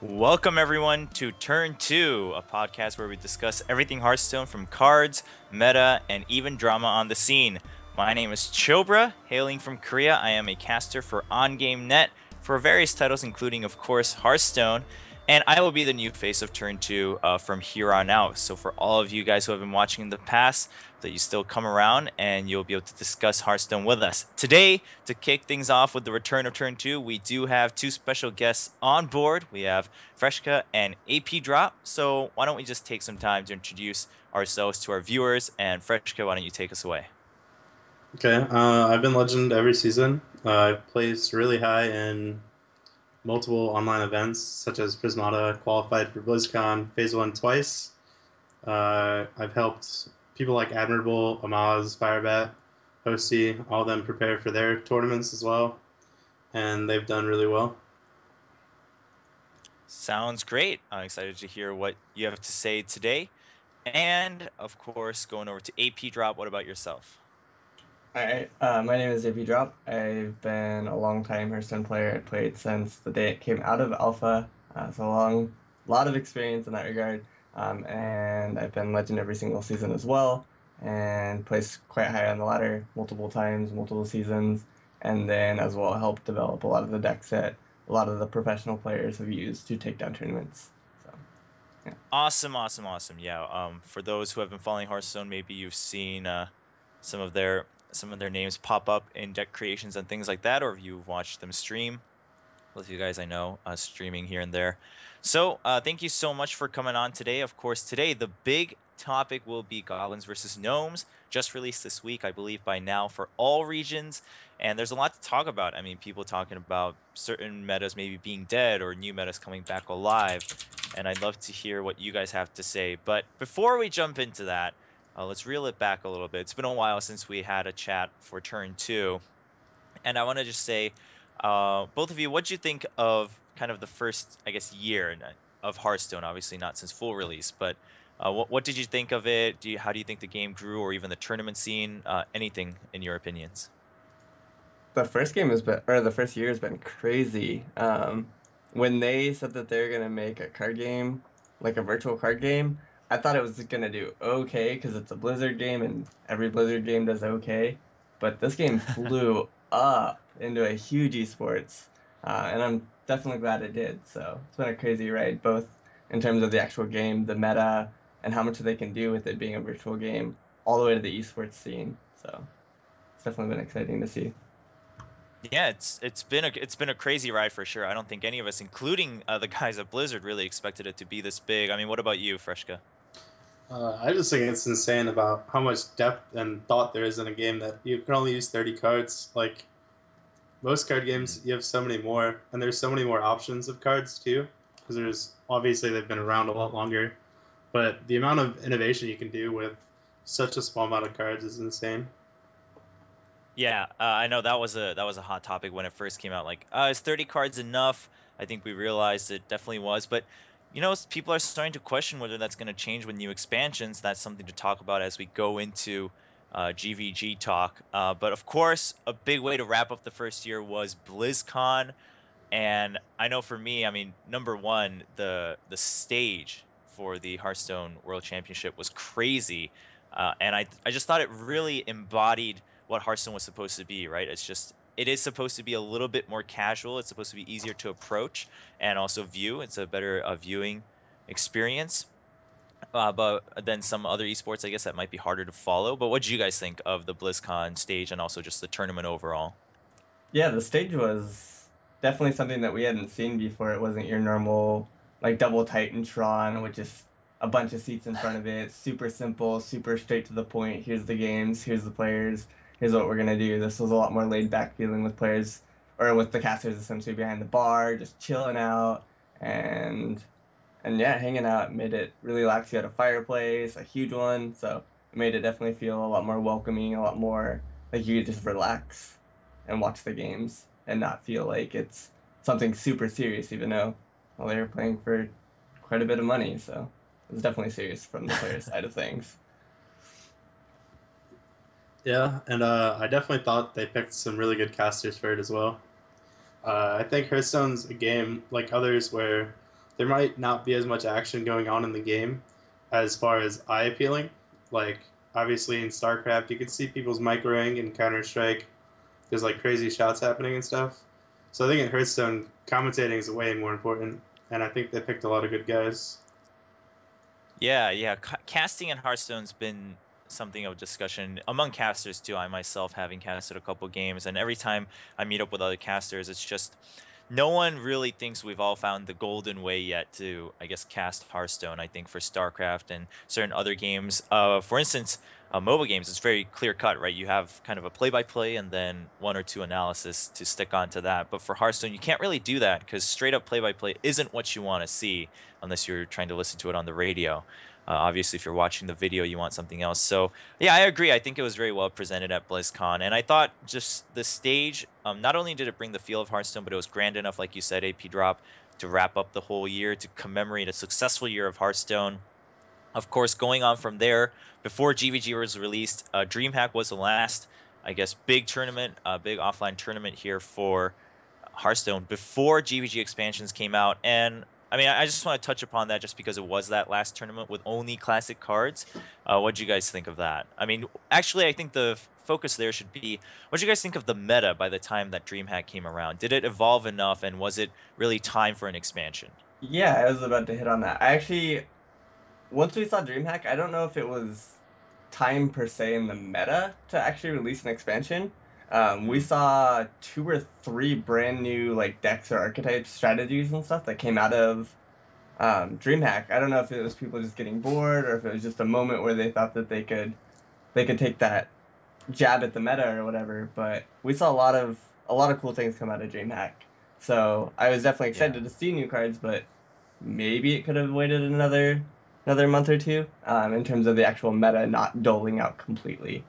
Welcome, everyone, to Turn 2, a podcast where we discuss everything Hearthstone from cards, meta, and even drama on the scene. My name is Chobra, hailing from Korea. I am a caster for OnGameNet for various titles, including, of course, Hearthstone. And I will be the new face of Turn 2 from here on out. So, for all of you guys who have been watching in the past, that you still come around and you'll be able to discuss Hearthstone with us. Today, to kick things off with the return of Turn 2, we do have two special guests on board. We have Freshca and Apdrop. So why don't we just take some time to introduce ourselves to our viewers? And Freshca, why don't you take us away? Okay, I've been Legend every season. I've placed really high in multiple online events, such as Prismata, qualified for BlizzCon Phase 1 twice. I've helped people like Admirable, Amaz, Firebat, Hosty, all of them prepare for their tournaments as well, and they've done really well. Sounds great. I'm excited to hear what you have to say today. And of course, going over to Apdrop, what about yourself? All right, my name is Apdrop. I've been a long time Hearthstone player. I played since the day it came out of alpha, so a lot of experience in that regard. And I've been Legend every single season as well, and placed quite high on the ladder multiple times, multiple seasons, and then as well helped develop a lot of the decks that a lot of the professional players have used to take down tournaments. So, yeah. Awesome, awesome, awesome. Yeah. For those who have been following Hearthstone, maybe you've seen some of their some of their names pop up in deck creations and things like that, or if you've watched them stream. Both of you guys I know streaming here and there. So thank you so much for coming on today. Of course, today the big topic will be Goblins versus Gnomes, just released this week, I believe, by now for all regions. And there's a lot to talk about. I mean, people talking about certain metas maybe being dead or new metas coming back alive. And I'd love to hear what you guys have to say. But before we jump into that, let's reel it back a little bit. It's been a while since we had a chat for turn two. And I want to just say, both of you, what do you think of kind of the first, I guess, year of Hearthstone? Obviously, not since full release, but what did you think of it? How do you think the game grew, or even the tournament scene? Anything in your opinions? The first game has been, or the first year has been crazy. When they said that they're gonna make a card game, like a virtual card game, I thought it was gonna do okay because it's a Blizzard game and every Blizzard game does okay. But this game flew up into a huge esports, and I'm definitely glad it did. So it's been a crazy ride, both in terms of the actual game, the meta, and how much they can do with it being a virtual game, all the way to the esports scene. So it's definitely been exciting to see. Yeah, it's been a crazy ride for sure. I don't think any of us, including the guys at Blizzard, really expected it to be this big. I mean, what about you, Freshka? I just think it's insane about how much depth and thought there is in a game that you can only use 30 cards. Like, most card games, you have so many more, and there's so many more options of cards too. Because there's obviously they've been around a lot longer, but the amount of innovation you can do with such a small amount of cards is insane. Yeah, I know that was a hot topic when it first came out. Like, is 30 cards enough? I think we realized it definitely was, but people are starting to question whether that's going to change with new expansions. That's something to talk about as we go into GVG talk. But of course, a big way to wrap up the first year was BlizzCon, and I know for me, I mean, number one, the stage for the Hearthstone World Championship was crazy, and I just thought it really embodied what Hearthstone was supposed to be, right? It is supposed to be a little bit more casual. It's supposed to be easier to approach and also view. It's a better viewing experience. But then some other esports, I guess, that might be harder to follow. But what do you guys think of the BlizzCon stage and also just the tournament overall? Yeah, the stage was definitely something that we hadn't seen before. It wasn't your normal like double Titantron with just a bunch of seats in front of it. Super simple, super straight to the point. Here's the games, here's the players, here's what we're gonna do. This was a lot more laid back feeling with players or with the casters essentially behind the bar, just chilling out and and yeah, hanging out made it really relaxed. You had a fireplace, a huge one, so it made it definitely feel a lot more welcoming, a lot more like you could just relax and watch the games and not feel like it's something super serious, even though well they were playing for quite a bit of money, so it was definitely serious from the player side of things. Yeah, and I definitely thought they picked some really good casters for it as well. I think Hearthstone's a game like others where there might not be as much action going on in the game as far as eye appealing. Like obviously in StarCraft, you could see people's microing, and Counter Strike, there's like crazy shots happening and stuff. So I think in Hearthstone, commentating is way more important, and I think they picked a lot of good guys. Yeah, yeah. Casting in Hearthstone's been something of discussion among casters too. I myself having casted a couple games, and every time I meet up with other casters, it's just no one really thinks we've all found the golden way yet to, I guess, cast Hearthstone. I think for StarCraft and certain other games, for instance, mobile games, it's very clear cut, right? You have kind of a play-by-play and then one or two analysis to stick onto that. But for Hearthstone, you can't really do that because straight up play-by-play isn't what you want to see unless you're trying to listen to it on the radio. Obviously, if you're watching the video, you want something else. So, yeah, I agree. I think it was very well presented at BlizzCon. And I thought just the stage, not only did it bring the feel of Hearthstone, but it was grand enough, like you said, Apdrop, to wrap up the whole year, to commemorate a successful year of Hearthstone. Of course, going on from there, before GVG was released, DreamHack was the last, I guess, big tournament, big offline tournament here for Hearthstone before GVG expansions came out. And I mean, I just want to touch upon that just because it was that last tournament with only classic cards. What do you guys think of that? I mean, actually, I think the focus there should be, what do you guys think of the meta by the time that DreamHack came around? Did it evolve enough, and was it really time for an expansion? Yeah, I was about to hit on that. I actually, once we saw DreamHack, I don't know if it was time per se in the meta to actually release an expansion. We saw 2 or 3 brand new like decks or archetypes, strategies and stuff that came out of DreamHack. I don't know if it was people just getting bored or if it was just a moment where they thought that they could take that jab at the meta or whatever. But we saw a lot of cool things come out of DreamHack. So I was definitely excited to see new cards, but maybe it could have waited another month or two in terms of the actual meta not doling out completely.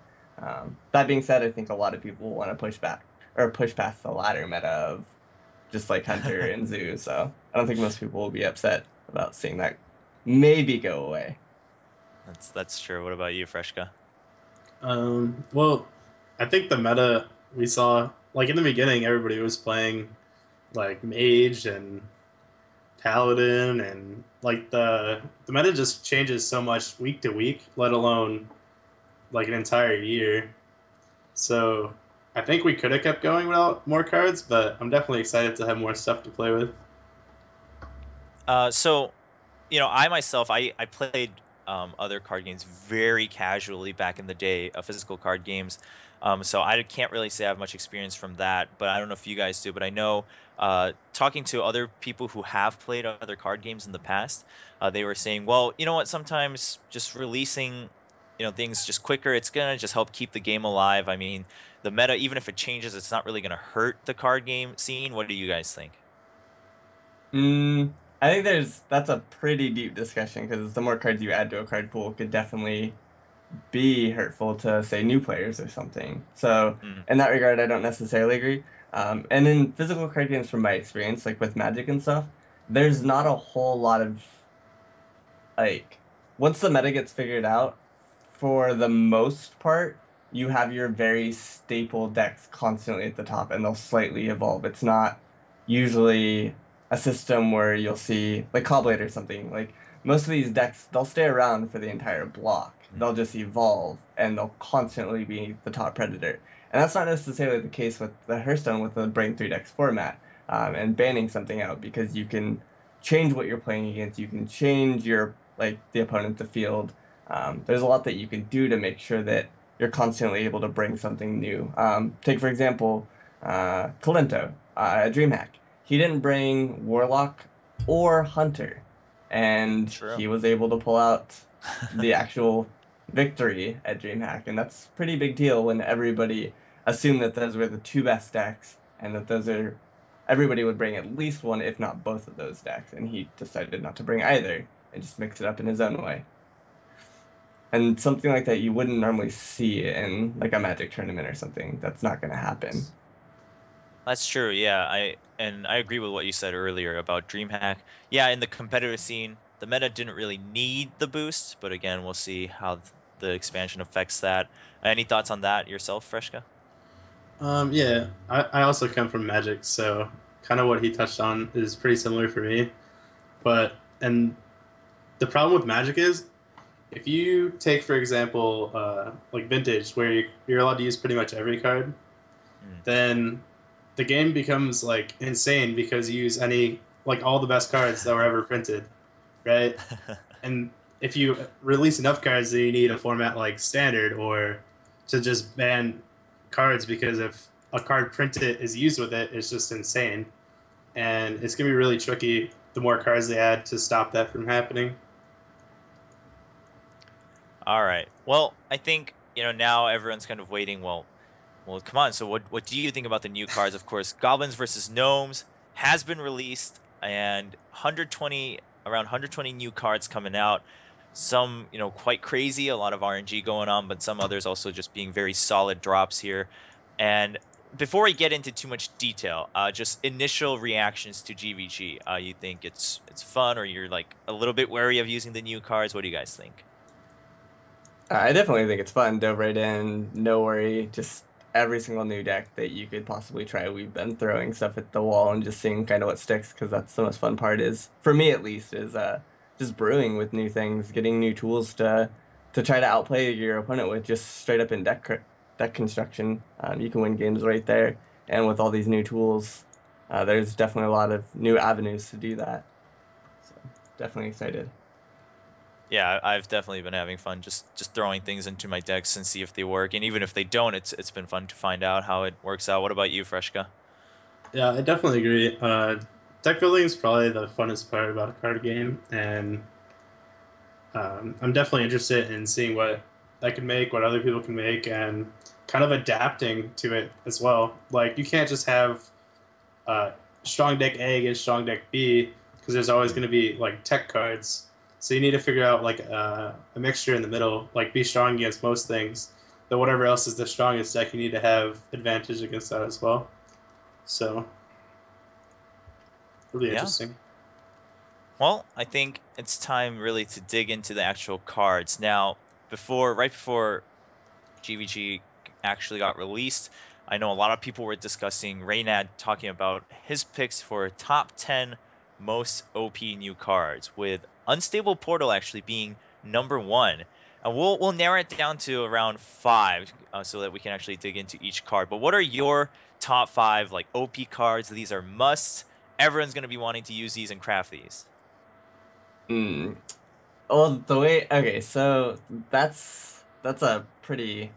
That being said, I think a lot of people want to push back or push past the ladder meta of just like Hunter and Zoo. So I don't think most people will be upset about seeing that maybe go away. That's true. What about you, Freshka? Well, I think the meta we saw, like in the beginning, everybody was playing like Mage and Paladin, and like the meta just changes so much week to week, let alone like an entire year. So I think we could have kept going without more cards, but I'm definitely excited to have more stuff to play with. So, I myself, I played other card games very casually back in the day, physical card games. So I can't really say I have much experience from that, but I don't know if you guys do. But I know, talking to other people who have played other card games in the past, they were saying, well, you know what? Sometimes just releasing, things just quicker, it's gonna just help keep the game alive. I mean, the meta, even if it changes, it's not really gonna hurt the card game scene. What do you guys think? Mm, I think that's a pretty deep discussion because the more cards you add to a card pool could definitely be hurtful to say new players or something. So Mm, in that regard, I don't necessarily agree. And in physical card games, from my experience, like with Magic and stuff, there's not a whole lot of like once the meta gets figured out, for the most part, you have your very staple decks constantly at the top, and they'll slightly evolve. It's not usually a system where you'll see like Cobblade or something. Like most of these decks, they'll stay around for the entire block. mm. They'll just evolve, and they'll constantly be the top predator. And that's not necessarily the case with the Hearthstone with the Brain 3 decks format, and banning something out because you can change what you're playing against. You can change your like the opponent to field. There's a lot that you can do to make sure that you're constantly able to bring something new. Take for example, Kalento, DreamHack. He didn't bring Warlock or Hunter, and True. he was able to pull out the actual victory at DreamHack, and that's a pretty big deal when everybody assumed that those were the 2 best decks, and that everybody would bring at least one, if not both of those decks, and he decided not to bring either and just mix it up in his own way. And something like that you wouldn't normally see in like a Magic tournament or something. That's not going to happen. That's true. Yeah, I agree with what you said earlier about DreamHack. Yeah, in the competitive scene, the meta didn't really need the boost, but again, we'll see how the expansion affects that. Any thoughts on that yourself, Freshka? Yeah, I also come from Magic, so kind of what he touched on is pretty similar for me. And the problem with Magic is, if you take, for example, like Vintage, where you're allowed to use pretty much every card, then the game becomes like insane because you use like all the best cards that were ever printed, right? And if you release enough cards, then you need a format like Standard or to just ban cards, because if a card printed is used with it, it's just insane. And it's gonna be really tricky the more cards they add to stop that from happening. All right. Well, I think, now everyone's kind of waiting. Well, come on. So what do you think about the new cards? Of course, Goblins versus Gnomes has been released, and around 120 new cards coming out. Some, quite crazy, a lot of RNG going on, but some others also just being very solid drops here. And before we get into too much detail, just initial reactions to GVG. You think it's fun, or you're like a little bit wary of using the new cards? What do you guys think? I definitely think it's fun. Dove right in, no worry, just every single new deck that you could possibly try. We've been throwing stuff at the wall and just seeing kind of what sticks, because that's the most fun part, is for me at least, is just brewing with new things, getting new tools to try to outplay your opponent with, just straight up in deck construction. You can win games right there, and with all these new tools, there's definitely a lot of new avenues to do that. So definitely excited. Yeah, I've definitely been having fun just throwing things into my decks and see if they work. And even if they don't, it's been fun to find out how it works out. What about you, Freshka? Yeah, I definitely agree. Deck building is probably the funnest part about a card game, and I'm definitely interested in seeing what I can make, what other people can make, and kind of adapting to it as well. Like, you can't just have strong deck A against strong deck B, because there's always going to be like tech cards. So you need to figure out like a mixture in the middle, like be strong against most things. But whatever else is the strongest deck, you need to have advantage against that as well. So really Yeah. interesting. Well, I think it's time really to dig into the actual cards. Now, right before GVG actually got released, I know a lot of people were discussing Reynad talking about his picks for top 10 most OP new cards, with Unstable Portal actually being number 1. And we'll narrow it down to around 5, so that we can actually dig into each card. But what are your top 5 like OP cards? These are musts. Everyone's going to be wanting to use these and craft these. Mm. Well, okay, so that's a pretty,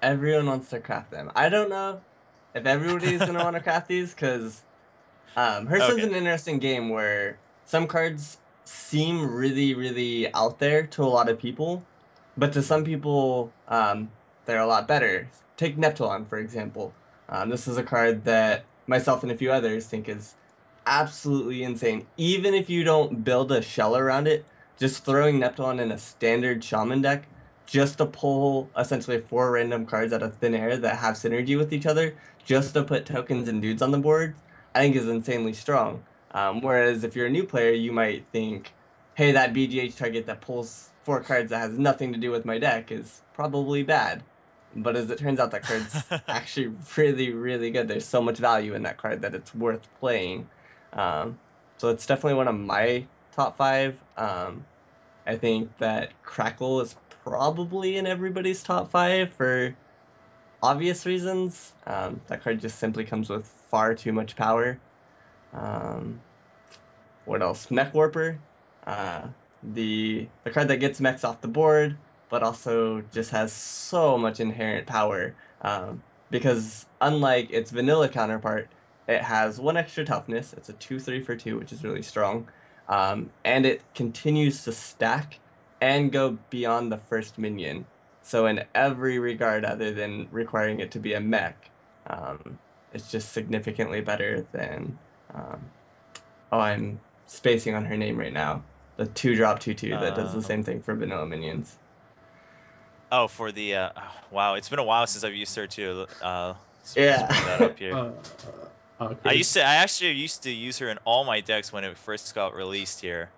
everyone wants to craft them. I don't know if everybody's gonna want to craft these, because Hearthstone's Okay. an interesting game where some cards seem really, really out there to a lot of people, but to some people, they're a lot better. Take Neptulon, for example. This is a card that myself and a few others think is absolutely insane. Even if you don't build a shell around it, just throwing Neptulon in a standard Shaman deck, just to pull essentially 4 random cards out of thin air that have synergy with each other, just to put tokens and dudes on the board, I think is insanely strong. Whereas if you're a new player, you might think, hey, that BGH target that pulls 4 cards that has nothing to do with my deck is probably bad. But as it turns out, that card's actually really, really good. There's so much value in that card that it's worth playing. So it's definitely one of my top 5. I think that Crackle is probably in everybody's top 5 for obvious reasons. That card just simply comes with far too much power. What else? Mech Warper. The card that gets mechs off the board, but also just has so much inherent power. Because unlike its vanilla counterpart, it has 1 extra toughness. It's a 2/3 for 2, which is really strong. And it continues to stack and go beyond the first minion. So in every regard other than requiring it to be a mech, it's just significantly better than... oh, I'm spacing on her name right now. The 2-drop 2/2 that does the same thing for vanilla minions. Oh, for the wow, it's been a while since I've used her too. Let's Yeah. bring that up here. Okay. I actually used to use her in all my decks when it first got released here.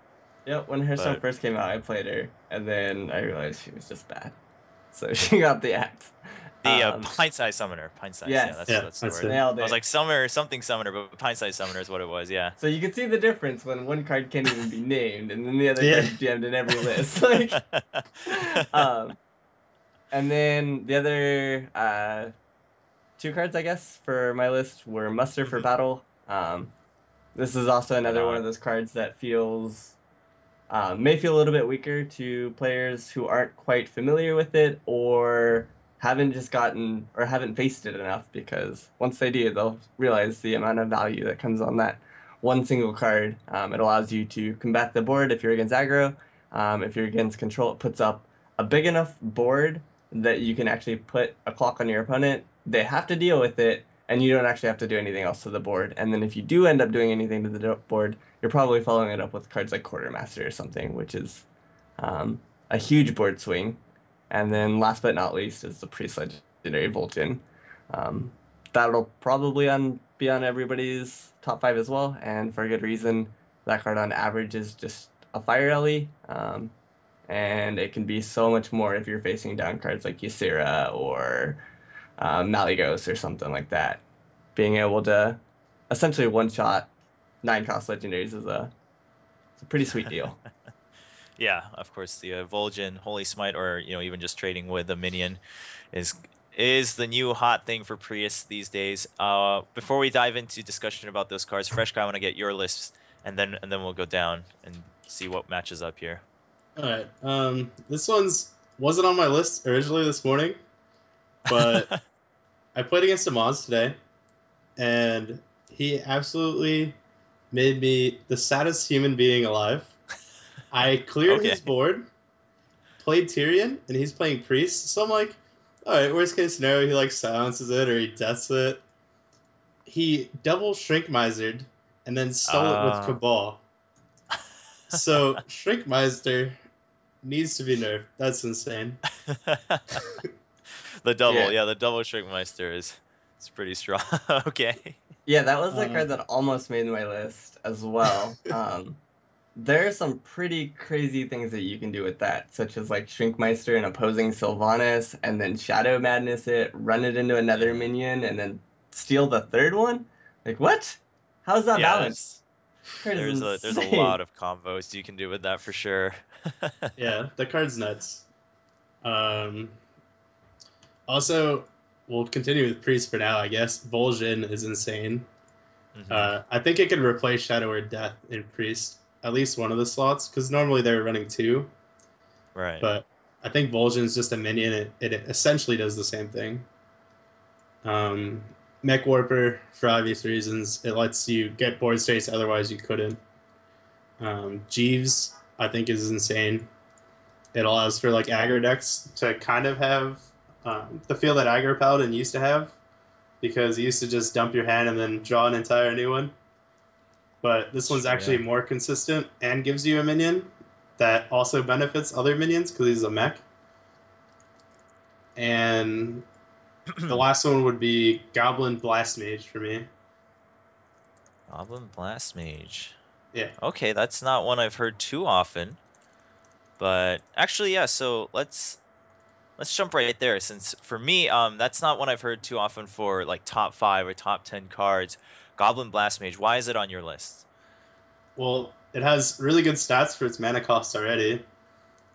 Yep, when Hearthstone first came out, I played her, and then I realized she was just bad. So she got the axe. The pint-sized summoner. Pint-sized, yeah, Yes. that's the that's word. it. Nailed I was it. like summoner, something summoner, but pint-sized summoner is what it was, yeah. So you can see the difference when one card can't even be named, and then the other Yeah. card's jammed in every list. Like, and then the other 2 cards, I guess, for my list were Muster for Battle. This is also another one of those cards that may feel a little bit weaker to players who aren't quite familiar with it or haven't faced it enough, because once they do, they'll realize the amount of value that comes on that one single card. It allows you to combat the board if you're against aggro. If you're against control, it puts up a big enough board that you can actually put a clock on your opponent. They have to deal with it, and you don't actually have to do anything else to the board. And then if you do end up doing anything to the board, you're probably following it up with cards like Quartermaster or something, which is a huge board swing. And then last but not least is the Priest Legendary Vol'jin. That'll probably be on everybody's top 5 as well, and for a good reason. That card on average is just a fire alley, and it can be so much more if you're facing down cards like Ysera or Malygos or something like that. Being able to essentially one-shot 9-cost legendaries is a pretty sweet deal. Yeah, of course, the Vol'jin, Holy Smite, or even just trading with a minion is the new hot thing for Prius these days. Before we dive into discussion about those cards, Freshca, I want to get your lists, and then we'll go down and see what matches up here. All right. This wasn't on my list originally this morning, but I played against a Moz today, and he absolutely made me the saddest human being alive. I cleared his board, played Tyrion, and he's playing Priest. So I'm like, all right, worst case scenario, he silences it or he deaths it. He double Shrink Misered and then stole it with Cabal. So Shrinkmeister needs to be nerfed. That's insane. The double, the double Shrinkmeister is pretty strong. Okay. Yeah, that was the card that almost made my list as well. There are some pretty crazy things that you can do with that, such as Shrinkmeister and opposing Sylvanas, and then Shadow Madness it, run it into another minion, and then steal the third one? What? How's that balanced? There's a lot of combos you can do with that for sure. Yeah, the card's nuts. Also, we'll continue with Priest for now, I guess. Vol'jin is insane. I think it could replace Shadow or Death in Priest, at least one of the slots, because normally they're running 2. Right. But I think Vol'jin's just a minion. It essentially does the same thing. Mech Warper, for obvious reasons, it lets you get board states otherwise you couldn't. Jeeves, I think, is insane. It allows for aggro decks to kind of have the feel that Aggro Paladin used to have, because you used to just dump your hand and then draw an entire new one. But this one's actually more consistent and gives you a minion that also benefits other minions because he's a mech. And the last one would be Goblin Blast Mage for me. Goblin Blast Mage. Yeah. Okay, that's not one I've heard too often. But actually, yeah, so let's jump right there, since for me, that's not one I've heard too often for top 5 or top 10 cards. Goblin Blast Mage, why is it on your list? Well, it has really good stats for its mana cost already.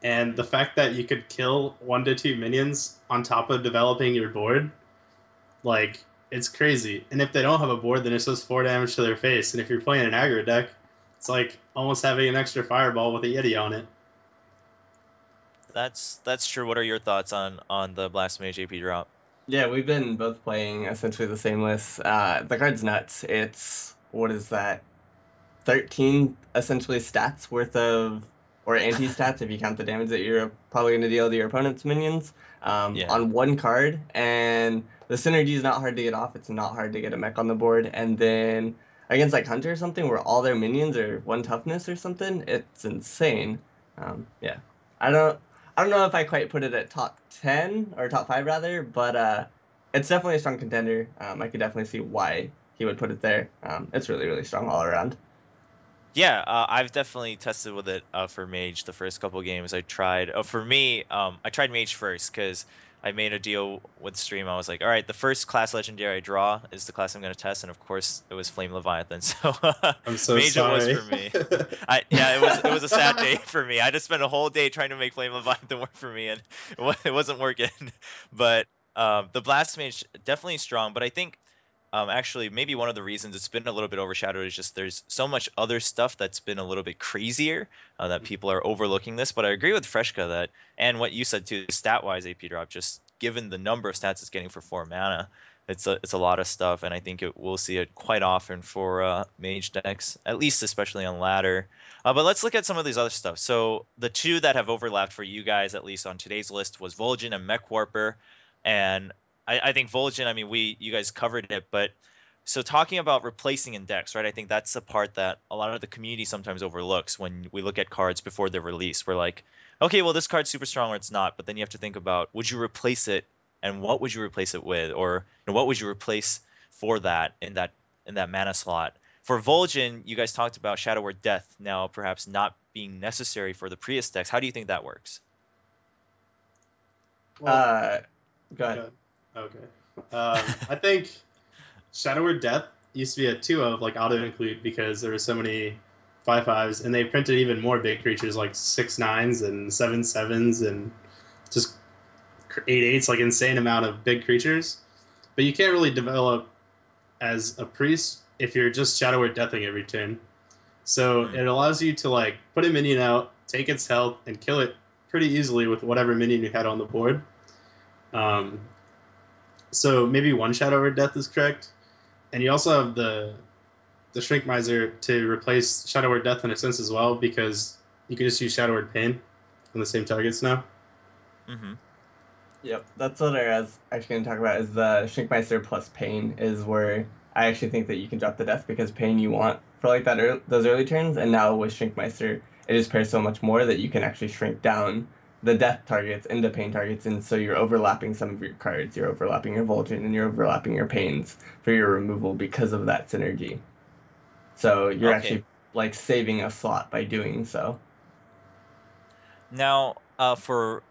And the fact that you could kill 1 to 2 minions on top of developing your board, it's crazy. And if they don't have a board, then it's just 4 damage to their face. And if you're playing an aggro deck, it's almost having an extra fireball with a Yeti on it. That's true. What are your thoughts on the Blast Mage Apdrop? Yeah, we've been both playing essentially the same list. The card's nuts. It's, what is that, 13 essentially stats worth of, or anti-stats if you count the damage that you're probably going to deal to your opponent's minions on one card. And the synergy is not hard to get off. It's not hard to get a mech on the board. And then against Hunter or something where all their minions are 1 toughness or something, it's insane. Yeah, I don't know if I quite put it at top 10 or top 5 rather, but it's definitely a strong contender. I could definitely see why he would put it there. It's really, really strong all around. Yeah, I've definitely tested with it for Mage the first couple games I tried. For me, I tried Mage first because I made a deal with Stream. I was like, all right, the first class legendary I draw is the class I'm going to test, and of course, it was Flame Leviathan. So I'm so Mage it was sorry. for me. Yeah, it was a sad day for me. I just spent a whole day trying to make Flame Leviathan work for me, and it wasn't working. But the Blast Mage definitely strong. But I think actually maybe one of the reasons it's been a little bit overshadowed is just there's so much other stuff that's been a little bit crazier that people are overlooking this. But I agree with Freshka that, and what you said too, stat wise, Apdrop, just given the number of stats it's getting for 4 mana, it's a lot of stuff, and I think we'll see it quite often for mage decks, at least especially on ladder. But let's look at some of these other stuff. So the two that have overlapped for you guys, at least on today's list, was Vol'jin and Mech Warper, and I think Vol'jin, I mean, you guys covered it, but so talking about replacing in decks, right? I think that's the part that a lot of the community sometimes overlooks when we look at cards before they're released. We're like, okay, well, this card's super strong or it's not, but then you have to think about, would you replace it, and what would you replace it with, or what would you replace for that in that mana slot? For Vol'jin, you guys talked about Shadow Word Death now perhaps not being necessary for the Prius decks. How do you think that works? Well, Go ahead. okay. I think Shadow Word Death used to be a 2 of like auto include because there were so many 5/5s, and they printed even more big creatures like 6/9s and 7/7s and just 8/8s, like insane amount of big creatures. But you can't really develop as a priest if you're just Shadow Word Deathing every turn. So Hmm. it allows you to like put a minion out, take its health, and kill it pretty easily with whatever minion you had on the board. Um, so maybe one Shadow Word Death is correct, and you also have the Shrink Miser to replace Shadow Word Death in a sense as well, because you can just use Shadow Word Pain on the same targets now. Mm-hmm. Yep, that's what I was actually going to talk about. Is the Shrinkmeister plus Pain is where I actually think that you can drop the death, because Pain you want for like those early turns, and now with Shrinkmeister it just pairs so much more that you can actually shrink down the death targets into Pain targets, and so you're overlapping some of your cards. You're overlapping your Vol'jin and you're overlapping your Pains for your removal because of that synergy. So you're Okay. actually like saving a slot by doing so. Now, for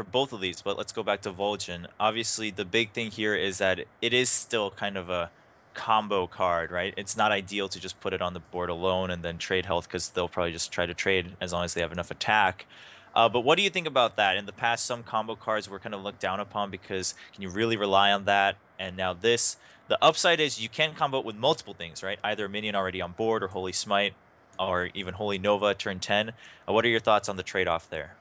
both of these, but let's go back to Vol'jin. Obviously, the big thing here is that it is still kind of a combo card, right? It's not ideal to just put it on the board alone and then trade health, because they'll probably just try to trade as long as they have enough attack. But what do you think about that? In the past, some combo cards were kind of looked down upon because can you really rely on that? And now the upside is you can combo it with multiple things, right? Either a minion already on board, or Holy Smite, or even Holy Nova turn 10. What are your thoughts on the trade-off there?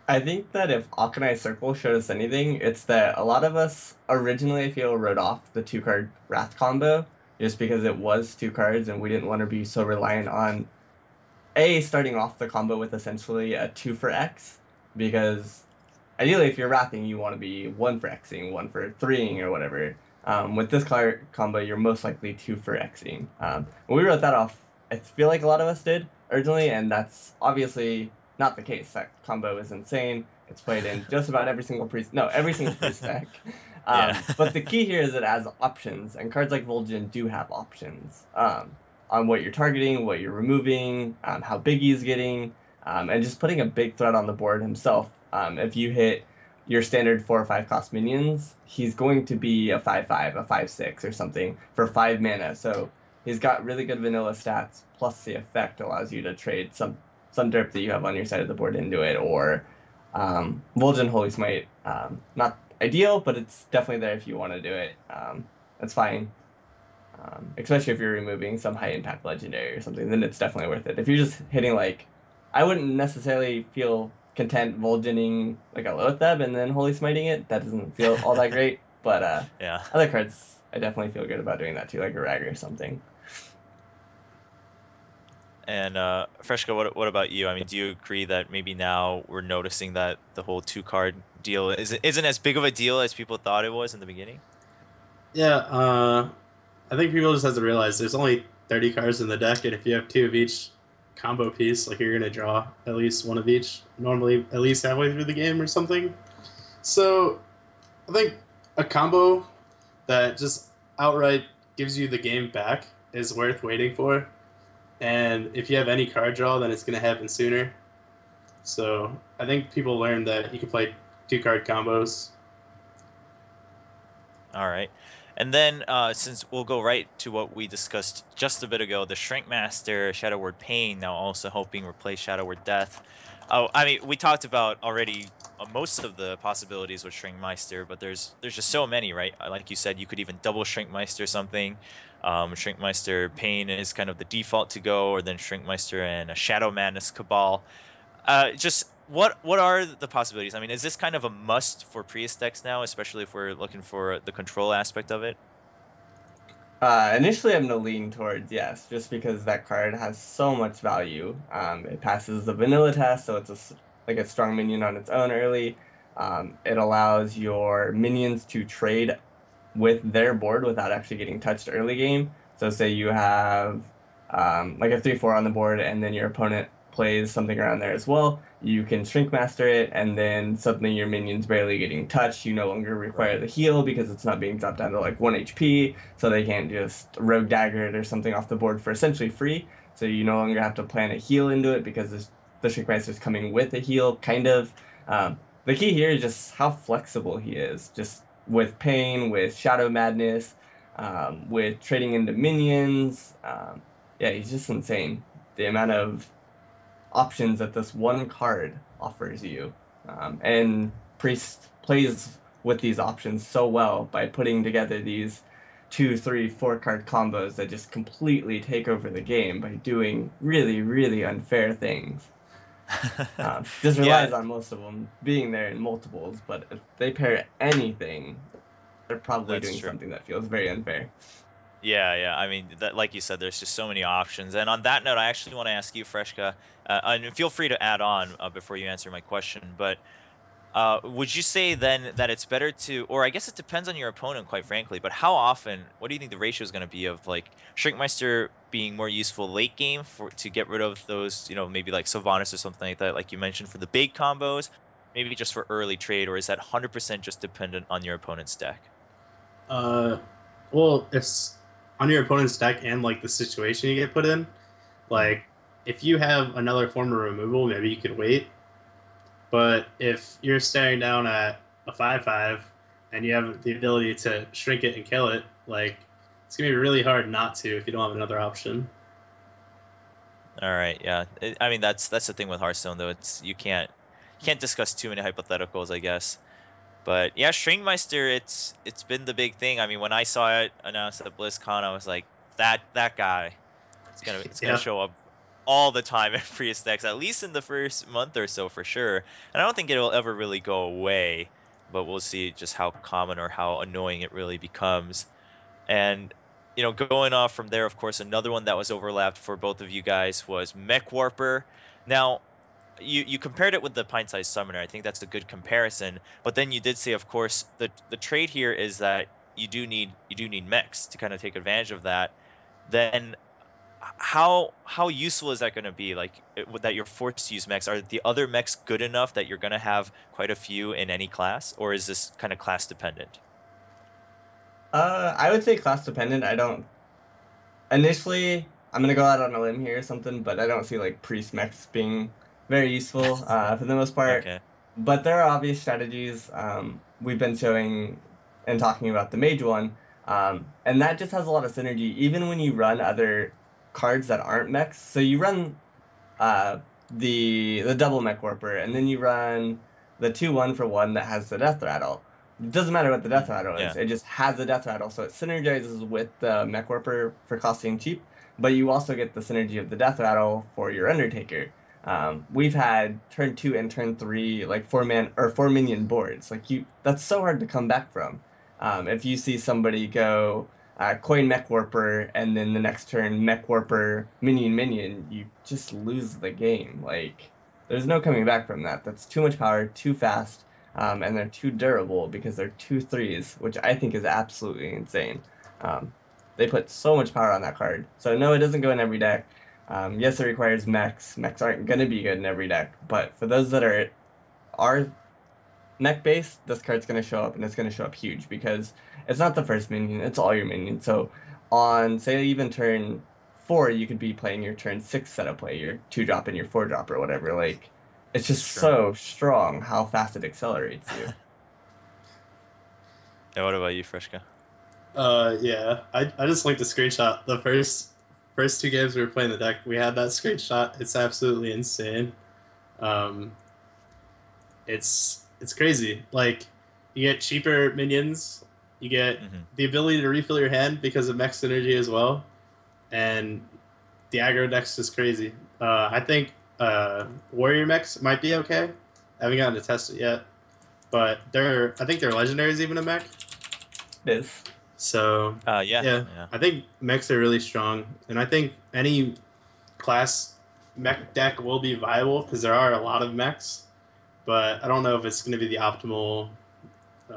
I think that if Akanai Circle showed us anything, it's that a lot of us originally, I feel, wrote off the 2-card Wrath combo just because it was 2 cards and we didn't want to be so reliant on starting off the combo with essentially a 2 for X, because ideally if you're Wrathing, you want to be 1 for Xing, 1 for 3ing, or whatever. With this card combo, you're most likely 2 for Xing. We wrote that off, I feel like a lot of us did originally, and that's obviously not the case. That combo is insane. It's played in just about every single priest deck. Yeah. But the key here is it has options, and cards like Vol'jin do have options on what you're targeting, what you're removing, how big he's getting, and just putting a big threat on the board himself. If you hit your standard 4 or 5 cost minions, he's going to be a 5/5, a 5/6, or something for 5 mana. So he's got really good vanilla stats, plus the effect allows you to trade some derp that you have on your side of the board into it, or Vol'jin Holy Smite. Not ideal, but it's definitely there if you want to do it. That's fine. Especially if you're removing some high impact legendary or something, then it's definitely worth it. If you're just hitting like, I wouldn't necessarily feel content Vol'jining like a Lotheb and then Holy Smiting it. That doesn't feel all that great. But Yeah. other cards, I definitely feel good about doing that too, like a Rag or something. And Freshka, what about you? I mean, do you agree that maybe now we're noticing that the whole 2 card deal isn't as big of a deal as people thought it was in the beginning? Yeah, I think people just have to realize there's only 30 cards in the deck, and if you have 2 of each combo piece, like you're gonna draw at least 1 of each, normally at least halfway through the game or something. So I think a combo that just outright gives you the game back is worth waiting for. And if you have any card draw, then it's gonna happen sooner. So I think people learned that you can play 2-card combos. All right. And then since we'll go right to what we discussed just a bit ago, the Shrink Master Shadow Word Pain now also helping replace Shadow Word Death. Oh, I mean, we talked about already most of the possibilities with Shrink Meister, but there's just so many, right? Like you said, you could even double Shrink Meister something. Shrink Meister Pain is kind of the default to go, or then Shrink Meister and a Shadow Madness Cabal. Just what are the possibilities? I mean, is this kind of a must for Prius decks now, especially if we're looking for the control aspect of it? Initially, I'm gonna lean towards yes, just because that card has so much value. It passes the vanilla test, so it's like a strong minion on its own early. It allows your minions to trade with their board without actually getting touched early game. So say you have like a 3/4 on the board, and then your opponent plays something around there as well. You can Shrink Master it, and then suddenly your minion's barely getting touched. You no longer require Right. the heal because it's not being dropped down to like 1 HP, so they can't just Rogue Dagger it or something off the board for essentially free. So you no longer have to plan a heal into it because the Shrink Master is coming with a heal, kind of. The key here is just how flexible he is. Just with Pain, with Shadow Madness, with trading into minions. Yeah, he's just insane. The amount of options that this one card offers you. And Priest plays with these options so well by putting together these 2, 3, 4 card combos that just completely take over the game by doing really, really unfair things. Just Yeah, relies on most of them being there in multiples, but if they pair anything, they're probably that's doing true. something that feels very unfair. Yeah, yeah. I mean, that, like you said, there's just so many options. And on that note, I actually want to ask you, Freshka, and feel free to add on before you answer my question. But would you say then that it's better to, or I guess it depends on your opponent, quite frankly. But how often? What do you think the ratio is going to be of like Shrinkmeister being more useful late game for to get rid of those, maybe like Sylvanas or something like that, like you mentioned for the big combos, maybe just for early trade, or is that 100% just dependent on your opponent's deck? Uh, well, it's on your opponent's deck and like the situation you get put in. Hmm. Like, if you have another form of removal, maybe you could wait. But if you're staring down at a 5/5 and you have the ability to shrink it and kill it, like it's gonna be really hard not to if you don't have another option. All right, yeah. I mean, that's the thing with Hearthstone, though. You can't discuss too many hypotheticals, I guess. But yeah, Stringmeister, it's been the big thing. I mean, when I saw it announced at BlizzCon, I was like, that guy, it's gonna Yeah. show up all the time in Prius decks, at least in the first month or so for sure. And I don't think it'll ever really go away, but we'll see just how common or how annoying it really becomes. And going off from there, of course, another one that was overlapped for both of you guys was Mech Warper. Now, you compared it with the pint-sized summoner. I think that's a good comparison. But then you did say, of course, the trade here is that you do need mechs to kind of take advantage of that. Then how useful is that going to be? Like that you're forced to use mechs. Are the other mechs good enough that you're going to have quite a few in any class, or is this kind of class dependent? I would say class dependent. I don't initially. I'm gonna go out on a limb here or something, but I don't see like priest mechs being very useful for the most part. Okay. But there are obvious strategies. We've been showing and talking about the mage one, and that just has a lot of synergy. Even when you run other cards that aren't mechs, so you run uh, the double mech warper, and then you run the 2/1 for 1 that has the death rattle. It doesn't matter what the death Hmm. rattle is; Yeah. it just has the death rattle, so it synergizes with the mech warper for costing cheap. But you also get the synergy of the death rattle for your undertaker. We've had turn 2 and turn 3 like 4 man or 4 minion boards. Like that's so hard to come back from. If you see somebody go coin mech warper and then the next turn mech warper minion, you just lose the game. Like there's no coming back from that. That's too much power, too fast, and they're too durable because they're 2/3s, which I think is absolutely insane. Um, they put so much power on that card. So no, it doesn't go in every deck. Yes, it requires mechs. Mechs aren't gonna be good in every deck, but for those that are mech based, this card's gonna show up and it's gonna show up huge because it's not the first minion, it's all your minions. So on say even turn 4, you could be playing your turn 6 setup play, your 2 drop and your 4 drop or whatever. Like It's just Sure. so strong how fast it accelerates you. Yeah, what about you, Freshka? Yeah, I just like the screenshot. The first two games we were playing the deck, we had that screenshot. It's absolutely insane. Um, it's crazy. Like you get cheaper minions, you get Hmm. the ability to refill your hand because of mech synergy as well, and the aggro deck's just crazy. I think warrior mechs might be okay. I haven't gotten to test it yet, but I think their legendary is even a mech. It is. So Yeah, yeah, yeah. I think mechs are really strong, and I think any class mech deck will be viable because there are a lot of mechs, but I don't know if it's going to be the optimal uh,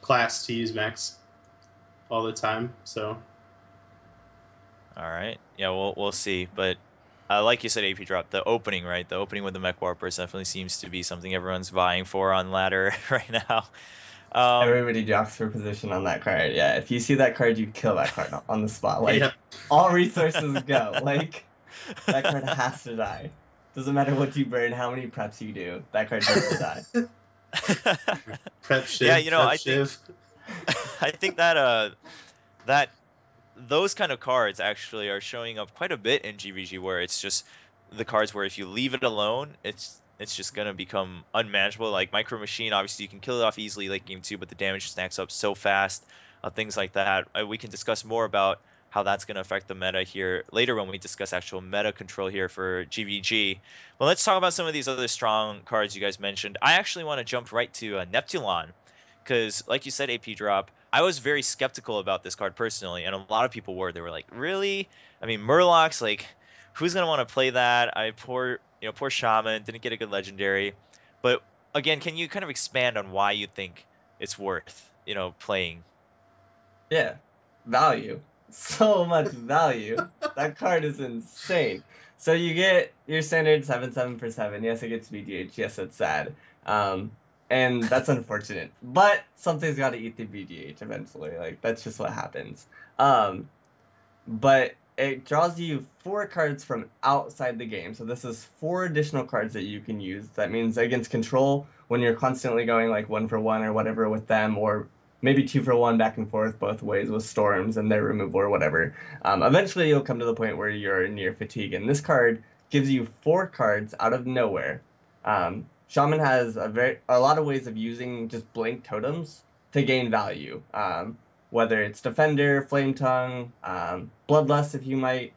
class to use mechs all the time. So All right. Yeah, we'll see. But like you said, AP drop the opening, right? The opening with the mech warpers definitely seems to be something everyone's vying for on ladder right now. Um, Everybody jocks for position on that card. Yeah, if you see that card, you kill that card on the spot. yeah, Like, all resources go. Like, that card has to die. Doesn't matter what you burn, how many preps you do, that card needs to die. yeah, prep I think shiv. I think that that those kind of cards actually are showing up quite a bit in GVG, where it's just the cards where if you leave it alone, it's just gonna become unmanageable. Like Micro Machine, obviously you can kill it off easily like game 2, but the damage stacks up so fast. Things like that. We can discuss more about how that's gonna affect the meta here later when we discuss actual meta control here for GVG. But let's talk about some of these other strong cards you guys mentioned. I actually want to jump right to Neptulon, because like you said, AP drop. I was very skeptical about this card personally, and a lot of people were. They were like, "Really? I mean, Murlocs, like, who's gonna want to play that?" Poor Shaman didn't get a good legendary. But again, can you kind of expand on why you think it's worth, playing? Yeah, value. So much value. That card is insane. So you get your standard 7/7 for 7. Yes, it gets BDH. Yes, it's sad. Um, and that's unfortunate. But something's got to eat the BDH eventually. Like, that's just what happens. Um, but it draws you 4 cards from outside the game. So this is 4 additional cards that you can use. That means against control, when you're constantly going like 1 for 1 or whatever with them, or maybe 2 for 1 back and forth both ways with storms and their removal or whatever. Eventually, you'll come to the point where you're near fatigue, and this card gives you 4 cards out of nowhere. Shaman has a lot of ways of using just blank totems to gain value. Whether it's Defender, Flame Tongue, Bloodlust, if you might,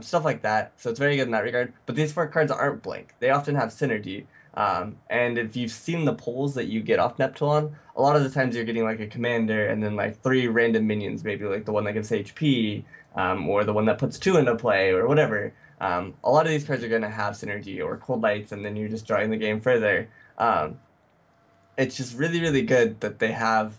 stuff like that. So it's very good in that regard. But these 4 cards aren't blank. They often have synergy. And if you've seen the pulls that you get off Neptulon, a lot of the times you're getting like a commander and then like 3 random minions, maybe like the one that gives HP, or the one that puts 2 into play, or whatever. A lot of these cards are going to have synergy or cold lights, and then you're just drawing the game further. Um, it's just really, really good that they have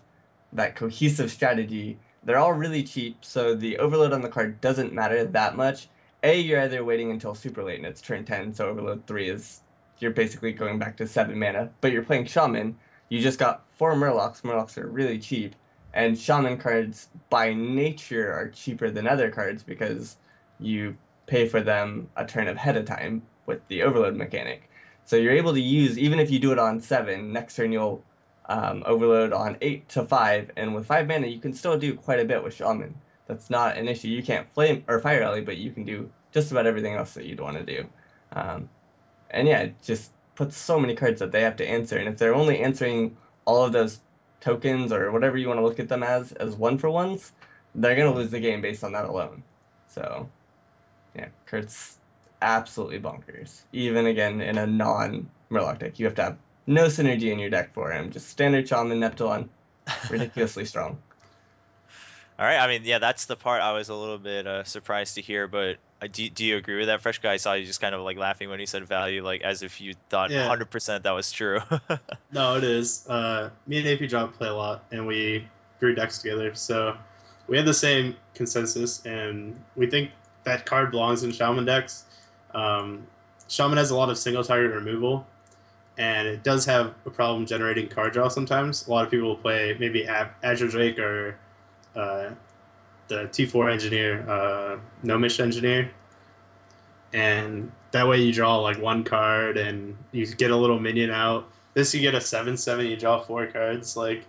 that cohesive strategy. They're all really cheap, so the overload on the card doesn't matter that much. You're either waiting until super late and it's turn 10, so overload 3 is you're basically going back to 7 mana, but you're playing Shaman. You just got 4 Murlocs. Murlocs are really cheap, and Shaman cards by nature are cheaper than other cards because you pay for them a turn ahead of time with the overload mechanic. So you're able to use, even if you do it on 7, next turn you'll overload on 8 to 5, and with 5 mana you can still do quite a bit with Shaman. That's not an issue. You can't flame or fire rally, but you can do just about everything else that you'd want to do. Um, and yeah, it just puts so many cards that they have to answer, and if they're only answering all of those tokens or whatever you want to look at them as 1-for-1s, they're gonna lose the game based on that alone. So yeah, Kurt's absolutely bonkers. Even again in a non-Murloc deck, you have to have no synergy in your deck for him. Just standard Shaman, Neptulon, ridiculously strong. All right. I mean, yeah, that's the part I was a little bit surprised to hear, but do you agree with that, Fresh Guy? I saw you just kind of like laughing when he said value, like as if you thought Yeah, 100% that was true. no, it is. Me and AP Drop play a lot, and we grew decks together, so we had the same consensus, and we think that card belongs in Shaman decks. Um, Shaman has a lot of single target removal, and it does have a problem generating card draw sometimes. A lot of people will play maybe Azure Drake or uh, the T4 engineer, Nomish engineer, and That way you draw like one card and you get a little minion out. This you get a 7/7, you draw 4 cards. Like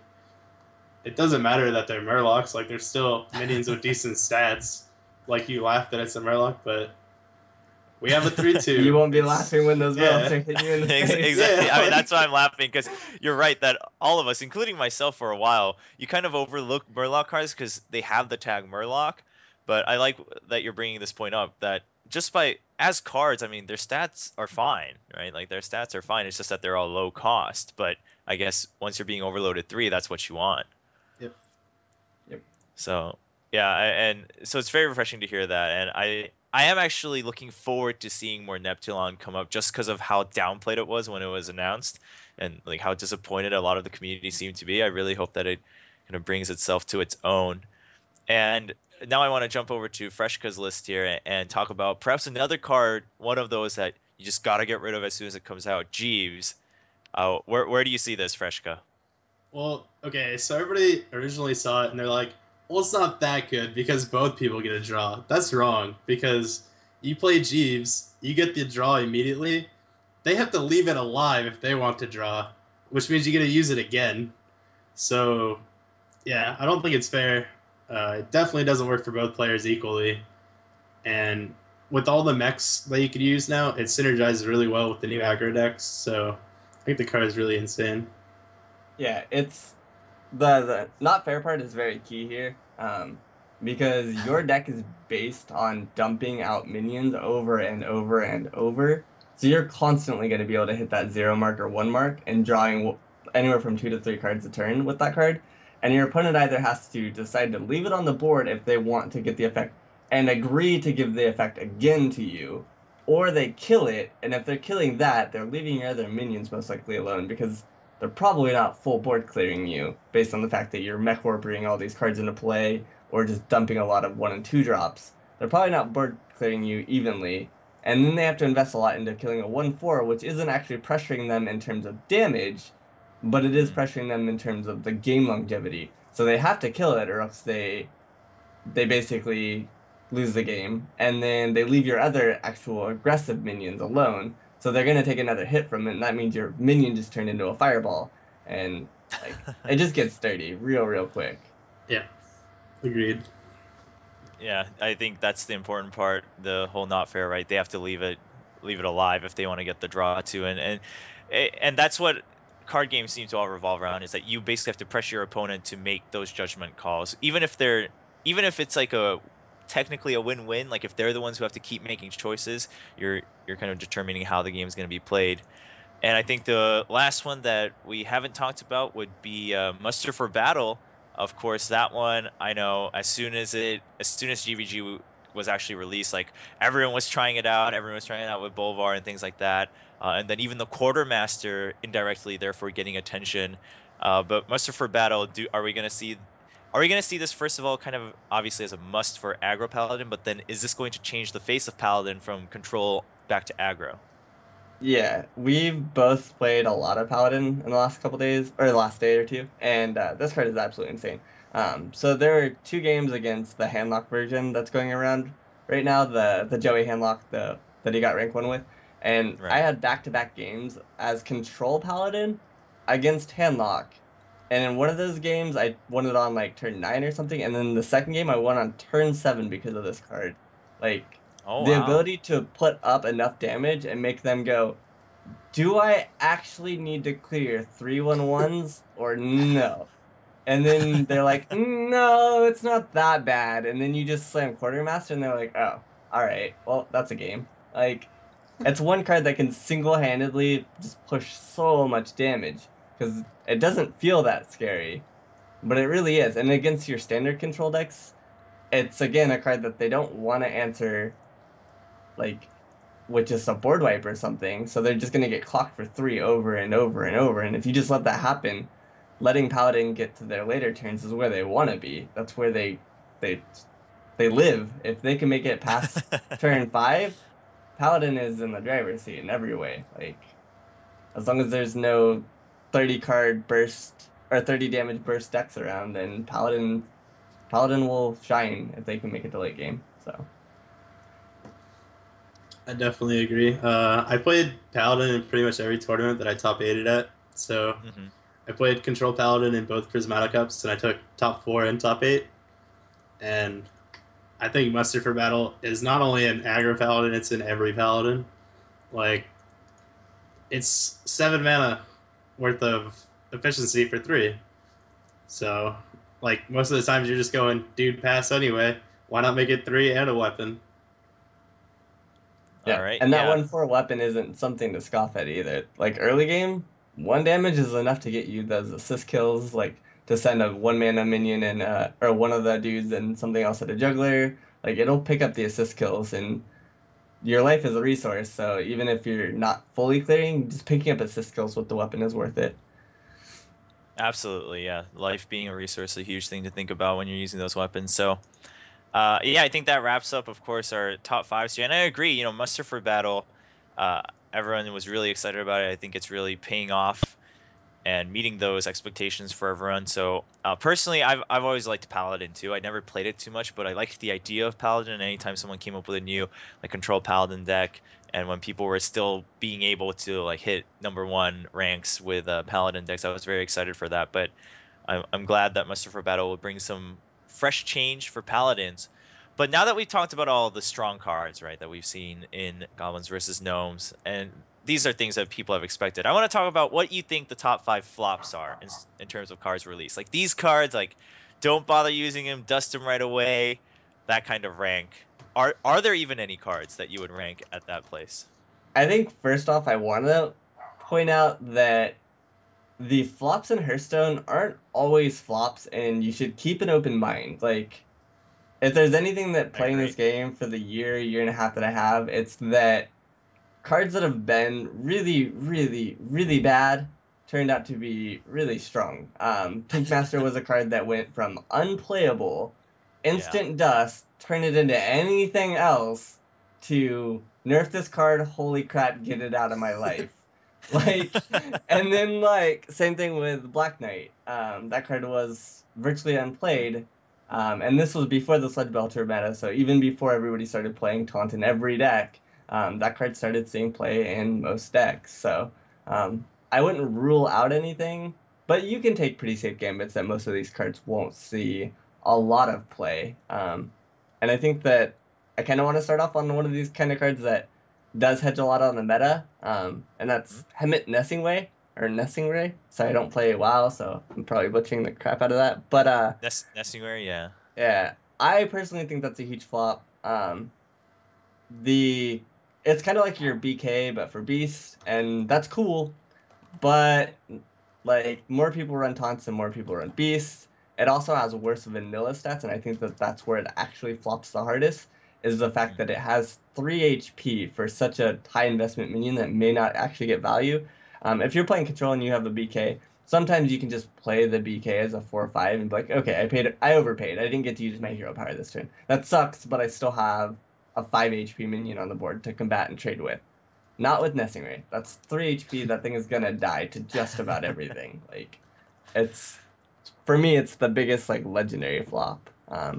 it doesn't matter that they're Murlocs. Like they're still minions with decent stats. Like you laughed that it's a Murloc, but we have a 3/2. You won't be It's, laughing when those yeah. Murlocs are hitting you in the face. Exactly. Yeah, I mean, like, that's why I'm laughing because you're right that all of us, including myself for a while, you kind of overlook Murloc cards because they have the tag Murloc. But I like that you're bringing this point up that just by as cards, I mean, their stats are fine, right? Like their stats are fine. It's just that they're all low cost. But I guess once you're being overloaded 3, that's what you want. Yep. Yep. So yeah, and so it's very refreshing to hear that, and I am actually looking forward to seeing more Neptulon come up just because of how downplayed it was when it was announced, and like how disappointed a lot of the community seemed to be. I really hope that it kind of brings itself to its own. And now I want to jump over to Freshka's list here and talk about perhaps another card, one of those that you just gotta get rid of as soon as it comes out, Jeeves. Where do you see this, Freshka? well, okay, so everybody originally saw it and they're like, well, it's not that good because both people get a draw. That's wrong because you play Jeeves, you get the draw immediately. They have to leave it alive if they want to draw, which means you get to use it again. So, yeah, I don't think it's fair. It definitely doesn't work for both players equally. And with all the mechs that you could use now, it synergizes really well with the new aggro decks. So, I think the card is really insane. Yeah, it's the not fair part is very key here, because your deck is based on dumping out minions over and over and over. So you're constantly going to be able to hit that 0 mark or 1 mark and drawing anywhere from 2 to 3 cards a turn with that card. And your opponent either has to decide to leave it on the board if they want to get the effect and agree to give the effect again to you, or they kill it, and if they're killing that, they're leaving your other minions most likely alone because they're probably not full board clearing you based on the fact that you're mech warping all these cards into play or just dumping a lot of 1 and 2 drops. They're probably not board clearing you evenly, and then they have to invest a lot into killing a 1/4, which isn't actually pressuring them in terms of damage, but it is pressuring them in terms of the game longevity. So they have to kill it or else they basically lose the game, and then they leave your other actual aggressive minions alone. So they're gonna take another hit from it, and that means your minion just turned into a fireball, and like it just gets dirty real quick. Yeah, agreed. Yeah, I think that's the important part. The whole not fair, right? They have to leave it alive if they want to get the draw too, and that's what card games seem to all revolve around. Is that you basically have to pressure your opponent to make those judgment calls, even if it's like a technically a win-win. Like if they're the ones who have to keep making choices, you're kind of determining how the game is going to be played. And I think the last one that we haven't talked about would be Muster for Battle. Of course, that one I know as soon as GVG was actually released, like everyone was trying it out. Everyone was trying it out with Bolvar and things like that. And then even the Quartermaster indirectly, therefore getting attention. But Muster for Battle, are we gonna see? Are we going to see this, first of all, kind of obviously as a must for aggro Paladin, but then is this going to change the face of Paladin from control back to aggro? Yeah, we've both played a lot of Paladin in the last couple days, or the last day or two, and this card is absolutely insane. So there are 2 games against the Handlock version that's going around right now, the Joey Handlock that he got rank 1 with, and Right. I had back-to-back games as Control Paladin against Handlock, and in one of those games I won it on like turn 9 or something, and then the second game I won on turn 7 because of this card. Like, Oh, the wow. ability to put up enough damage and make them go, do I actually need to clear 3/11s or no? And then they're like, no, it's not that bad. And then you just slam Quartermaster and they're like, oh, all right, well, that's a game. Like, it's one card that can single-handedly just push so much damage because it doesn't feel that scary, but it really is. And against your standard control decks, it's, again, a card that they don't want to answer like with just a board wipe or something, so they're just gonna get clocked for 3 over and over and over. And if you just let that happen, letting Paladin get to their later turns is where they want to be. That's where they live. If they can make it past turn 5, Paladin is in the driver's seat in every way. Like, as long as there's no 30 card burst or 30 damage burst decks around, then Paladin will shine if they can make it to late game. So I definitely agree. I played Paladin in pretty much every tournament that I top 8'd at. So Hmm. I played Control Paladin in both Prismatic Cups, and I took top 4 and top 8. And I think Muster for Battle is not only an aggro Paladin, it's in every Paladin. Like, it's 7 mana worth of efficiency for 3. So, like, most of the times you're just going, dude, pass anyway. Why not make it 3 and a weapon? All Yeah, right, and that yeah. 1/4 weapon isn't something to scoff at either. Like early game, 1 damage is enough to get you those assist kills, like to send a 1 mana minion and or one of the dudes and something else at a juggler. Like it'll pick up the assist kills, and your life is a resource. So even if you're not fully clearing, just picking up assist kills with the weapon is worth it. Absolutely, yeah. Life being a resource is a huge thing to think about when you're using those weapons. So, yeah, I think that wraps up, of course, our top fives here. And I agree, Muster for Battle, uh, everyone was really excited about it. I think it's really paying off and meeting those expectations for everyone. So, personally, I've always liked Paladin too. I never played it too much, but I liked the idea of Paladin. Anytime someone came up with a new like control Paladin deck, and when people were still being able to like hit #1 ranks with Paladin decks, I was very excited for that. But I'm glad that Muster for Battle will bring some fresh change for Paladins. But now that we've talked about all the strong cards, right, that we've seen in Goblins versus Gnomes, and these are things that people have expected, I want to talk about what you think the top 5 flops are in terms of cards released. Like these cards, like don't bother using them, dust them right away, that kind of rank. Are there even any cards that you would rank at that place? I think first off, I want to point out that the flops in Hearthstone aren't always flops, and you should keep an open mind. Like, if there's anything that I playing agree. this game for the year and a half that I have, it's that cards that have been really, really, really bad turned out to be really strong. Tankmaster was a card that went from unplayable, Yeah. instant dust, turn it into anything else, to nerf this card, holy crap, get it out of my life. Like, and then like same thing with Black Knight. That card was virtually unplayed. And this was before the Sludge Belter meta, so even before everybody started playing Taunt in every deck, that card started seeing play in most decks. So I wouldn't rule out anything, but you can take pretty safe gambits that most of these cards won't see a lot of play. And I think that I kind of want to start off on one of these kind of cards that does hedge a lot on the meta, and Mhm. that's Hemet Nessingway or Nessingray. Sorry, I don't play WoW, so I'm probably butchering the crap out of that. But Nestingware, yeah. yeah, I personally think that's a huge flop. The It's kind of like your BK but for Beast, and that's cool. But like more people run taunts and more people run Beasts. It also has worse vanilla stats, and I think that that's where it actually flops the hardest. Is the fact Mm. that it has 3 HP for such a high investment minion that may not actually get value. If you're playing control and you have a BK, sometimes you can just play the BK as a 4/5 and be like, okay, I overpaid. I didn't get to use my hero power this turn. That sucks, but I still have a 5 HP minion on the board to combat and trade with. Not with Nessingray. That's 3 HP. That thing is gonna die to just about everything. Like, it's for me, it's the biggest like legendary flop.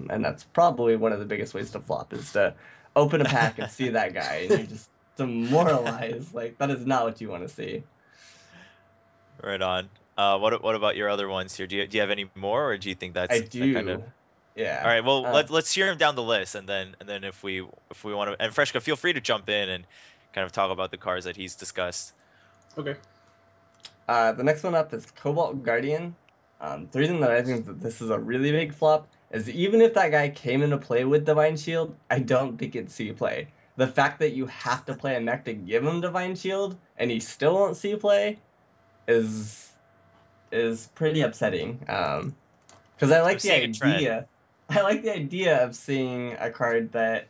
And that's probably one of the biggest ways to flop is to open a pack and see that guy and you just demoralize. Like that is not what you want to see. Right on. What about your other ones here? Do you have any more, or do you think I that kind of? do. All Yeah. right. Well, let's hear them down the list, and then if we want to, and Freshka, feel free to jump in and kind of talk about the cards that he's discussed. Okay. The next one up is Cobalt Guardian. The reason that I think that this is a really big flop is even if that guy came into play with Divine Shield, I don't think it'd see play. The fact that you have to play a mech to give him Divine Shield and he still won't see play is pretty upsetting. Because I I'm like the seeing a trend. idea. I like the idea of seeing a card that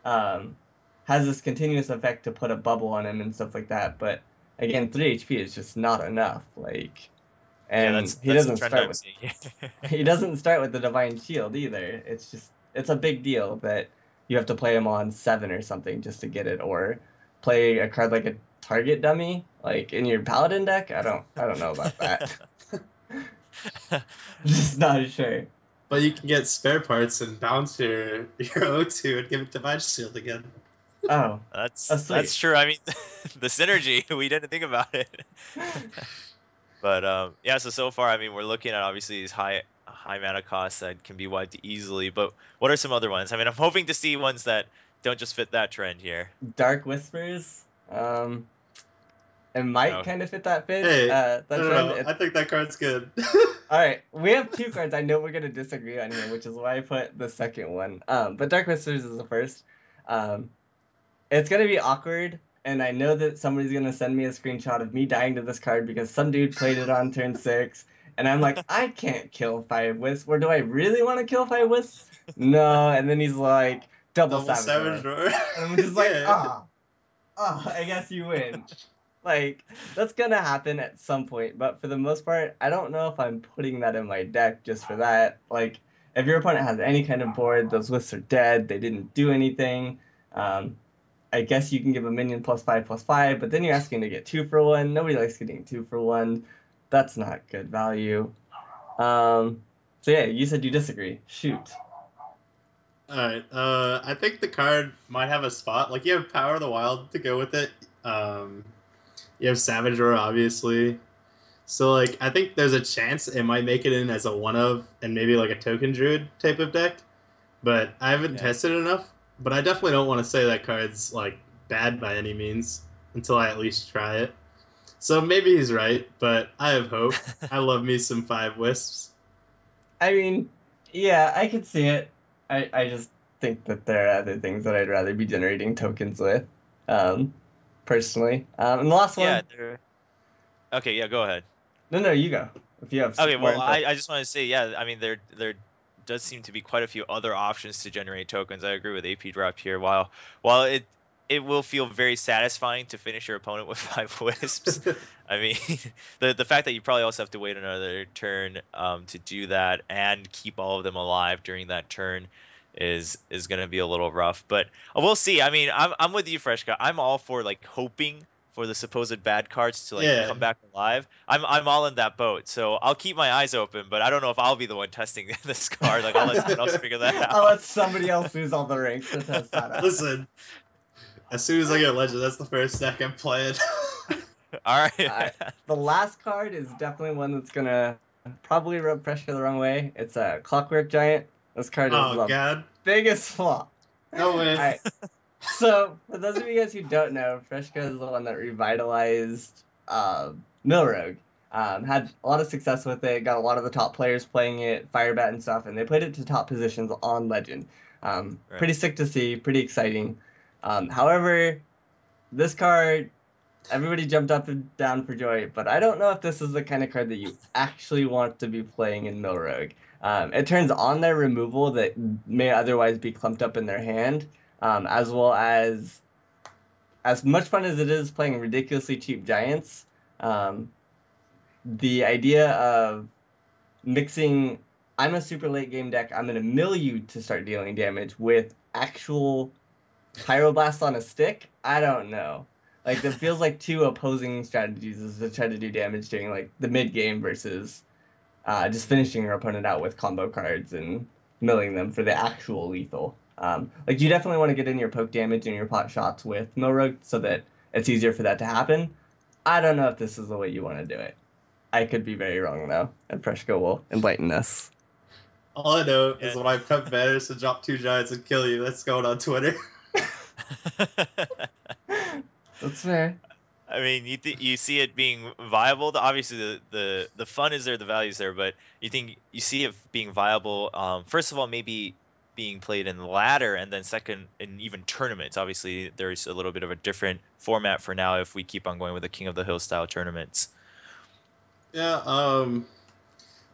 um, has this continuous effect to put a bubble on him and stuff like that. But again, 3 HP is just not enough. Like, Yeah, and that's that's the trend I'm seeing. he doesn't start with the Divine Shield either. It's a big deal that you have to play him on 7 or something just to get it, or play a card like a target dummy like in your Paladin deck. I don't know about that. Just not sure. But you can get spare parts and bounce your O2 and give it Divine Shield again. Oh, That's asleep. true. I mean, the synergy, we didn't think about it. But yeah, so far, I mean, we're looking at obviously these high mana costs that can be wiped easily. But what are some other ones? I mean, I'm hoping to see ones that don't just fit that trend here. Dark Whispers. It might No. kind of fit that Hey, that no, trend. no, I think that card's good. All right, we have two cards I know we're gonna disagree on here, which is why I put the second one. But Dark Whispers is the first. Um, it's gonna be awkward, and I know that somebody's gonna send me a screenshot of me dying to this card because some dude played it on turn 6, and I'm like, I can't kill 5 wisps. Or do I really want to kill 5 wisps? No, and then he's like, double Double Savage Savage Roar. Roar. And I'm just like, Yeah. I guess you win. Like, that's gonna happen at some point, but for the most part, I don't know if I'm putting that in my deck just for that. Like, if your opponent has any kind of board, those lists are dead, they didn't do anything. I guess you can give a minion +5/+5, but then you're asking to get 2 for 1. Nobody likes getting 2 for 1. That's not good value. So yeah, you said you disagree. Shoot. Alright, I think the card might have a spot. Like, you have Power of the Wild to go with it. You have Savage Roar, obviously. So, like, I think there's a chance it might make it in as a one of and maybe like a token druid type of deck. But I haven't Yeah. tested it enough. But I definitely don't want to say that card's like bad by any means until I at least try it. So maybe he's right, but I have hope. I love me some 5 wisps. I mean, yeah, I could see it. I just think that there are other things that I'd rather be generating tokens with, um, personally. And the last Yeah. one, Okay. Yeah. Go ahead. no, you go. If you have Okay. more Well, info. I just want to say, yeah. I mean, there does seem to be quite a few other options to generate tokens. I agree with Apdrop here. While it will feel very satisfying to finish your opponent with 5 wisps. I mean, the fact that you probably also have to wait another turn to do that and keep all of them alive during that turn is going to be a little rough. But we'll see. I mean, I'm with you, Freshka. I'm all for like hoping for the supposed bad cards to like Yeah. come back alive. I'm all in that boat. So I'll keep my eyes open, but I don't know if I'll be the one testing this card. Like I'll let someone else figure that I'll out. let somebody else lose all the ranks to test that out. Listen, as soon as I get Legend, that's the first deck I'm playing. All right. The last card is definitely one that's gonna probably rub pressure the wrong way. It's a Clockwork Giant. This card is Oh, the God. biggest flaw. No way. Alright. So, for those of you guys who don't know, Freshca is the one that revitalized Milrogue. Had a lot of success with it, got a lot of the top players playing it, Firebat and stuff, and they played it to top positions on Legend. Right. Pretty sick to see, pretty exciting. However, this card, everybody jumped up and down for joy, but I don't know if this is the kind of card that you actually want to be playing in Milrogue. It turns on their removal that may otherwise be clumped up in their hand, as well as much fun as it is playing ridiculously cheap giants. The idea of mixing, I'm a super late game deck, I'm going to mill you to start dealing damage with actual Pyroblast on a stick, I don't know. Like, that feels like two opposing strategies is to try to do damage during, like, the mid-game versus just finishing your opponent out with combo cards and milling them for the actual lethal. Like, you definitely want to get in your poke damage and your pot shots with Milrogue so that it's easier for that to happen. I don't know if this is the way you want to do it. I could be very wrong, though, and Freshka will enlighten us. All I know is Yeah. when I prep banners to drop 2 giants and kill you, that's going on Twitter. That's fair. I mean, you see it being viable. Obviously, the fun is there, the value is there, but you see it being viable. First of all, maybe being played in the ladder, and then second, in even tournaments. Obviously, there's a little bit of a different format for now if we keep on going with the King of the Hill style tournaments. Yeah,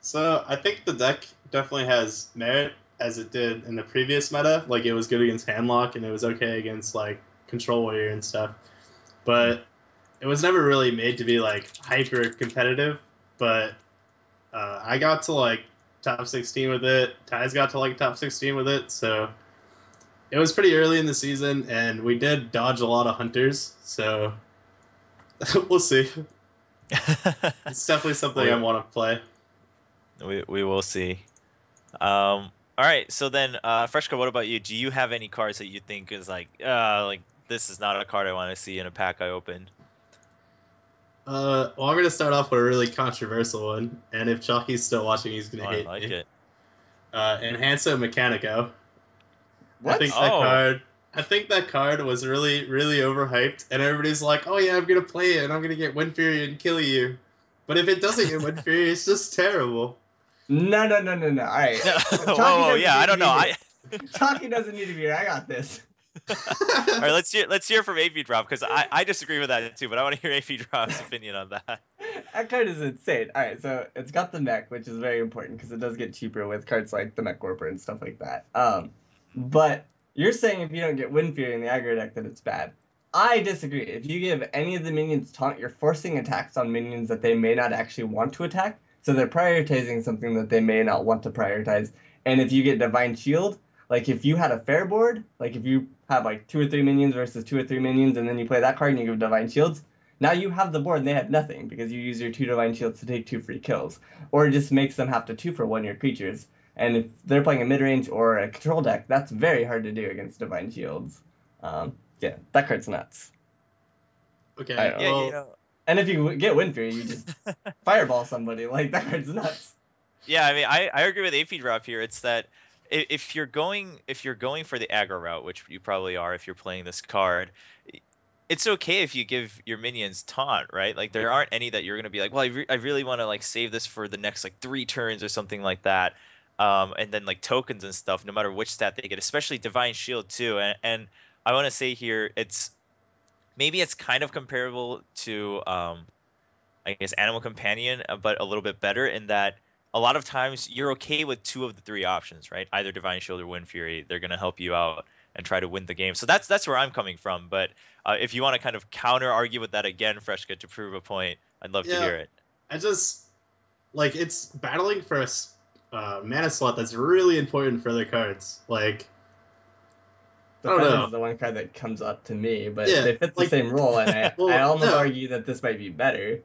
so I think the deck definitely has merit as it did in the previous meta. Like, it was good against Handlock and it was okay against like Control Warrior and stuff. But it was never really made to be like hyper competitive. But I got to like top 16 with it. Ty's got to like top 16 with it. So it was pretty early in the season and we did dodge a lot of hunters. So we'll see. It's definitely something I want to play. We will see. All right. So then, Freshka, what about you? Do you have any cards that you think is like this is not a card I want to see in a pack I open. Well, I'm gonna start off with a really controversial one, and if Chalky's still watching, he's gonna Oh, I hate like me. it. Enhancer Mechanico. What? I think that Oh. card. I think that card was really, really overhyped, and everybody's like, "Oh yeah, I'm gonna play it, and I'm gonna get Wind Fury and kill you." But if it doesn't get Wind Fury, it's just terrible. No. All right. No, Chalky whoa, doesn't yeah, need I to don't be know. here. Chalky doesn't need to be here. I got this. All right, let's hear from Apdrop because I disagree with that too, but I want to hear Apdrop's opinion on that. That card is insane. All right, so it's got the mech, which is very important because it does get cheaper with cards like the Mech Warper and stuff like that. But you're saying if you don't get Wind Fury in the aggro deck that it's bad. I disagree. If you give any of the minions taunt, you're forcing attacks on minions that they may not actually want to attack. So they're prioritizing something that they may not want to prioritize. And if you get Divine Shield, like if you had a fair board, like if you have like 2 or 3 minions versus 2 or 3 minions, and then you play that card and you give Divine Shields, now you have the board and they have nothing because you use your 2 Divine Shields to take 2 free kills. Or it just makes them have to 2-for-1 your creatures. And if they're playing a mid-range or a control deck, that's very hard to do against Divine Shields. Yeah, that card's nuts. Okay. Yeah, well, you know. And if you get Wind Fury, you just fireball somebody. Like, that card's nuts. Yeah, I mean, I agree with Apdrop here. It's that if you're going for the aggro route, which you probably are if you're playing this card, it's okay if you give your minions taunt, right? Like there aren't any that you're gonna be like, well, I really want to like save this for the next like 3 turns or something like that. And then like tokens and stuff, no matter which stat they get, especially Divine Shield too. And I want to say here, maybe it's kind of comparable to I guess Animal Companion, but a little bit better in that a lot of times you're okay with 2 of the 3 options, right? Either Divine Shield or Wind Fury. They're gonna help you out and try to win the game. So that's where I'm coming from. But if you want to kind of counter argue with that again, Freshka, to prove a point, I'd love to hear it. I just like it's battling for a mana slot that's really important for their cards. Like The Defender is the one card that comes up to me, but Yeah, they fit the like- same role, and I Well, almost no. argue that this might be better.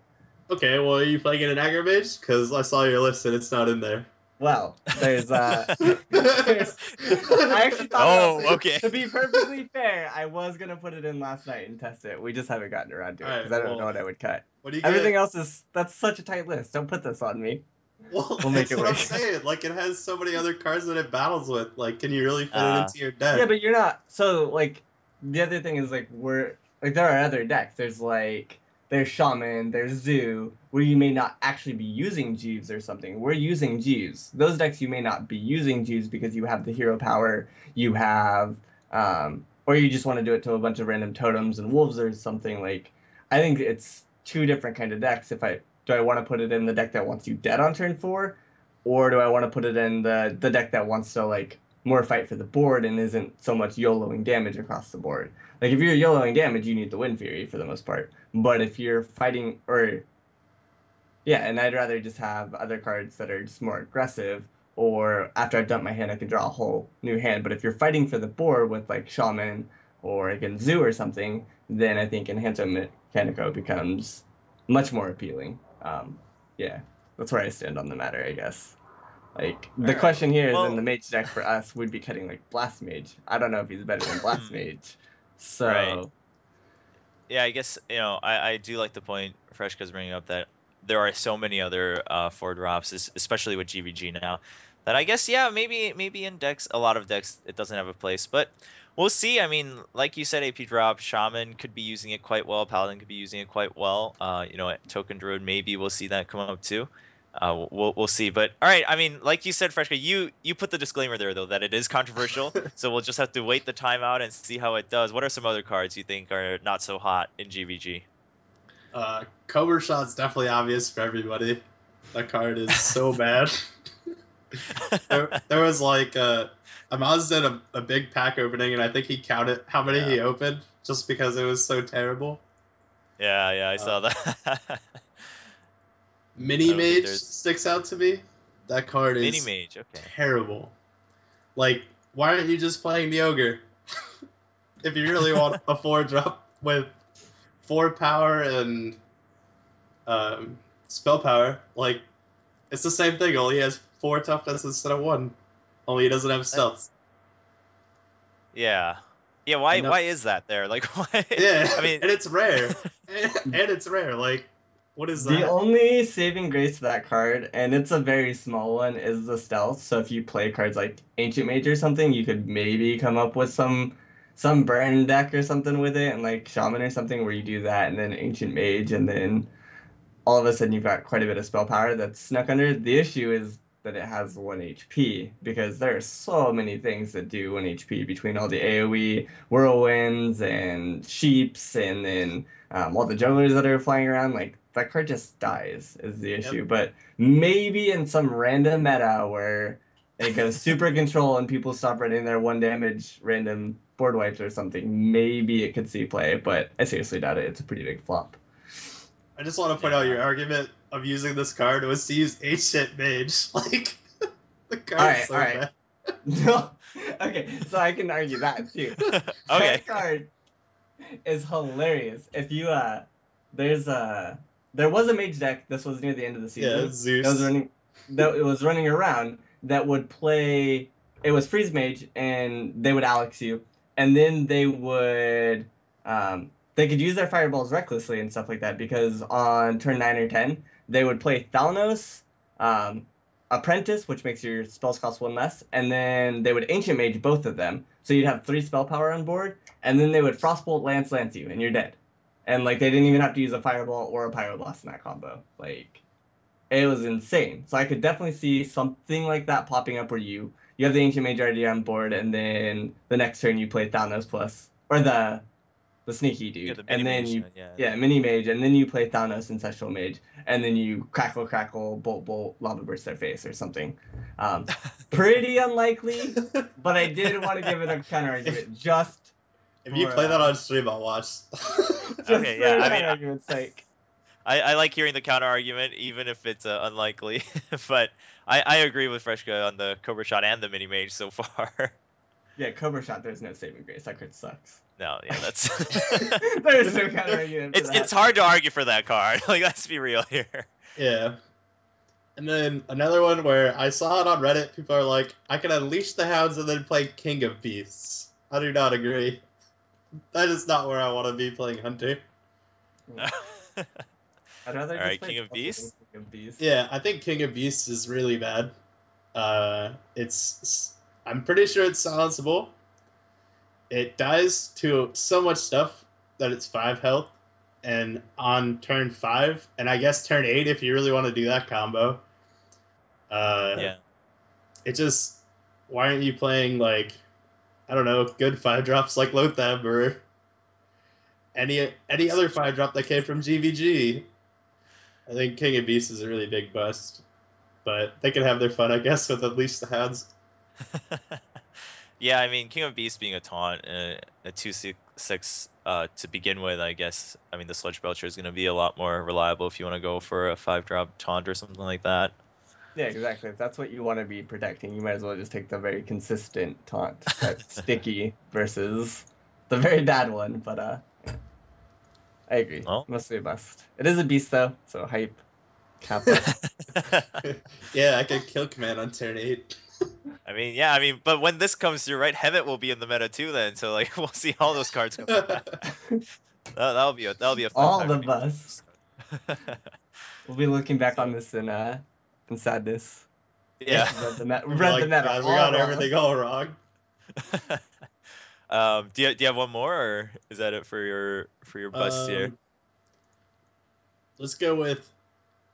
Okay, well, are you playing it in aggro mage? Because I saw your list and it's not in there. Well, there's I actually thought Oh, about it. okay. To be perfectly fair, I was gonna put it in last night and test it. We just haven't gotten around to it because I don't know what I would cut. What do you Everything get? else that's such a tight list. Don't put this on me. Well, We'll make that's it what I'm work. saying. Like, it has so many other cards that it battles with. Like, can you really fit it into your deck? Yeah, but you're not. So like, the other thing is like there are other decks. There's Shaman, there's Zoo, where you may not actually be using Jeeves or something. We're using Jeeves. Those decks you may not be using Jeeves because you have the hero power, you have, or you just want to do it to a bunch of random totems and wolves or something. Like, I think it's 2 different kind of decks. Do I want to put it in the deck that wants you dead on turn 4, or do I want to put it in the deck that wants to like more fight for the board and isn't so much YOLOing damage across the board? Like, if you're YOLOing damage, you need the Wind Fury for the most part. But if you're fighting, and I'd rather just have other cards that are just more aggressive, or after I've dumped my hand, I can draw a whole new hand. But if you're fighting for the board with, like, Shaman or, again, Zoo or something, then I think Enhancer Mechanico becomes much more appealing. Yeah, that's where I stand on the matter, I guess. Like, the question here is, in the mage deck for us, would be cutting, like, Blast Mage. I don't know if he's better than Blast Mage. So... Right. Yeah, I guess, I do like the point Freshka's bringing up that there are so many other 4-drops, especially with GVG now, that I guess, yeah, maybe in decks, a lot of decks, it doesn't have a place. But we'll see. I mean, like you said, Apdrop, Shaman could be using it quite well. Paladin could be using it quite well. Token Druid, maybe we'll see that come up too. We'll see. But all right, I mean, like you said, Freshka, you put the disclaimer there though that it is controversial. So we'll just have to wait the time out and see how it does. What are some other cards you think are not so hot in GVG? Cobra Shot's definitely obvious for everybody. That card is so bad. there was like Amaz did a big pack opening, and I think he counted how many he opened just because it was so terrible. Yeah, I saw that. Mini Mage sticks out to me. That card is Mini Mage, okay. Terrible. Like, why aren't you just playing the Ogre? If you really want a 4-drop with 4 power and spell power, like, it's the same thing, only he has 4 toughness instead of 1. Only he doesn't have stealth. Yeah. Yeah, I why know. is that there? Like, why? Yeah, I mean, and it's rare. And it's rare. Like, what is The that? only saving grace to that card, and it's a very small one, is the stealth. So if you play cards like Ancient Mage or something, you could maybe come up with some burn deck or something with it, and like Shaman or something where you do that, and then Ancient Mage, and then all of a sudden you've got quite a bit of spell power that's snuck under. The issue is that it has 1 HP because there are so many things that do 1 HP between all the AoE whirlwinds and sheeps and then all the jugglers that are flying around. Like that card just dies is the Yep. issue. But maybe in some random meta where it goes super control and people stop running their 1 damage random board wipes or something, maybe it could see play. But I seriously doubt it. It's a pretty big flop. I just want to point out your argument of using this card was to use Ancient Mage. Like, the card's so All right. bad. No. Okay, so I can argue that too. Okay. That card is hilarious. If you there was a mage deck. This was near the end of the season. Yeah, Zeus. That was running around that would play. It was freeze mage, and they would Alex you, and then they would they could use their fireballs recklessly and stuff like that because on turn 9 or 10 they would play Thalnos, Apprentice, which makes your spells cost 1 less, and then they would Ancient Mage both of them. So you'd have 3 spell power on board, and then they would Frostbolt Lance you, and you're dead. And like they didn't even have to use a Fireball or a Pyroblast in that combo. Like it was insane. So I could definitely see something like that popping up where you have the Ancient Mage already on board, and then the next turn you play Thanos plus or the sneaky dude, Yeah, the and then mage, you yeah. mini mage, and then you play Thanos Ancestral Mage, and then you crackle bolt lava burst their face or something. Pretty unlikely, but I did want to give it a counter argument just. If you play that on stream, I'll watch. Okay, yeah, I mean, argument's sake. I like hearing the counter argument, even if it's unlikely. But I agree with Freshka on the Cobra Shot and the mini mage so far. Yeah, Cobra Shot. There's no saving grace. That card sucks. No, yeah, that's. There's no counter argument. It's hard to argue for that card. Like, let's be real here. Yeah. And then another one where I saw it on Reddit, people are like, I can unleash the hounds and then play King of Beasts. I do not agree. That is not where I want to be playing Hunter. I'd rather Alright, just play King of Beasts? King of Beasts. Yeah, I think King of Beasts is really bad. I'm pretty sure it's silenceable. It dies to so much stuff that it's 5 health, and on turn 5, and I guess turn 8 if you really want to do that combo. Yeah. It just, why aren't you playing like, I don't know, good 5-drops like Lothab or any other 5-drop that came from GVG? I think King of Beasts is a really big bust, but they can have their fun, I guess, with Unleash the Hounds. Yeah, I mean, King of Beasts being a taunt, a 2/6 to begin with, I guess. I mean, the Sludge Belcher is going to be a lot more reliable if you want to go for a 5-drop taunt or something like that. Yeah, exactly. If that's what you want to be protecting, you might as well just take the very consistent taunt type sticky versus the very bad one. But I agree. Well. Mostly a bust. It is a beast though, so hype. Kappa. Yeah, I can kill command on turn 8. I mean, yeah, but when this comes through, right, Hemet will be in the meta too then, so like we'll see all those cards come back. That'll be a fun All time the to bust. We'll be looking back on this in sadness. Yeah. We read the meta. We got everything all wrong. Do you have one more, or is that it for your bust here? Let's go with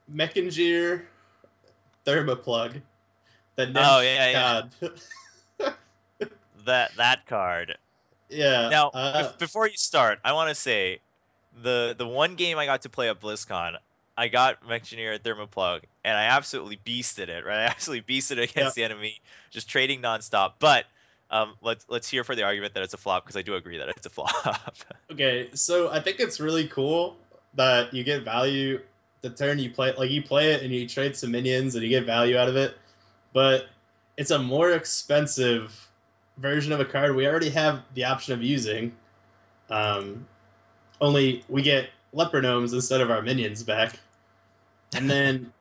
Mechangear Thermoplug. Yeah. that card. Yeah. Now, before you start, I want to say the one game I got to play at BlizzCon, I got Mechangear Thermoplug, and I absolutely beasted it. Right, I absolutely beasted it against the enemy, just trading nonstop. But let's hear for the argument that it's a flop, because I do agree that it's a flop. Okay, so I think it's really cool that you get value the turn you play. Like, you play it and you trade some minions and you get value out of it. But it's a more expensive version of a card we already have the option of using. Only we get Leper Gnomes instead of our minions back. And then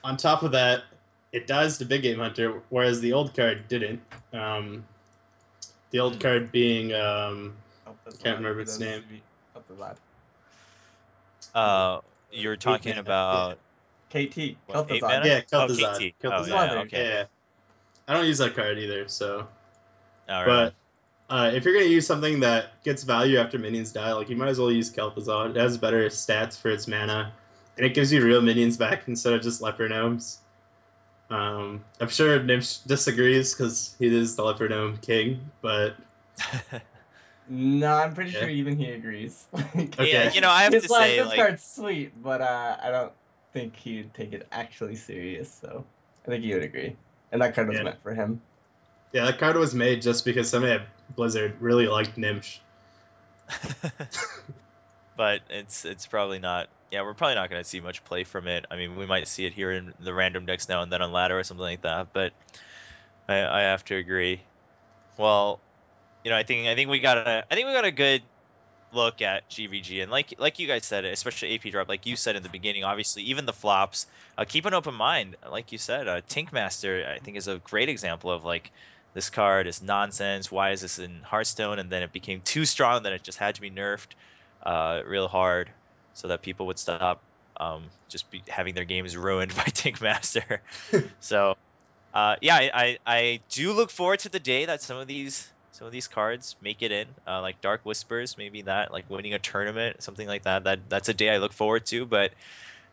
on top of that, it dies to Big Game Hunter, whereas the old card didn't. The old card being That's can't odd. remember its That's name. sweet. That's You're Eight talking mana, about KT, what, 8 Kel'Thuzad. mana? Yeah, Oh, Kel'Thuzad. KT. Oh, Kel'Thuzad. yeah, Mother. okay. Yeah. I don't use that card either, so. All right on. But if you're gonna use something that gets value after minions die, like you might as well use Kel'Thuzad. It has better stats for its mana, and it gives you real minions back instead of just leper gnomes. I'm sure Nimsh disagrees because he is the leper gnome king, but No, I'm pretty Yeah. sure even he agrees. Okay. Yeah, I have It's to like, say, this like, card's sweet, but I don't think he'd take it actually serious. So I think he would agree, and that card was Yeah. meant for him. yeah, that card was made just because somebody at Blizzard really liked Nimsh. but it's probably not. Yeah, we're probably not going to see much play from it. I mean, we might see it here in the random decks now and then on ladder or something like that. But I have to agree. Well, I think we got a good look at GVG, and like you guys said, especially Apdrop, like you said in the beginning, obviously even the flops, keep an open mind. Like you said, Tinkmaster I think is a great example of like, this card is nonsense. Why is this in Hearthstone? And then it became too strong that it just had to be nerfed, real hard, so that people would stop just having their games ruined by Tinkmaster. So yeah, I do look forward to the day that some of these cards make it in, like Dark Whispers, maybe that, like winning a tournament, something like that. That's a day I look forward to. But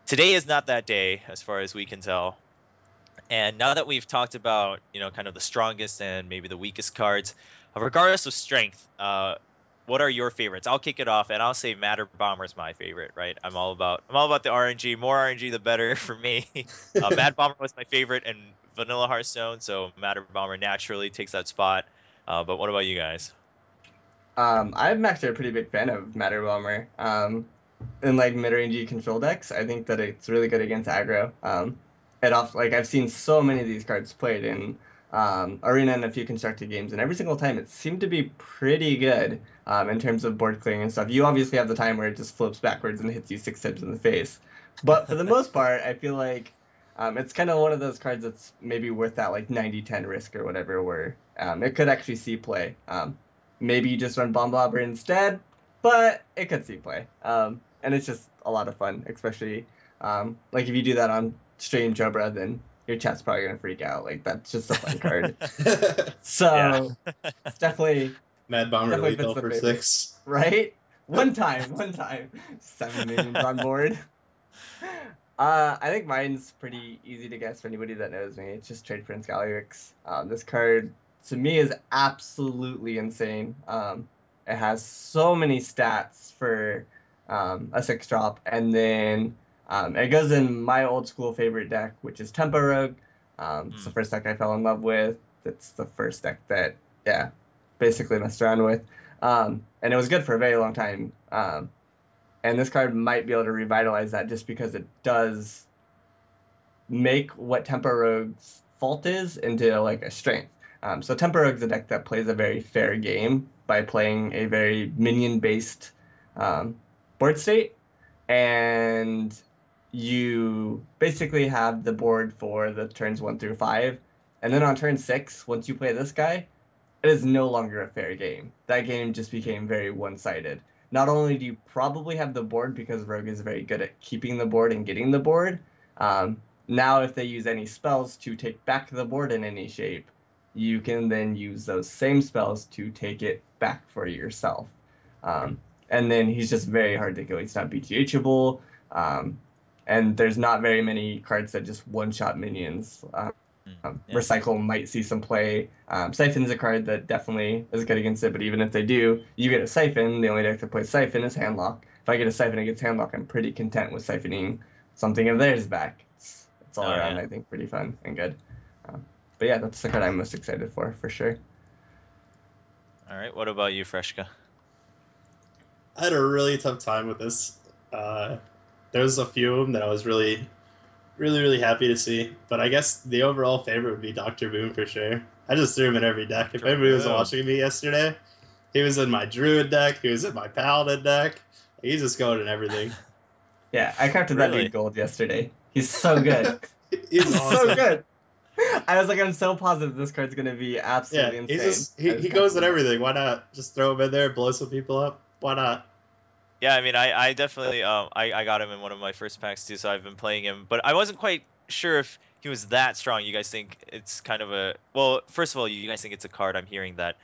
today is not that day, as far as we can tell. And now that we've talked about, kind of the strongest and maybe the weakest cards, regardless of strength, what are your favorites? I'll kick it off, and I'll say Matter Bomber is my favorite. Right, I'm all about the RNG. More RNG, the better for me. Mad Bomber was my favorite in Vanilla Hearthstone, so Matter Bomber naturally takes that spot. But what about you guys? I'm actually a pretty big fan of Matter Bomber. In like mid-rangey control decks, I think that it's really good against aggro. Like I've seen so many of these cards played in Arena and a few constructed games, and every single time it seemed to be pretty good in terms of board clearing and stuff. You obviously have the time where it just flips backwards and hits you 6 times in the face, but for the most part, I feel like it's kind of one of those cards that's maybe worth that like 90-10 risk or whatever, where it could actually see play. Maybe you just run Bomb Bobber instead, but it could see play. And it's just a lot of fun, especially like if you do that on Stream Chobra, then your chat's probably gonna freak out. Like that's just a fun card. So it's definitely Mad Bomber definitely lethal fits the for favorite. 6. Right? One time, 7 minions on board. I think mine's pretty easy to guess for anybody that knows me. It's just Trade Prince Galliarix. This card to me is absolutely insane. It has so many stats for a 6-drop, and then it goes in my old school favorite deck, which is Tempo Rogue. It's the first deck I fell in love with. It's the first deck that, yeah, basically messed around with. And it was good for a very long time. And this card might be able to revitalize that just because it does make what Tempo Rogue's fault is into like a strength. So Tempo Rogue's a deck that plays a very fair game by playing a very minion-based board state. And you basically have the board for the turns 1 through 5. And then on turn 6, once you play this guy, it is no longer a fair game. That game just became very one-sided. Not only do you probably have the board because Rogue is very good at keeping the board and getting the board, now if they use any spells to take back the board in any shape, you can then use those same spells to take it back for yourself. And then he's just very hard to kill. He's not BGHable, and there's not very many cards that just one-shot minions. Recycle might see some play. Siphon's a card that definitely is good against it, but even if they do, you get a Siphon. The only deck that plays Siphon is Handlock. If I get a Siphon against Handlock, I'm pretty content with siphoning something of theirs back. It's all around, I think, pretty fun and good. But yeah, that's the card I'm most excited for sure. All right, what about you, Freshca? I had a really tough time with this. There's a few of them that I was really happy to see, but I guess the overall favorite would be Dr. Boom for sure. I just threw him in every deck. If anybody was watching me yesterday, he was in my Druid deck, he was in my Paladin deck. He's just going in everything. Yeah, I crafted that dude gold yesterday. He's so good. He's awesome. So good. I was like, I'm so positive this card's gonna be absolutely Yeah, insane. he goes at everything. Why not just throw him in there, blow some people up? Why not? Yeah, I mean, I definitely I got him in one of my first packs too, so I've been playing him, but I wasn't quite sure if he was that strong. You guys think it's kind of a well, first of all, you guys think it's a card. I'm hearing that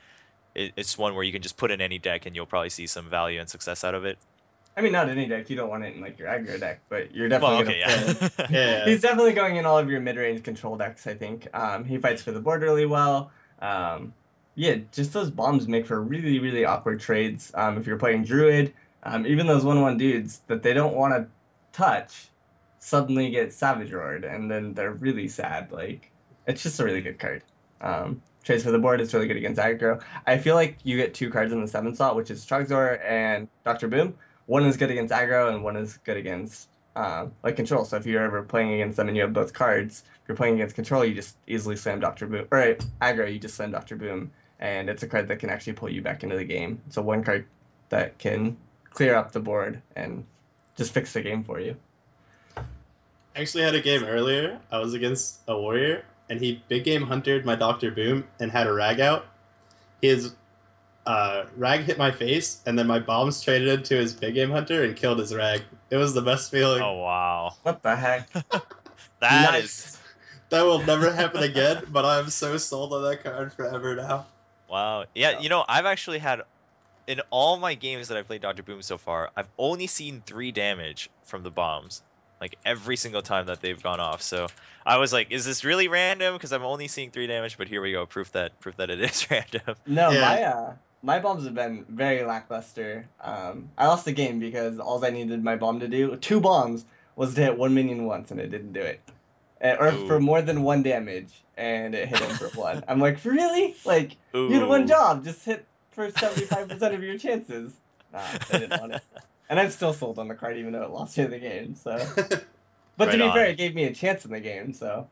it's one where you can just put in any deck and you'll probably see some value and success out of it. I mean, not any deck. You don't want it in like your aggro deck, but you're Well, definitely gonna okay, Yeah, play. yeah. He's definitely going in all of your mid-range control decks. I think. He fights for the board really well. Yeah, just those bombs make for really, really awkward trades. If you're playing Druid, even those 1/1 dudes that they don't want to touch, suddenly get Savage Roared, and then they're really sad. Like, it's just a really good card. Trades for the board is really good against aggro. I feel like you get 2 cards in the 7 slot, which is Trogzor and Dr. Boom. One is good against aggro, and one is good against like control. So if you're ever playing against them and you have both cards, if you're playing against control, you just easily slam Dr. Boom. Or aggro, you just slam Dr. Boom, and it's a card that can actually pull you back into the game. So one card that can clear up the board and just fix the game for you. I actually had a game earlier. I was against a warrior, and he big game huntered my Doctor Boom and had a rag out. His rag hit my face, and then my bombs traded into his big game hunter and killed his rag. It was the best feeling. Oh wow, What the heck? that is Nice. That will never happen again, but I'm so sold on that card forever now. wow. Yeah, you know, I've actually had in all my games that I've played Dr. Boom so far, I've only seen 3 damage from the bombs. Like every single time that they've gone off. So I was like, is this really random? Because I'm only seeing 3 damage, but here we go. Proof that it is random. No, Yeah. my bombs have been very lackluster. I lost the game because all I needed my bomb to do, 2 bombs, was to hit 1 minion once, and it didn't do it. Or for Ooh. more than 1 damage, and it hit him for 1. I'm like, really? Like, you had 1 Ooh. job, just hit for 75% of your chances. Nah, they didn't want it. And I'm still sold on the card, even though it lost me the game, so. But Right to be on. fair, it gave me a chance in the game, so.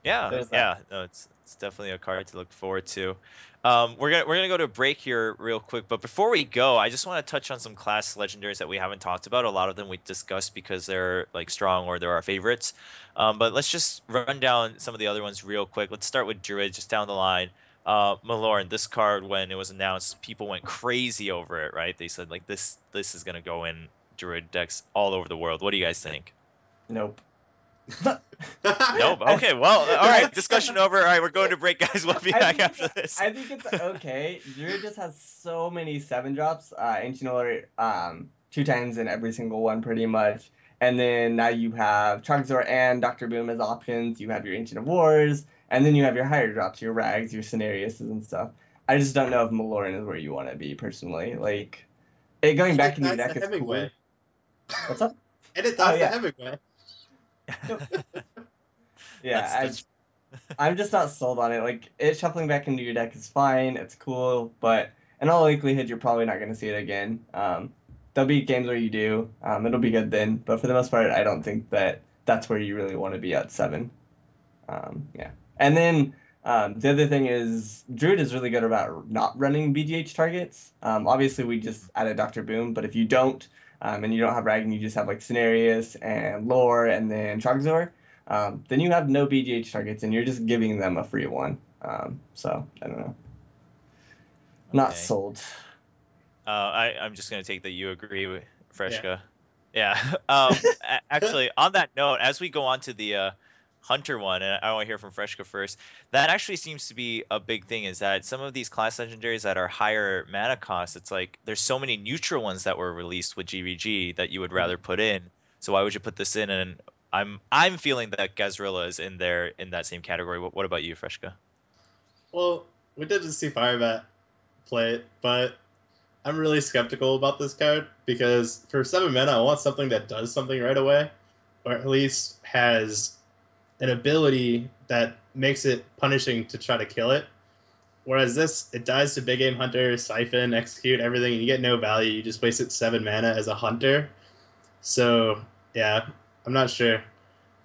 Yeah, There's that. yeah. No, it's definitely a card to look forward to. We're gonna go to a break here real quick, but before we go, I just want to touch on some class legendaries that we haven't talked about. A lot of them we discussed because they're like strong or they're our favorites. But let's just run down some of the other ones real quick. Let's start with Druid, just down the line. Malorn, this card when it was announced, people went crazy over it, right? They said like this is gonna go in Druid decks all over the world. What do you guys think? Nope. Nope. Okay. Well, all right. Discussion over. All right, we're going to break, guys. We'll be back after this. I think it's okay. Druid just has so many 7-drops. Ancient Alert, 2 times in every single one, pretty much. And then now you have Trogzor and Dr. Boom as options. You have your Ancient of Wars, and then you have your higher drops, your Rags, your Cenariuses, and stuff. I just don't know if Malorn is where you want to be personally. Like, it going back into your deck is cool. What's up? And it does yeah. the Hemingway. Yeah, I'm just not sold on it. Like, it shuffling back into your deck is fine, it's cool, but in all likelihood, you're probably not going to see it again. There'll be games where you do, it'll be good then, but for the most part, I don't think that that's where you really want to be at 7. Yeah. And then the other thing is, Druid is really good about not running BGH targets. Obviously, we just added Dr. Boom, but if you don't, and you don't have Rag and you just have like Cenarius and Lore and then Trogzor, then you have no BGH targets and you're just giving them a free one. So, I don't know. Not Okay. sold. I'm just gonna take that you agree with Freshca. Yeah. Actually, on that note, as we go on to the Hunter one, and I want to hear from Freshca first. That actually seems to be a big thing. Is that some of these class legendaries that are higher mana cost? It's like there's so many neutral ones that were released with GVG that you would rather put in. So why would you put this in? And I'm feeling that Gazrilla is in there in that same category. What about you, Freshca? Well, we did just see Firebat play it, but I'm really skeptical about this card because for 7 mana, I want something that does something right away, or at least has an ability that makes it punishing to try to kill it. Whereas this, it dies to Big Game Hunter, Siphon, Execute, everything, and you get no value. You just wasted 7 mana as a Hunter. So, yeah, I'm not sure.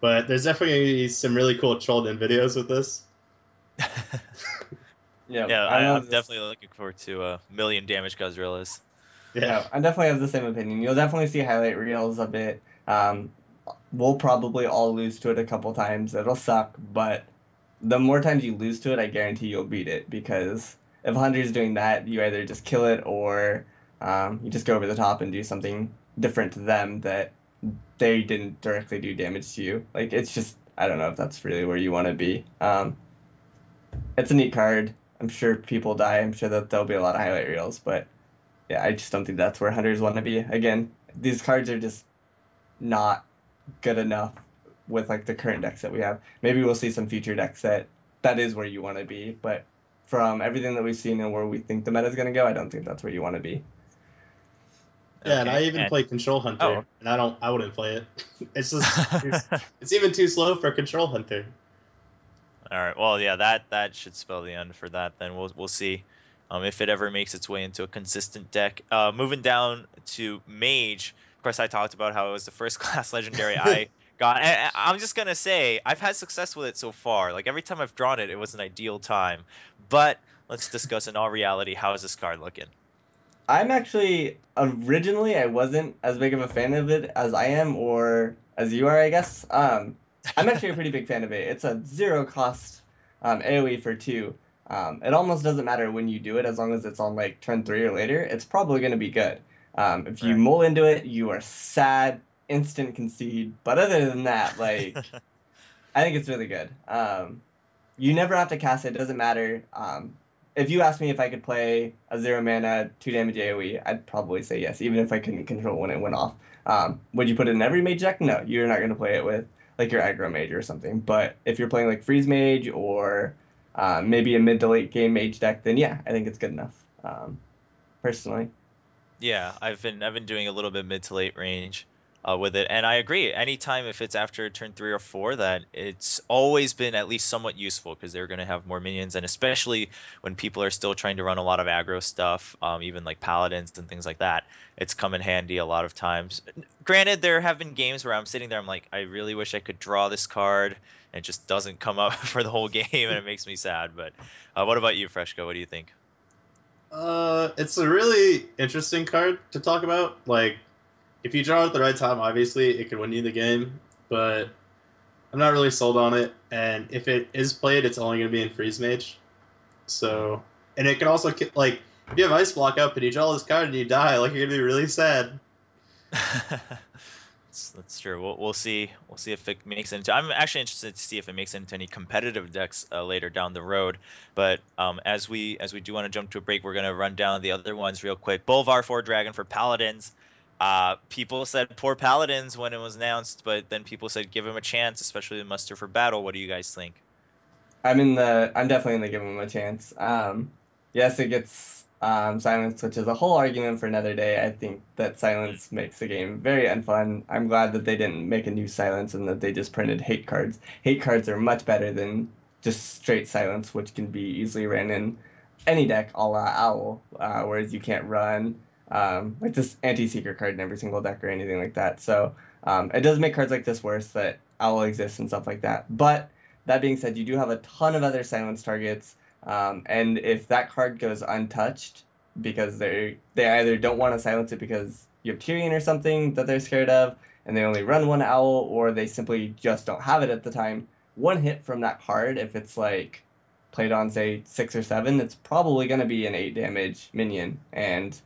But there's definitely some really cool trolled-in videos with this. Yeah, I'm definitely looking forward to a million damage Gazrillas. Yeah, I definitely have the same opinion. You'll definitely see highlight reels of it. We'll probably all lose to it a couple times. It'll suck, but the more times you lose to it, I guarantee you'll beat it, because if a hunter's doing that, you either just kill it, or you just go over the top and do something different to them that they didn't directly do damage to you. Like, it's just, I don't know if that's really where you want to be. It's a neat card. I'm sure people die. I'm sure that there'll be a lot of highlight reels, but yeah, I just don't think that's where hunters want to be. Again, these cards are just not good enough with like the current decks that we have. Maybe we'll see some future decks that is where you want to be, but from everything that we've seen and where we think the meta is going to go, I don't think that's where you want to be. Yeah, and I Okay, even play Control Hunter, oh. and I wouldn't play it. It's just it's even too slow for Control Hunter. All right. Well, yeah, that should spell the end for that. Then we'll see if it ever makes its way into a consistent deck. Moving down to Mage. Of course, I talked about how it was the first class legendary I got. And I'm just gonna say I've had success with it so far. Like every time I've drawn it, it was an ideal time. But let's discuss in all reality, how is this card looking? I'm actually originally I wasn't as big of a fan of it as I am, or as you are, I guess. I'm actually a pretty big fan of it. It's a zero cost AoE for 2. It almost doesn't matter when you do it, as long as it's on like turn 3 or later. It's probably going to be good. If you Right. mull into it, you are sad, instant concede. But other than that, like, I think it's really good. You never have to cast it. It doesn't matter. If you asked me if I could play a 0 mana 2 damage AoE, I'd probably say yes, even if I couldn't control when it went off. Would you put it in every mage deck? No, you're not going to play it with like your aggro mage or something. But if you're playing like freeze mage, or maybe a mid to late game mage deck, then yeah, I think it's good enough. Personally. Yeah, I've been doing a little bit mid to late range with it, and I agree. Anytime if it's after turn 3 or 4, that it's always been at least somewhat useful because they're gonna have more minions, and especially when people are still trying to run a lot of aggro stuff, even like paladins and things like that, it's come in handy a lot of times. Granted, there have been games where I'm sitting there, I'm like, I really wish I could draw this card, and it just doesn't come up for the whole game, and it makes me sad. But what about you, Freshco? What do you think? It's a really interesting card to talk about. Like, if you draw it at the right time, obviously it could win you the game, but I'm not really sold on it. And if it is played, it's only going to be in Freeze Mage. So, and it can also like if you have Ice Block up and you draw this card and you die, like you're gonna be really sad. That's true. We'll see. We'll see if it makes it into. I'm actually interested to see if it makes it into any competitive decks later down the road. But as we do want to jump to a break, we're gonna run down the other ones real quick. Bolvar 4 Dragon for Paladins. People said poor Paladins when it was announced, but then people said give him a chance, especially the muster for battle. What do you guys think? I'm definitely gonna give him a chance. Yes, it gets silence, which is a whole argument for another day. I think that silence makes the game very unfun. I'm glad that they didn't make a new silence and that they just printed hate cards. Hate cards are much better than just straight silence, which can be easily ran in any deck, a la Owl, whereas you can't run like this anti-secret card in every single deck or anything like that. So it does make cards like this worse, that Owl exists and stuff like that. But that being said, you do have a ton of other silence targets, and if that card goes untouched because they either don't want to silence it because you have Tyrion or something that they're scared of, and they only run one Owl, or they simply just don't have it at the time, one hit from that card, if it's like played on say 6 or 7, it's probably going to be an 8 damage minion, and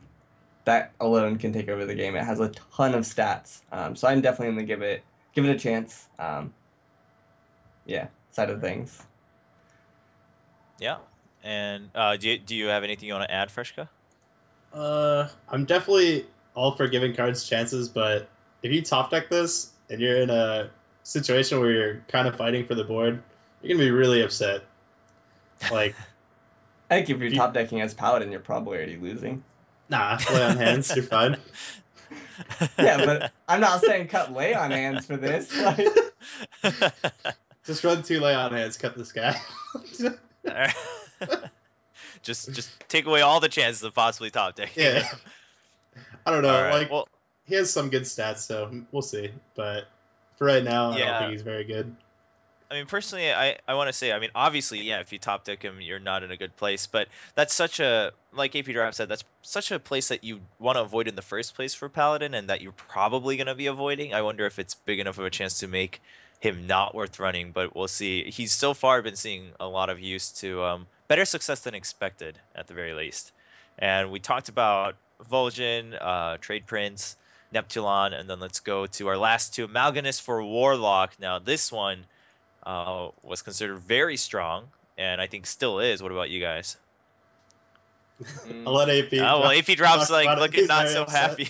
that alone can take over the game. It has a ton of stats, so I'm definitely going to give it a chance. Yeah, side of things. Yeah. And do you have anything you want to add, Freshka? I'm definitely all for giving cards chances, but if you top deck this and you're in a situation where you're kind of fighting for the board, you're gonna be really upset. Like, I think if you're if you top decking as Paladin, you're probably already losing. lay on hands, you're fine. Yeah, but I'm not saying cut lay on hands for this. Like, Just run 2 lay on hands, cut this guy. just take away all the chances of possibly top decking Yeah. him. I don't All know. right. Like, Well, he has some good stats, so we'll see. But for right now, I don't yeah. think he's very good. I mean, personally, I want to say, I mean, obviously, yeah, if you top deck him, you're not in a good place. But that's such a, like Apdrop said, that's such a place that you want to avoid in the first place for Paladin, and that you're probably going to be avoiding. I wonder if it's big enough of a chance to make him not worth running, but we'll see. He's so far been seeing a lot of use to better success than expected at the very least. And we talked about Vol'jin, Trade Prince, Neptulon, and then let's go to our last two. Mal'Ganis for Warlock. Now this one was considered very strong, and I think still is. What about you guys? I'll let AP Oh well, AP drops talk like about it. looking He's not very so upset. happy.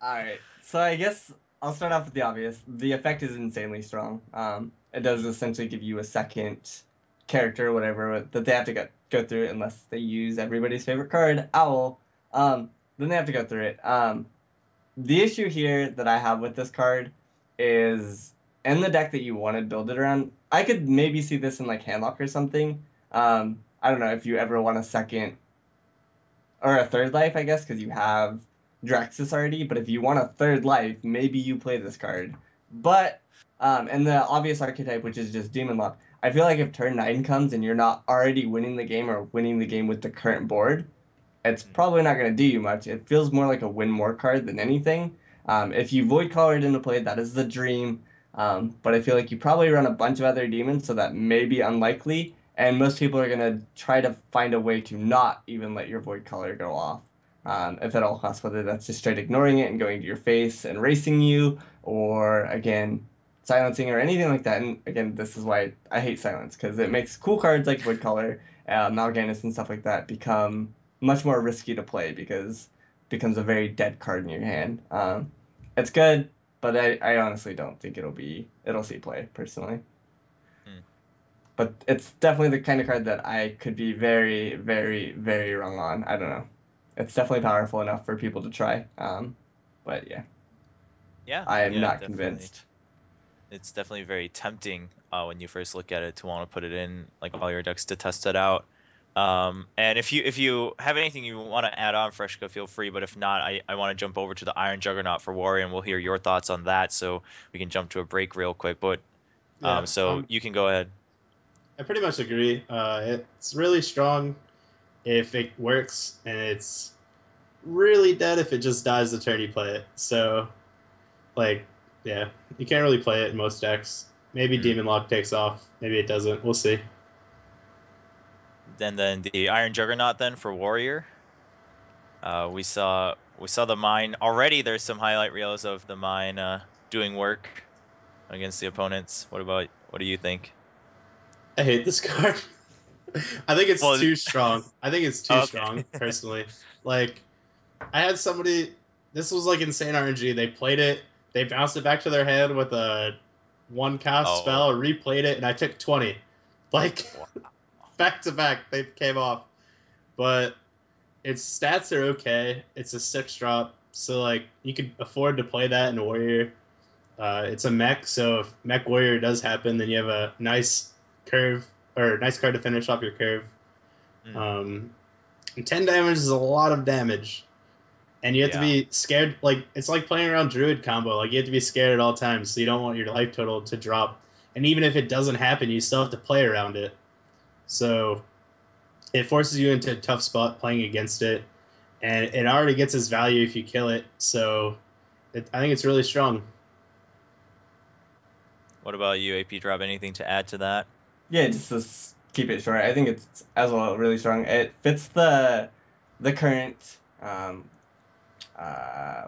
Alright, so I guess I'll start off with the obvious. The effect is insanely strong. It does essentially give you a second character, whatever, that they have to go through it unless they use everybody's favorite card, Owl. Then they have to go through it. The issue here that I have with this card is in the deck that you want to build it around. I could maybe see this in like Handlock or something. I don't know if you ever want a second or a third life, I guess, because you have Draxus already. But if you want a third life, maybe you play this card. But and the obvious archetype, which is just Demon Lock, I feel like if turn 9 comes and you're not already winning the game or winning the game with the current board, it's probably not going to do you much. It feels more like a win more card than anything. If you Void Caller it into play, that is the dream. But I feel like you probably run a bunch of other demons, so that may be unlikely. And most people are going to try to find a way to not even let your Void Caller go off. If at all costs, whether that's just straight ignoring it and going to your face and racing you, or again, silencing or anything like that. And again, this is why I hate silence, because it makes cool cards like Void Caller, Mal'Ganis and stuff like that become much more risky to play because it becomes a very dead card in your hand. It's good, but I honestly don't think it'll see play personally. But it's definitely the kind of card that I could be very, very, very wrong on. I don't know. It's definitely powerful enough for people to try. But yeah. Yeah, I am yeah, not definitely. convinced. It's definitely very tempting when you first look at it to want to put it in like all your decks to test it out. And if you have anything you want to add on, Freshca, feel free. But if not, I want to jump over to the Iron Juggernaut for Warrior, and we'll hear your thoughts on that. So we can jump to a break real quick. But so you can go ahead. I pretty much agree. It's really strong if it works, and it's really dead if it just dies the turn you play it. So, like, yeah, you can't really play it in most decks. Maybe Demon Lock takes off. Maybe it doesn't. We'll see. And then the Iron Juggernaut then for Warrior. We saw the mine already. There's some highlight reels of the mine doing work against the opponents. What do you think? I hate this card. I think it's Well, too strong. I think it's too Okay. strong, personally. Like, I had somebody. This was like insane RNG. They played it. They bounced it back to their hand with a one cast spell, replayed it, and I took 20. Like, back to back, they came off. But its stats are okay. It's a 6-drop, so like you could afford to play that in Warrior. It's a mech, so if Mech Warrior does happen, then you have a nice curve or nice card to finish off your curve. 10 damage is a lot of damage, and you have to be scared. Like, it's like playing around Druid combo. Like, you have to be scared at all times, so you don't want your life total to drop. And even if it doesn't happen, you still have to play around it. So it forces you into a tough spot playing against it, and it already gets its value if you kill it. So I think it's really strong. What about you, Apdrop? Anything to add to that? Yeah, just to keep it short. I think it's as well really strong. It fits the current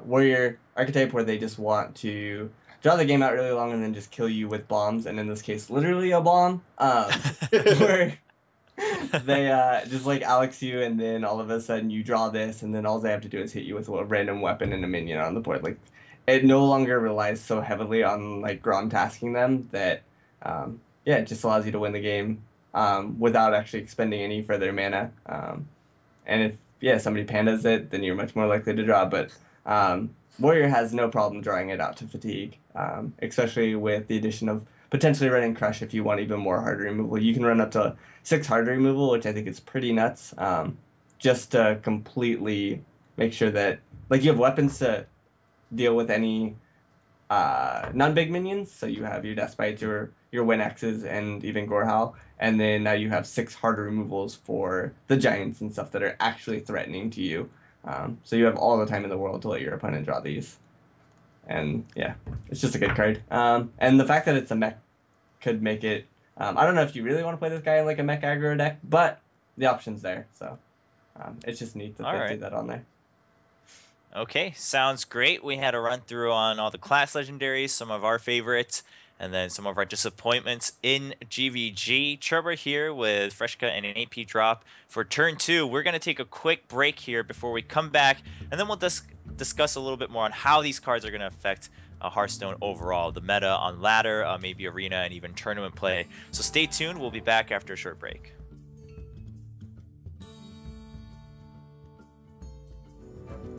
warrior archetype where they just want to draw the game out really long and then just kill you with bombs, and in this case, literally a bomb. Where they just like Alex you, and then all of a sudden you draw this, and then all they have to do is hit you with a random weapon and a minion on the board. Like, it no longer relies so heavily on like Grom tasking them that it just allows you to win the game without actually expending any further mana. And if somebody pandas it, then you're much more likely to draw. But Warrior has no problem drawing it out to fatigue, especially with the addition of potentially running Crush if you want even more hard removal. You can run up to 6 hard removal, which I think is pretty nuts, just to completely make sure that like you have weapons to deal with any non-big minions. So you have your Deathbites, your Win-X's, and even Gorehowl. And then now you have 6 hard removals for the giants and stuff that are actually threatening to you. So you have all the time in the world to let your opponent draw these. And yeah, it's just a good card. And the fact that it's a mech could make it. I don't know if you really want to play this guy in like a mech aggro deck, but the option's there. So it's just neat that they threw that on there. Okay, sounds great. We had a run through on all the class legendaries, some of our favorites, and then some of our disappointments in GVG. Chobra here with Freshca and an Apdrop for turn 2. We're going to take a quick break here before we come back, and then we'll discuss a little bit more on how these cards are going to affect Hearthstone overall, the meta on ladder, maybe arena, and even tournament play. So stay tuned. We'll be back after a short break.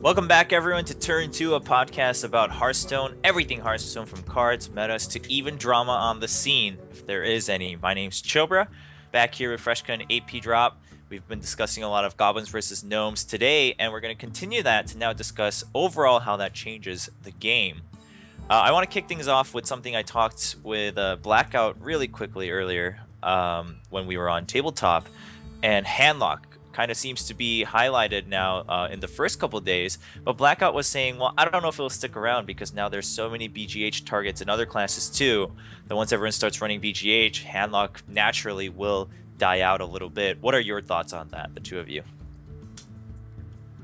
Welcome back, everyone, to Turn 2, a podcast about Hearthstone, everything Hearthstone from cards, metas, to even drama on the scene, if there is any. My name's Chobra, back here with Freshca and Apdrop. We've been discussing a lot of Goblins versus Gnomes today, and we're going to continue that to now discuss overall how that changes the game. I want to kick things off with something I talked with Blackout really quickly earlier when we were on Tabletop, and Handlock kind of seems to be highlighted now in the first couple days, but Blackout was saying, well, I don't know if it'll stick around because now there's so many BGH targets in other classes too, that once everyone starts running BGH, Handlock naturally will die out a little bit. What are your thoughts on that, the two of you?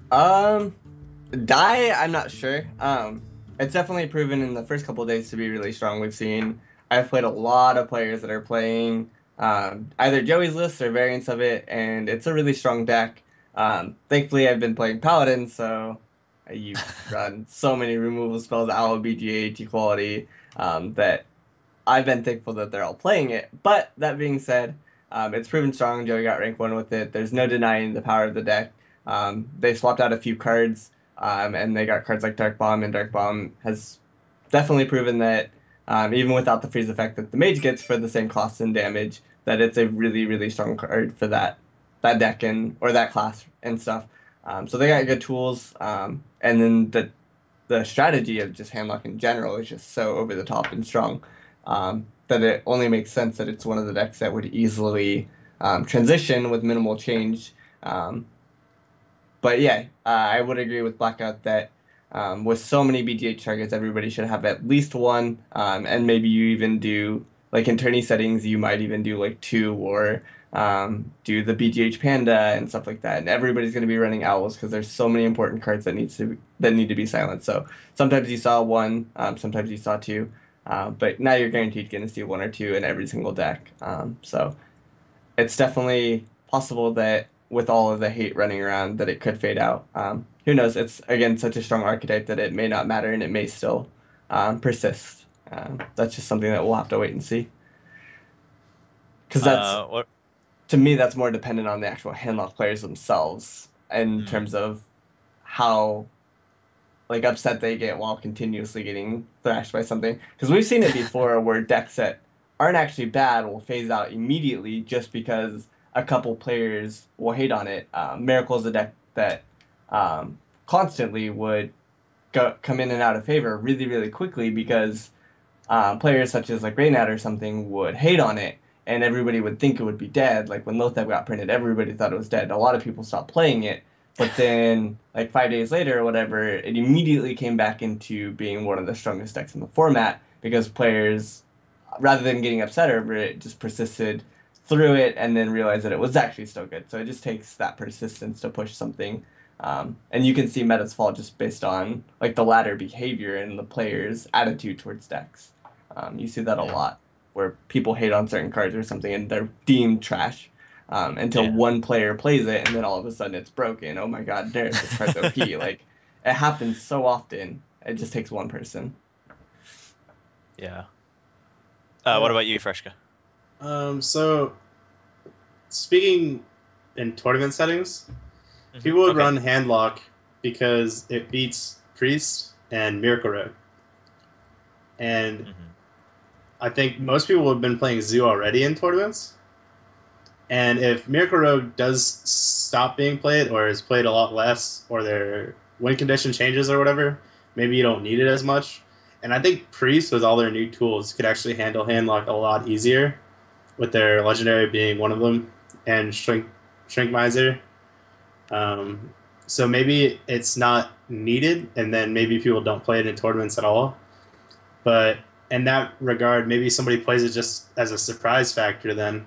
Die, I'm not sure. It's definitely proven in the first couple of days to be really strong. I've played a lot of players that are playing either Joey's list or variants of it, and it's a really strong deck. Thankfully, I've been playing Paladin, so you run so many removal spells, Owl, BGH, Equality, that I've been thankful that they're all playing it. But that being said, it's proven strong. Joey got rank 1 with it. There's no denying the power of the deck. They swapped out a few cards, and they got cards like Dark Bomb, and Dark Bomb has definitely proven that even without the freeze effect that the mage gets for the same cost and damage, that it's a really, really strong card for that deck or that class and stuff. So they got good tools, and then the strategy of just Handlock in general is just so over the top and strong that it only makes sense that it's one of the decks that would easily transition with minimal change. But yeah, I would agree with Blackout that with so many BGH targets, everybody should have at least one, and maybe you even do, like in tourney settings, you might even do like 2 or do the BGH Panda and stuff like that. And everybody's going to be running Owls because there's so many important cards that need to be silenced. So sometimes you saw 1, sometimes you saw 2, but now you're guaranteed going to see 1 or 2 in every single deck. So it's definitely possible that with all of the hate running around that it could fade out. Who knows? It's, again, such a strong archetype that it may not matter and it may still persist. That's just something that we'll have to wait and see. Because to me, that's more dependent on the actual Handlock players themselves in terms of how upset they get while continuously getting thrashed by something. Because we've seen it before where decks that aren't actually bad will phase out immediately just because a couple players will hate on it. Miracle is a deck that constantly would come in and out of favor really, really quickly because players such as like Reynad or something would hate on it, and everybody would think it would be dead. Like when Lothab got printed, everybody thought it was dead. A lot of people stopped playing it, but then like 5 days later or whatever, it immediately came back into being one of the strongest decks in the format because players, rather than getting upset over it, just persisted through it and then realized that it was actually still good. So it just takes that persistence to push something. And you can see metas fall just based on like the ladder behavior and the players' attitude towards decks. You see that a lot where people hate on certain cards or something and they're deemed trash until one player plays it and then all of a sudden it's broken. Oh my god, there's this card's OP. Like, it happens so often. It just takes one person. Yeah. What about you, Freshka? So, speaking in tournament settings, people would run Handlock because it beats Priest and Miracle Rogue. And I think most people have been playing Zoo already in tournaments. And if Miracle Rogue does stop being played or is played a lot less or their win condition changes or whatever, maybe you don't need it as much. And I think Priest, with all their new tools, could actually handle Handlock a lot easier, with their Legendary being one of them, and Shrink Miser. So maybe it's not needed, and then maybe people don't play it in tournaments at all. But in that regard, maybe somebody plays it just as a surprise factor then.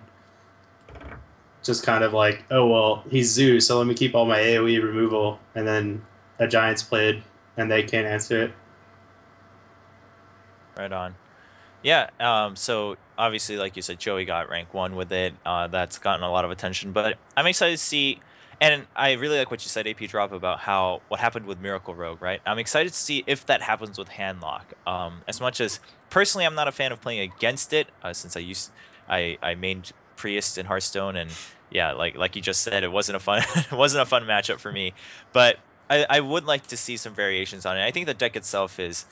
Just kind of like, oh, well, he's Zoo, so let me keep all my AoE removal, and then a Giants played, and they can't answer it. Right on. Yeah, so obviously, like you said, Joey got rank 1 with it. That's gotten a lot of attention, but I'm excited to see, and I really like what you said, Apdrop, about what happened with Miracle Rogue, right? I'm excited to see if that happens with Handlock. As much as personally, I'm not a fan of playing against it, since I mained Priest in Hearthstone, and yeah, like you just said, it wasn't a fun it wasn't a fun matchup for me, but I would like to see some variations on it. I think the deck itself is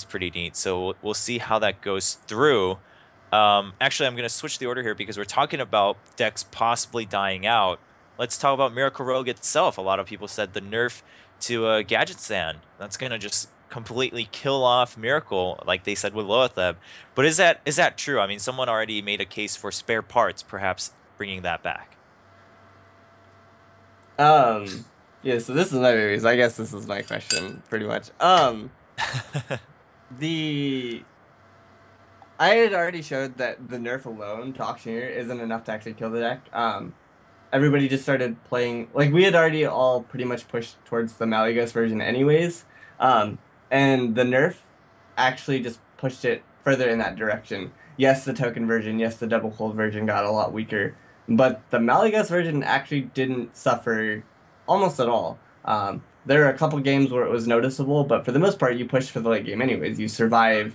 pretty neat. So we'll see how that goes through. Actually, I'm going to switch the order here because we're talking about decks possibly dying out. Let's talk about Miracle Rogue itself. A lot of people said the nerf to Gadget Sand. That's going to just completely kill off Miracle, like they said with Loatheb. But is that true? I mean, someone already made a case for spare parts, perhaps bringing that back. Yeah, so this is my baby, so I guess this is my question, pretty much. I had already showed that the nerf alone to Auctioneer isn't enough to actually kill the deck. Everybody just started playing, like, we had already all pretty much pushed towards the Malygos version anyways, and the nerf actually just pushed it further in that direction. Yes, the token version, yes, the double cold version got a lot weaker, but the Malygos version actually didn't suffer almost at all. There are a couple games where it was noticeable, but for the most part, you push for the late game anyways. You survive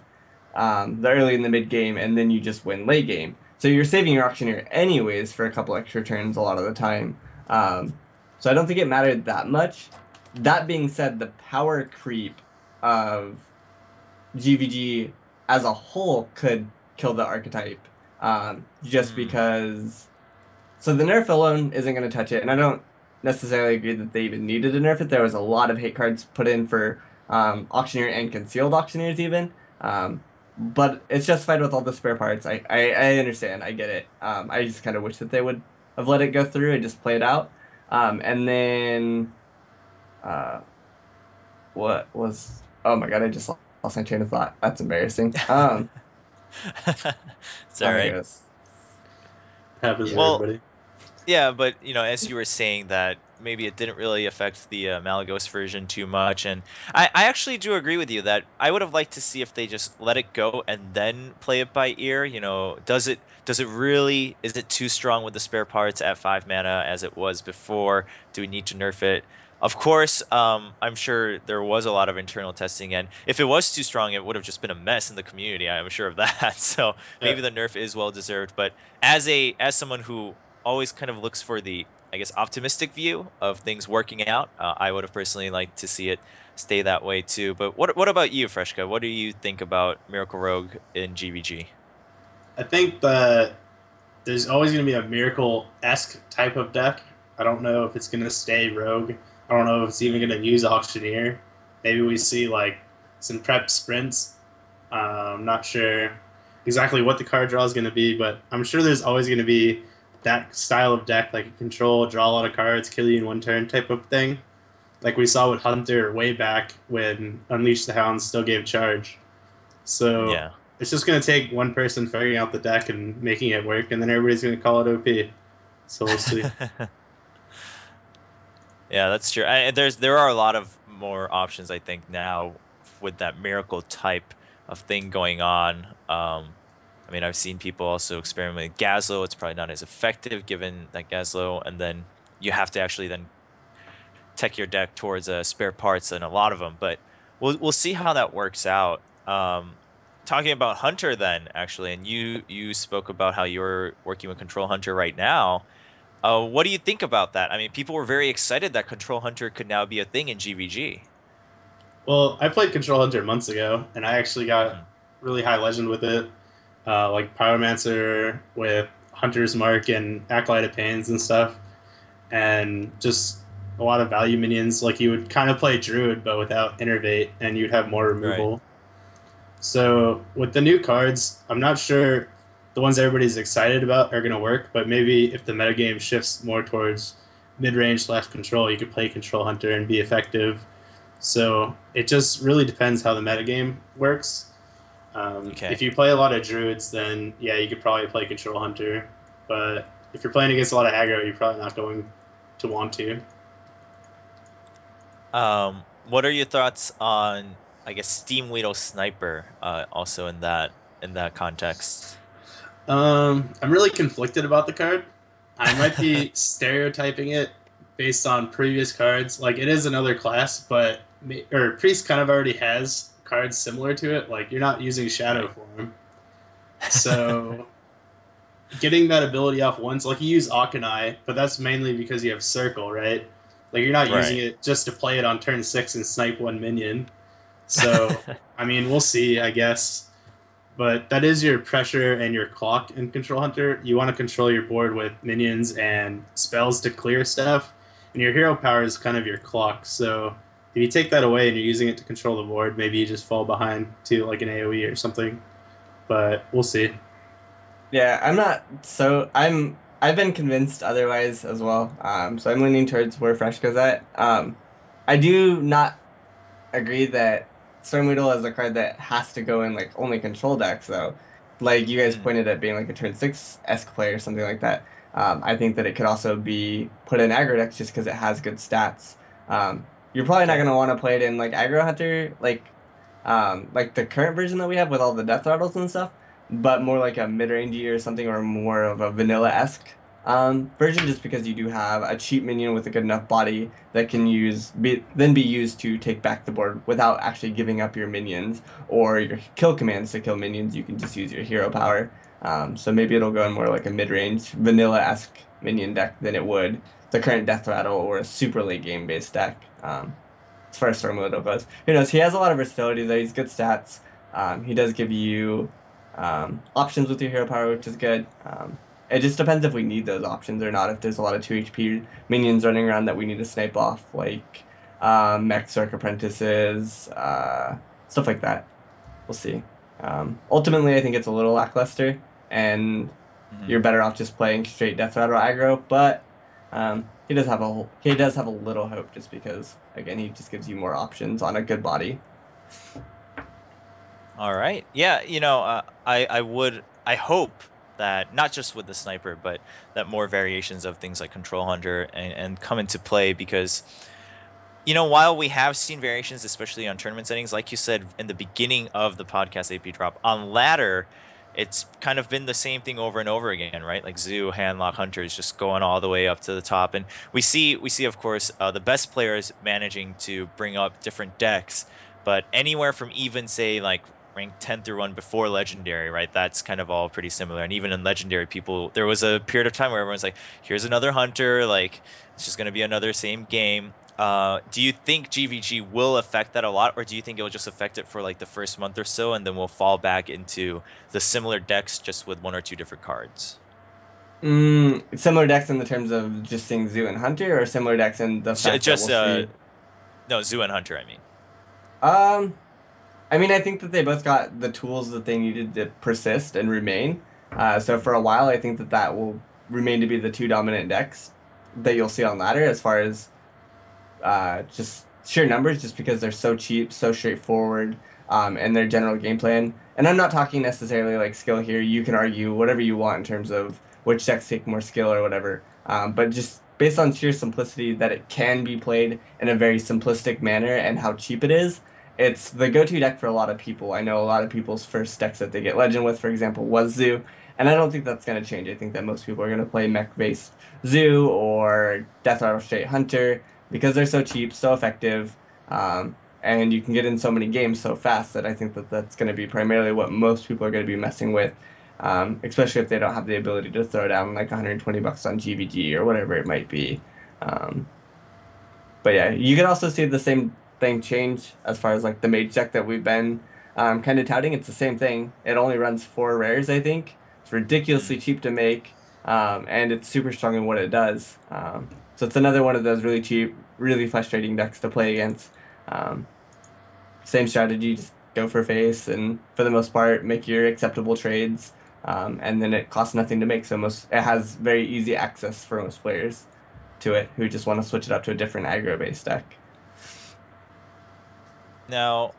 the early and the mid game, and then you just win late game. So you're saving your Auctioneer anyways for a couple extra turns a lot of the time. So I don't think it mattered that much. That being said, the power creep of GVG as a whole could kill the archetype, just because. So the nerf alone isn't going to touch it, and I don't necessarily agree that they even needed to nerf it. There was a lot of hate cards put in for Auctioneer and concealed Auctioneers even. But it's justified with all the spare parts. I understand. I get it. I just kind of wish that they would have let it go through and just play it out. And then, what was? Oh my god! I just lost my train of thought. That's embarrassing. It's all right. Happens to Well, everybody. yeah, but as you were saying that maybe it didn't really affect the Malygos version too much, and I actually do agree with you that I would have liked to see if they just let it go and then play it by ear. Does it really, is it too strong with the spare parts at 5 mana as it was before? Do we need to nerf it? Of course, I'm sure there was a lot of internal testing, and if it was too strong, it would have just been a mess in the community. I'm sure of that. So maybe the nerf is well deserved. But as someone who always kind of looks for the, I guess, optimistic view of things working out, I would have personally liked to see it stay that way too. But what about you, Freshca? What do you think about Miracle Rogue in GVG? I think that there's always going to be a Miracle-esque type of deck. I don't know if it's going to stay Rogue. I don't know if it's even going to use Auctioneer. Maybe we see like some prep sprints. I'm not sure exactly what the card draw is going to be, but I'm sure there's always going to be that style of deck, like a control, draw a lot of cards, kill you in one turn type of thing. Like we saw with Hunter way back when Unleash the Hounds still gave charge. So Yeah. it's just going to take one person figuring out the deck and making it work, and then everybody's going to call it OP. So we'll see. Yeah, that's true. There are a lot of more options, I think, now with that miracle type of thing going on. I mean, I've seen people also experiment with Gazlo. It's probably not as effective given that Gazlo, and then you have to actually then tech your deck towards spare parts and a lot of them. But we'll see how that works out. Talking about Hunter then, actually, and you spoke about how you're working with Control Hunter right now. What do you think about that? I mean, people were very excited that Control Hunter could now be a thing in GVG. Well, I played Control Hunter months ago, and I actually got really high legend with it. Like Pyromancer with Hunter's Mark and Acolyte of Pains and stuff. And just a lot of value minions. Like you would kind of play Druid, but without Innervate, and you'd have more removal. Right. So with the new cards, I'm not sure the ones everybody's excited about are going to work, but maybe if the metagame shifts more towards mid-range / control, you could play Control Hunter and be effective. So it just really depends how the metagame works. Okay. If you play a lot of druids, then yeah, you could probably play control hunter. But if you're playing against a lot of aggro, you're probably not going to want to. What are your thoughts on, I guess, Steam Weedle Sniper, also in that context? I'm really conflicted about the card. I might be stereotyping it based on previous cards. Like it is another class, but or priest kind of already has cards similar to it. Like you're not using shadow Right. form, so getting that ability off once, like you use Akanai, but that's mainly because you have circle, right? Like you're not using Right. it just to play it on turn 6 and snipe one minion. So I mean, we'll see, I guess. But that is your pressure and your clock in Control Hunter. You want to control your board with minions and spells to clear stuff, and your hero power is kind of your clock. So if you take that away and you're using it to control the board, maybe you just fall behind to like an AOE or something. But we'll see. Yeah, I'm not so I've been convinced otherwise as well. So I'm leaning towards where Freshca's at. I do not agree that Stormweedle is a card that has to go in like only control decks though. Like you guys Mm, pointed at being like a turn 6-esque play or something like that. I think that it could also be put in aggro decks just because it has good stats. You're probably not okay. gonna want to play it in like aggro hunter like the current version that we have with all the death rattles and stuff, but more like a mid-rangey or something, or more of a vanilla-esque version, just because you do have a cheap minion with a good enough body that can then be used to take back the board without actually giving up your minions or your kill commands to kill minions. You can just use your hero power. So maybe it'll go in more like a mid-range vanilla-esque minion deck than it would the current death rattle or a super late game based deck. As far as Stormwind goes. Who knows? He has a lot of versatility though. He's good stats. He does give you options with your hero power, which is good. It just depends if we need those options or not. If there's a lot of 2 HP minions running around that we need to snipe off, like mech Circ apprentices, stuff like that. We'll see. Ultimately, I think it's a little lackluster, and Mhm. you're better off just playing straight Death Rattle aggro. But he does have a little hope just because again he just gives you more options on a good body. All right. Yeah, I hope that not just with the sniper, but that more variations of things like Control Hunter and come into play because while we have seen variations, especially on tournament settings, like you said in the beginning of the podcast Apdrop, on ladder, it's kind of been the same thing over and over again, right? Like Zoo, Handlock, Hunters just going all the way up to the top. And we see of course, the best players managing to bring up different decks, but anywhere from even say like rank 10 through 1 before legendary, right? That's kind of all pretty similar. And even in legendary, people there was a period of time where everyone's like, here's another hunter, like it's just gonna be another same game. Do you think GVG will affect that a lot, or do you think it will just affect it for like the first month or so, and then we'll fall back into the similar decks just with one or two different cards? Similar decks in the terms of just seeing Zoo and Hunter, or similar decks in the fact that Just we'll see. no, Zoo and Hunter, I mean. Um, I mean, I think that they both got the tools that they needed to persist and remain. So for a while, I think that that will remain to be the two dominant decks that you'll see on ladder as far as just sheer numbers, just because they're so cheap, so straightforward, and their general game plan. And I'm not talking necessarily like skill here. You can argue whatever you want in terms of which decks take more skill or whatever. But just based on sheer simplicity that it can be played in a very simplistic manner and how cheap it is, it's the go-to deck for a lot of people. I know a lot of people's first decks that they get Legend with, for example, was Zoo. And I don't think that's going to change. I think that most people are going to play mech-based Zoo or Death Rattle Straight Hunter because they're so cheap, so effective, and you can get in so many games so fast that I think that that's going to be primarily what most people are going to be messing with, especially if they don't have the ability to throw down like 120 bucks on GVG or whatever it might be. Um, but yeah, you can also see the same thing change as far as like the mage deck that we've been kind of touting. It's the same thing. It only runs 4 rares, I think. It's ridiculously Mm. cheap to make, and it's super strong in what it does. So it's another one of those really cheap, really frustrating decks to play against. Um, Same strategy, just go for face, and for the most part, make your acceptable trades. And then it costs nothing to make, so it has very easy access for most players to it who just want to switch it up to a different aggro based deck. Now,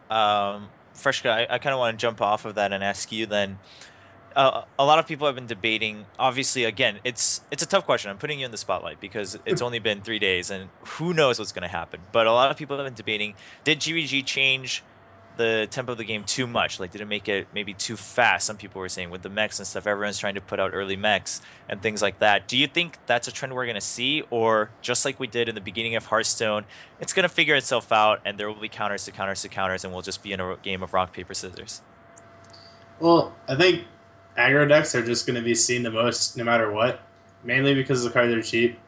Freshka, I kind of want to jump off of that and ask you then. A lot of people have been debating. Obviously, again, it's a tough question. I'm putting you in the spotlight because it's only been 3 days, and who knows what's going to happen. But a lot of people have been debating: did GVG change the tempo of the game too much? Like, did it make it maybe too fast? Some people were saying with the mechs and stuff. Everyone's trying to put out early mechs and things like that. Do you think that's a trend we're going to see, or just like we did in the beginning of Hearthstone, it's going to figure itself out, and there will be counters to counters to counters, and we'll just be in a game of rock paper scissors? Well, I think aggro decks are just going to be seen the most no matter what, mainly because the cards are cheap.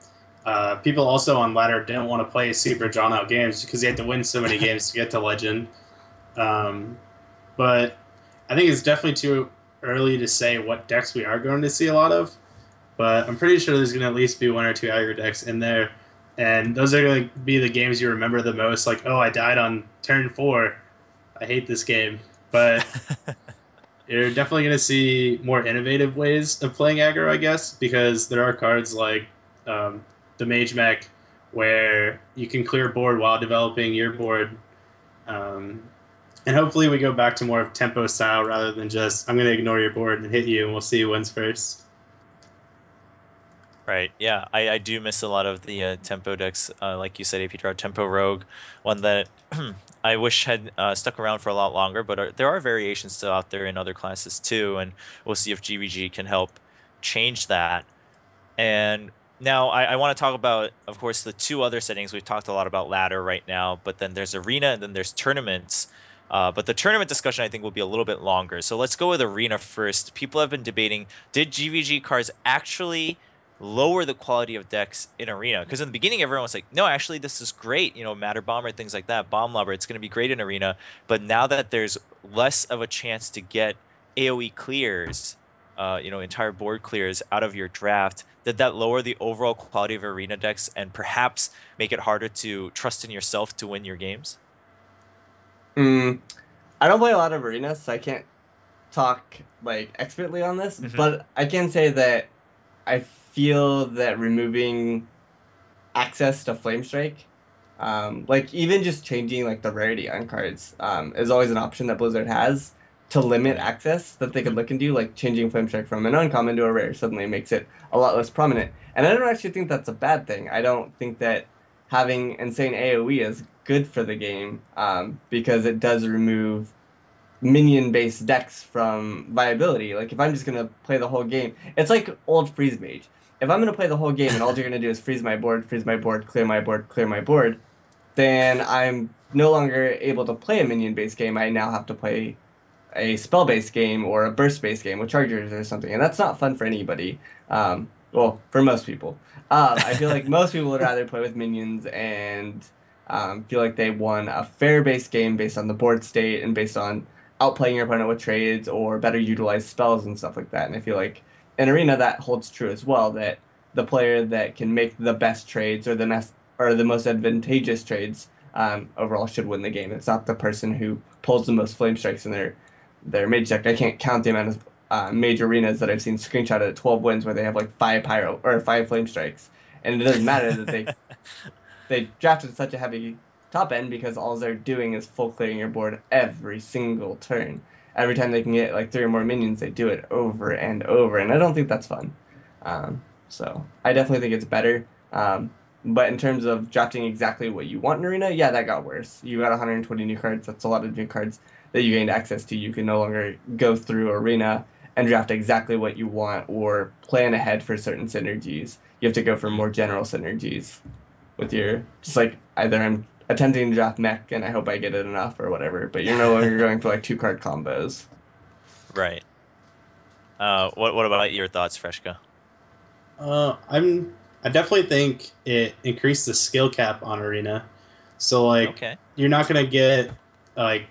People also on ladder didn't want to play super drawn out games because you had to win so many games to get to legend. Um, but I think it's definitely too early to say what decks we are going to see a lot of. But I'm pretty sure there's going to at least be one or two aggro decks in there. And those are going to be the games you remember the most. Like, oh, I died on turn 4. I hate this game. But you're definitely going to see more innovative ways of playing aggro, I guess, because there are cards like the Mage Mech where you can clear board while developing your board. Um, and hopefully we go back to more of tempo style rather than just, I'm going to ignore your board and hit you and we'll see who wins first. Right. Yeah, I do miss a lot of the tempo decks, like you said, Apdrop Tempo Rogue, one that I wish had stuck around for a lot longer. But there are variations still out there in other classes too, and we'll see if GVG can help change that. And now I want to talk about, of course, the two other settings. We've talked a lot about ladder right now, but then there's arena and then there's tournaments. But the tournament discussion I think will be a little bit longer. So let's go with arena first. People have been debating, did GVG cards actually lower the quality of decks in arena? Because in the beginning, everyone was like, no, actually, this is great. You know, Matter Bomber, things like that, Bomb Lobber, it's going to be great in arena. But now that there's less of a chance to get AoE clears, entire board clears out of your draft, did that lower the overall quality of arena decks and perhaps make it harder to trust in yourself to win your games? Mm, I don't play a lot of arenas, so I can't talk like expertly on this, Hmm. but I can say that I feel that removing access to Flame Strike, like even just changing like the rarity on cards, is always an option that Blizzard has to limit Right. access that they could Hmm. look into, like changing Flame Strike from an uncommon to a rare suddenly makes it a lot less prominent. And I don't actually think that's a bad thing. I don't think that having insane AoE is good for the game, because it does remove minion-based decks from viability. Like if I'm just gonna play the whole game, it's like old Freeze Mage. If I'm gonna play the whole game and all you're gonna do is freeze my board, clear my board, clear my board, then I'm no longer able to play a minion-based game. I now have to play a spell-based game or a burst-based game with chargers or something, and that's not fun for anybody. Well, for most people. I feel like most people would rather play with minions and feel like they won a fair-based game based on the board state and based on outplaying your opponent with trades or better utilized spells and stuff like that. And I feel like in Arena that holds true as well, that the player that can make the best trades or the most advantageous trades overall should win the game. It's not the person who pulls the most flame strikes in their mage deck. I can't count the amount of major arenas that I've seen screenshotted at 12 wins where they have like 5 pyro or 5 flame strikes, and it doesn't matter that they drafted such a heavy top end because all they're doing is full clearing your board every single turn. Every time they can get like 3 or more minions, they do it over and over, and I don't think that's fun. So I definitely think it's better. But in terms of drafting exactly what you want in Arena, yeah, that got worse. You got 120 new cards. That's a lot of new cards that you gained access to. You can no longer go through Arena and draft exactly what you want or plan ahead for certain synergies. You have to go for Mm. more general synergies with your, just like either I'm attempting to draft mech and I hope I get it enough or whatever, but you're no longer going for like 2 card combos. Right. What about your thoughts, Freshka? I definitely think it increased the skill cap on Arena. So like Okay. you're not gonna get like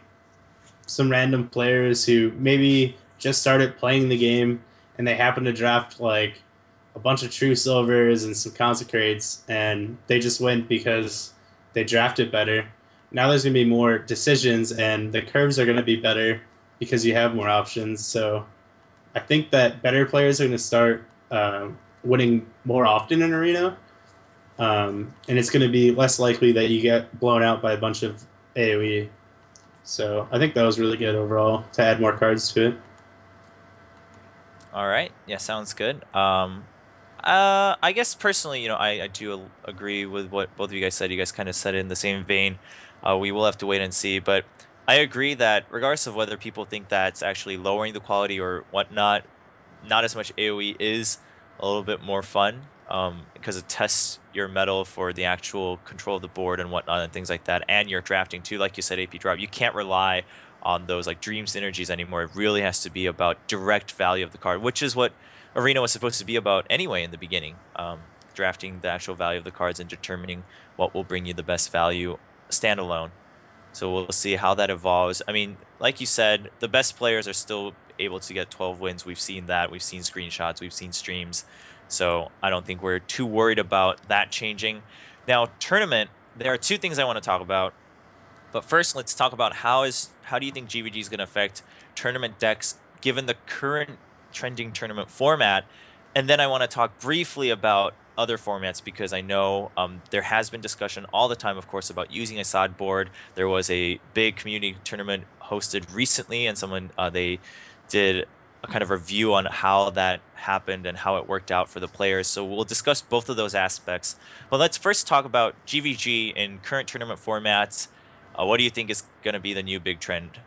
some random players who maybe just started playing the game and they happen to draft like a bunch of true silvers and some consecrates and they just win because they drafted better. Now there's gonna be more decisions and the curves are gonna be better because you have more options. So I think that better players are gonna start winning more often in arena, and it's going to be less likely that you get blown out by a bunch of AOE. So I think that was really good overall to add more cards to it. All right. Yeah, sounds good. I guess personally, I do agree with what both of you guys said. You guys kind of said it in the same vein. We will have to wait and see, but I agree that regardless of whether people think that's actually lowering the quality or whatnot, not as much AoE is a little bit more fun, because it tests your metal for the actual control of the board and whatnot and things like that, and your drafting too. Like you said, AP drop, you can't rely on those like dream synergies anymore. It really has to be about direct value of the card, which is what Arena was supposed to be about anyway in the beginning. Drafting the actual value of the cards and determining what will bring you the best value standalone. So we'll see how that evolves. I mean, like you said, the best players are still able to get 12 wins. We've seen that. We've seen screenshots. We've seen streams. So I don't think we're too worried about that changing. Now, tournament, there are two things I want to talk about. But first, let's talk about how do you think GVG is going to affect tournament decks given the current trending tournament format? And then I want to talk briefly about other formats because I know there has been discussion all the time, of course, about using a sideboard. There was a big community tournament hosted recently, and they did a kind of review on how that happened and how it worked out for the players. So we'll discuss both of those aspects. But let's first talk about GVG in current tournament formats. What do you think is going to be the new big trend?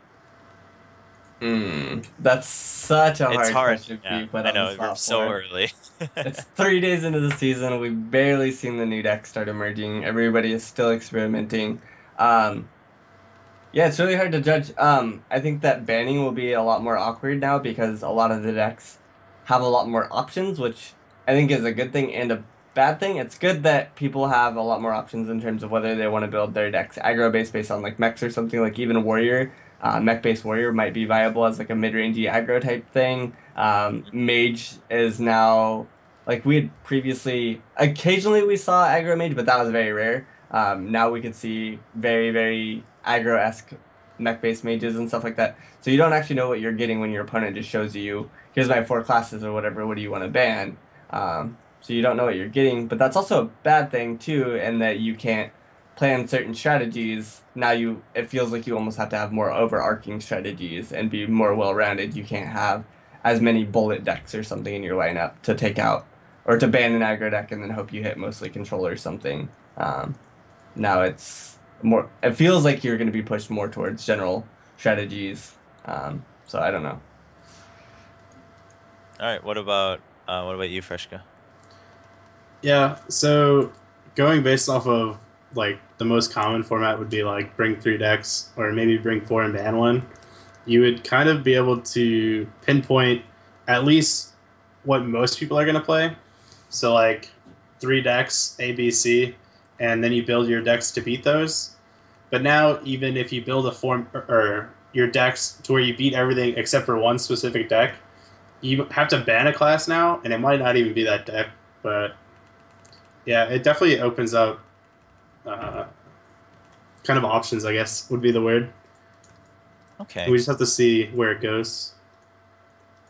That's such a It's hard hard. question for Yeah, you put I on the know. We're spot so for. early. It's 3 days into the season. We've barely seen the new decks start emerging. Everybody is still experimenting. Um, yeah, it's really hard to judge. I think that banning will be a lot more awkward now because a lot of the decks have a lot more options, which I think is a good thing and a bad thing. It's good that people have a lot more options in terms of whether they want to build their decks aggro based on like mechs or something. Like even Warrior, mech based Warrior might be viable as like a mid rangey aggro type thing. Mage is now like we had previously occasionally we saw aggro mage, but that was very rare. Now we could see very, very aggro-esque mech-based mages and stuff like that. So you don't actually know what you're getting when your opponent just shows you, here's my 4 classes or whatever, what do you want to ban? So you don't know what you're getting, but that's also a bad thing too, in that you can't plan certain strategies. Now it feels like you almost have to have more overarching strategies and be more well-rounded. You can't have as many bullet decks or something in your lineup to take out or to ban an aggro deck and then hope you hit mostly control or something. Now it feels like you're going to be pushed more towards general strategies. So I don't know. All right. What about you, Freshka? Yeah, so going based off of like the most common format would be like bring 3 decks or maybe bring 4 and ban 1. You would kind of be able to pinpoint at least what most people are going to play. So like 3 decks, A, B, C, and then you build your decks to beat those. But now even if you build a form or your decks to where you beat everything except for one specific deck, you have to ban a class now, and it might not even be that deck, but yeah, it definitely opens up uh, kind of options, I guess, would be the word. Okay. We just have to see where it goes.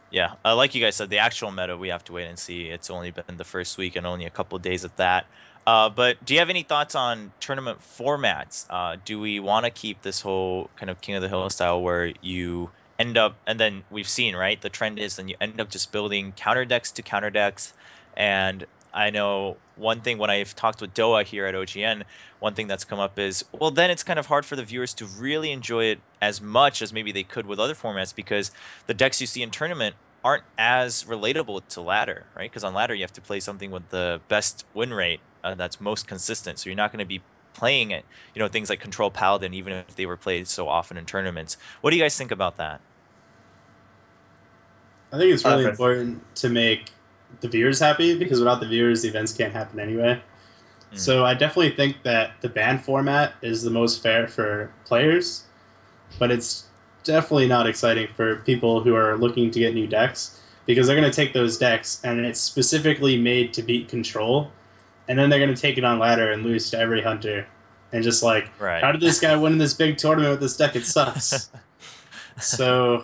Yeah, like you guys said, the actual meta we have to wait and see. It's only been the first week and only a couple of days at that. But do you have any thoughts on tournament formats? Do we want to keep this whole kind of King of the Hill style where you end up, and then we've seen, right? The trend is then you end up just building counter decks to counter decks. And I know one thing when I've talked with Doa here at OGN, one thing that's come up is, well, then it's kind of hard for the viewers to really enjoy it as much as maybe they could with other formats because the decks you see in tournament aren't as relatable to ladder, right? Because on ladder you have to play something with the best win rate that's most consistent. So you're not going to be playing it, things like Control Paladin, even if they were played so often in tournaments. What do you guys think about that? I think it's really First. important to make the viewers happy because without the viewers, the events can't happen anyway. Mm. So I definitely think that the ban format is the most fair for players, but it's definitely not exciting for people who are looking to get new decks because they're going to take those decks and it's specifically made to beat control, and then they're going to take it on ladder and lose to every hunter. And just like, Right. how did this guy win this big tournament with this deck? It sucks. So,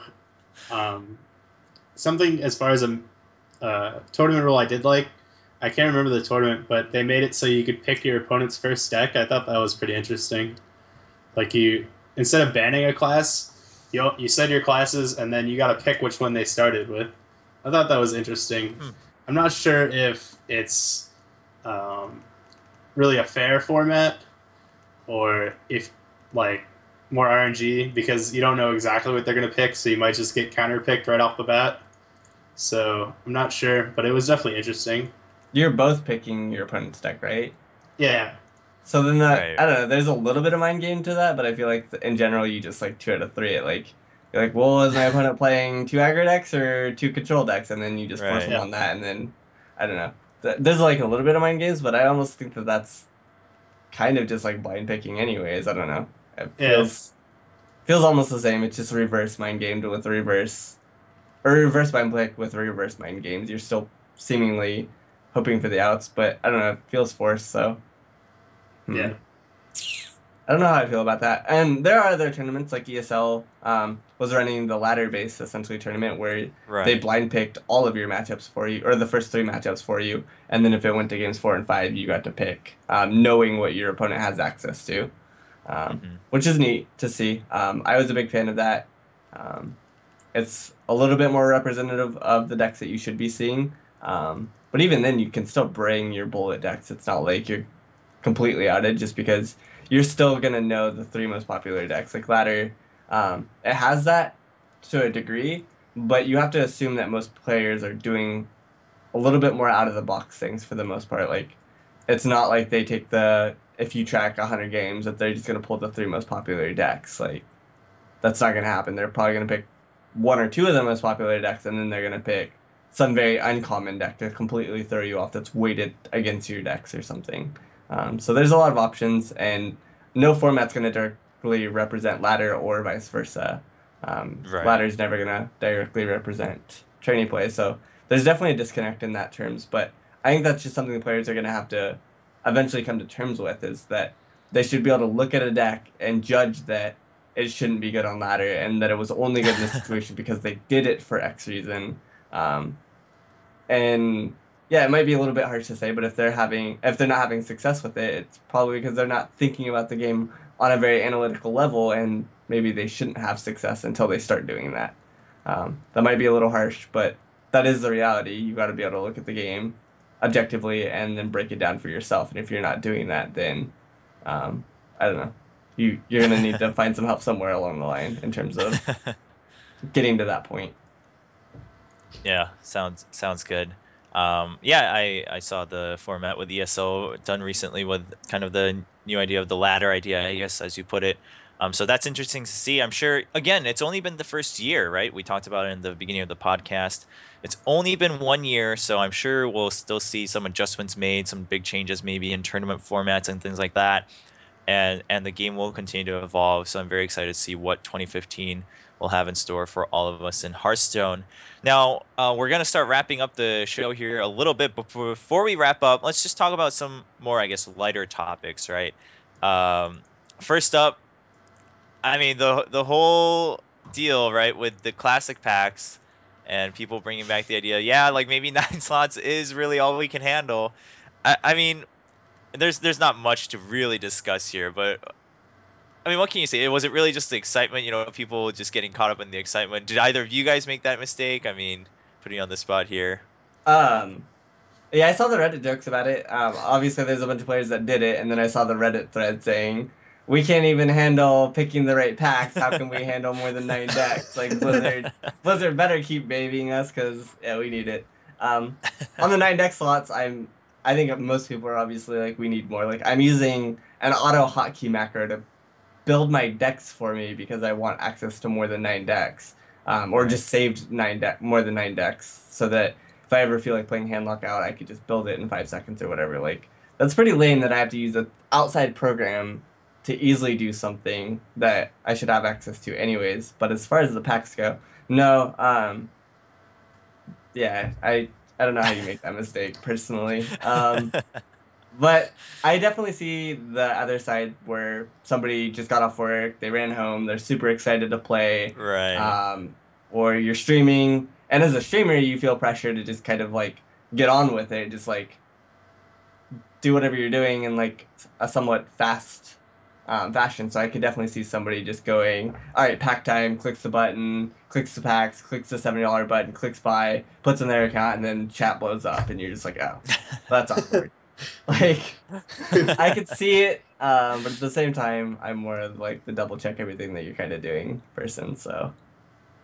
something as far as a tournament rule I did like, I can't remember the tournament, but they made it so you could pick your opponent's first deck. I thought that was pretty interesting. Like instead of banning a class, you said your classes and then you got to pick which one they started with. I thought that was interesting. I'm not sure if it's um, really a fair format or if like more RNG because you don't know exactly what they're going to pick, so you might just get counterpicked right off the bat. So I'm not sure, but it was definitely interesting. You're both picking your opponent's deck, right? Yeah, So then that, Right. I don't know, there's a little bit of mind game to that, but I feel like in general you just like 2 out of 3 it. Like you're like, well, is my opponent playing 2 aggro decks or 2 control decks? And then you just force Right. them yeah, on that, and then I don't know. There's like a little bit of mind games, but I almost think that that's kind of just like blind picking, anyways. I don't know. It yeah, feels almost the same. It's just reverse mind game with reverse or reverse mind pick with reverse mind games. You're still seemingly hoping for the outs, but I don't know. It feels forced, so. Hmm. yeah. I don't know how I feel about that. And there are other tournaments like ESL was running the ladder based essentially tournament where they Right. blind picked all of your matchups for you, or the first 3 matchups for you, and then if it went to games 4 and 5, you got to pick, knowing what your opponent has access to, which is neat to see. I was a big fan of that. Um, it's a little bit more representative of the decks that you should be seeing. But even then, you can still bring your bullet decks. It's not like you're completely outed just because you're still gonna know the 3 most popular decks. Like ladder, it has that to a degree, but you have to assume that most players are doing a little bit more out of the box things for the most part. Like it's not like they take if you track 100 games that they're just gonna pull the 3 most popular decks. Like that's not gonna happen. They're probably gonna pick 1 or 2 of the most popular decks, and then they're gonna pick some very uncommon deck to completely throw you off that's weighted against your decks or something. So there's a lot of options, and no format's going to directly represent ladder or vice versa. Right. Ladder's never going to directly represent training play, so there's definitely a disconnect in that terms. But I think that's just something the players are going to have to eventually come to terms with, is that they should be able to look at a deck and judge that it shouldn't be good on ladder, and that it was only good in this situation because they did it for X reason. Um, and yeah, it might be a little bit harsh to say, but if they're not having success with it, it's probably because they're not thinking about the game on a very analytical level, and maybe they shouldn't have success until they start doing that. That might be a little harsh, but that is the reality. You got to be able to look at the game objectively and then break it down for yourself. And if you're not doing that, then I don't know. You're gonna need to find some help somewhere along the line in terms of getting to that point. Yeah, sounds good. Yeah, I saw the format with ESO done recently with kind of the new idea of the ladder idea, I guess, as you put it. So that's interesting to see. I'm sure, again, it's only been the first year, right? We talked about it in the beginning of the podcast. It's only been 1 year, so I'm sure we'll still see some adjustments made, some big changes maybe in tournament formats and things like that. And the game will continue to evolve. So I'm very excited to see what 2015 will have in store for all of us in Hearthstone. Now, we're going to start wrapping up the show here a little bit, but before we wrap up, let's just talk about some more, I guess, lighter topics, right? Um, First up, I mean, the whole deal, right, with the classic packs and people bringing back the idea, yeah, like maybe 9 slots is really all we can handle. I mean, there's not much to really discuss here, but I mean, what can you say? Was it really just the excitement? You know, people just getting caught up in the excitement. Did either of you guys make that mistake? I mean, putting you on the spot here. Um, Yeah, I saw the Reddit jokes about it. Obviously, there's a bunch of players that did it, and then I saw the Reddit thread saying, "We can't even handle picking the right packs. How can we handle more than 9 decks?" Like Blizzard better keep babying us because yeah, we need it. On the 9 deck slots, I think most people are obviously like, we need more. Like I'm using an auto hotkey macro to build my decks for me because I want access to more than 9 decks, or Right. just saved more than 9 decks, so that if I ever feel like playing hand lock out, I could just build it in 5 seconds or whatever. Like that's pretty lame that I have to use an outside program to easily do something that I should have access to anyways. But as far as the packs go, no, yeah, I don't know how you make that mistake personally. But I definitely see the other side where somebody just got off work, they ran home, they're super excited to play, Right. um, or you're streaming, and as a streamer, you feel pressure to just kind of like get on with it, just like do whatever you're doing in like a somewhat fast fashion. So I could definitely see somebody just going, all right, pack time, clicks the button, clicks the packs, clicks the $70 button, clicks buy, puts in their account, and then chat blows up, and you're just like, oh, that's awkward. Like, I could see it, but at the same time, I'm more of like the double check everything that you're kind of doing person. So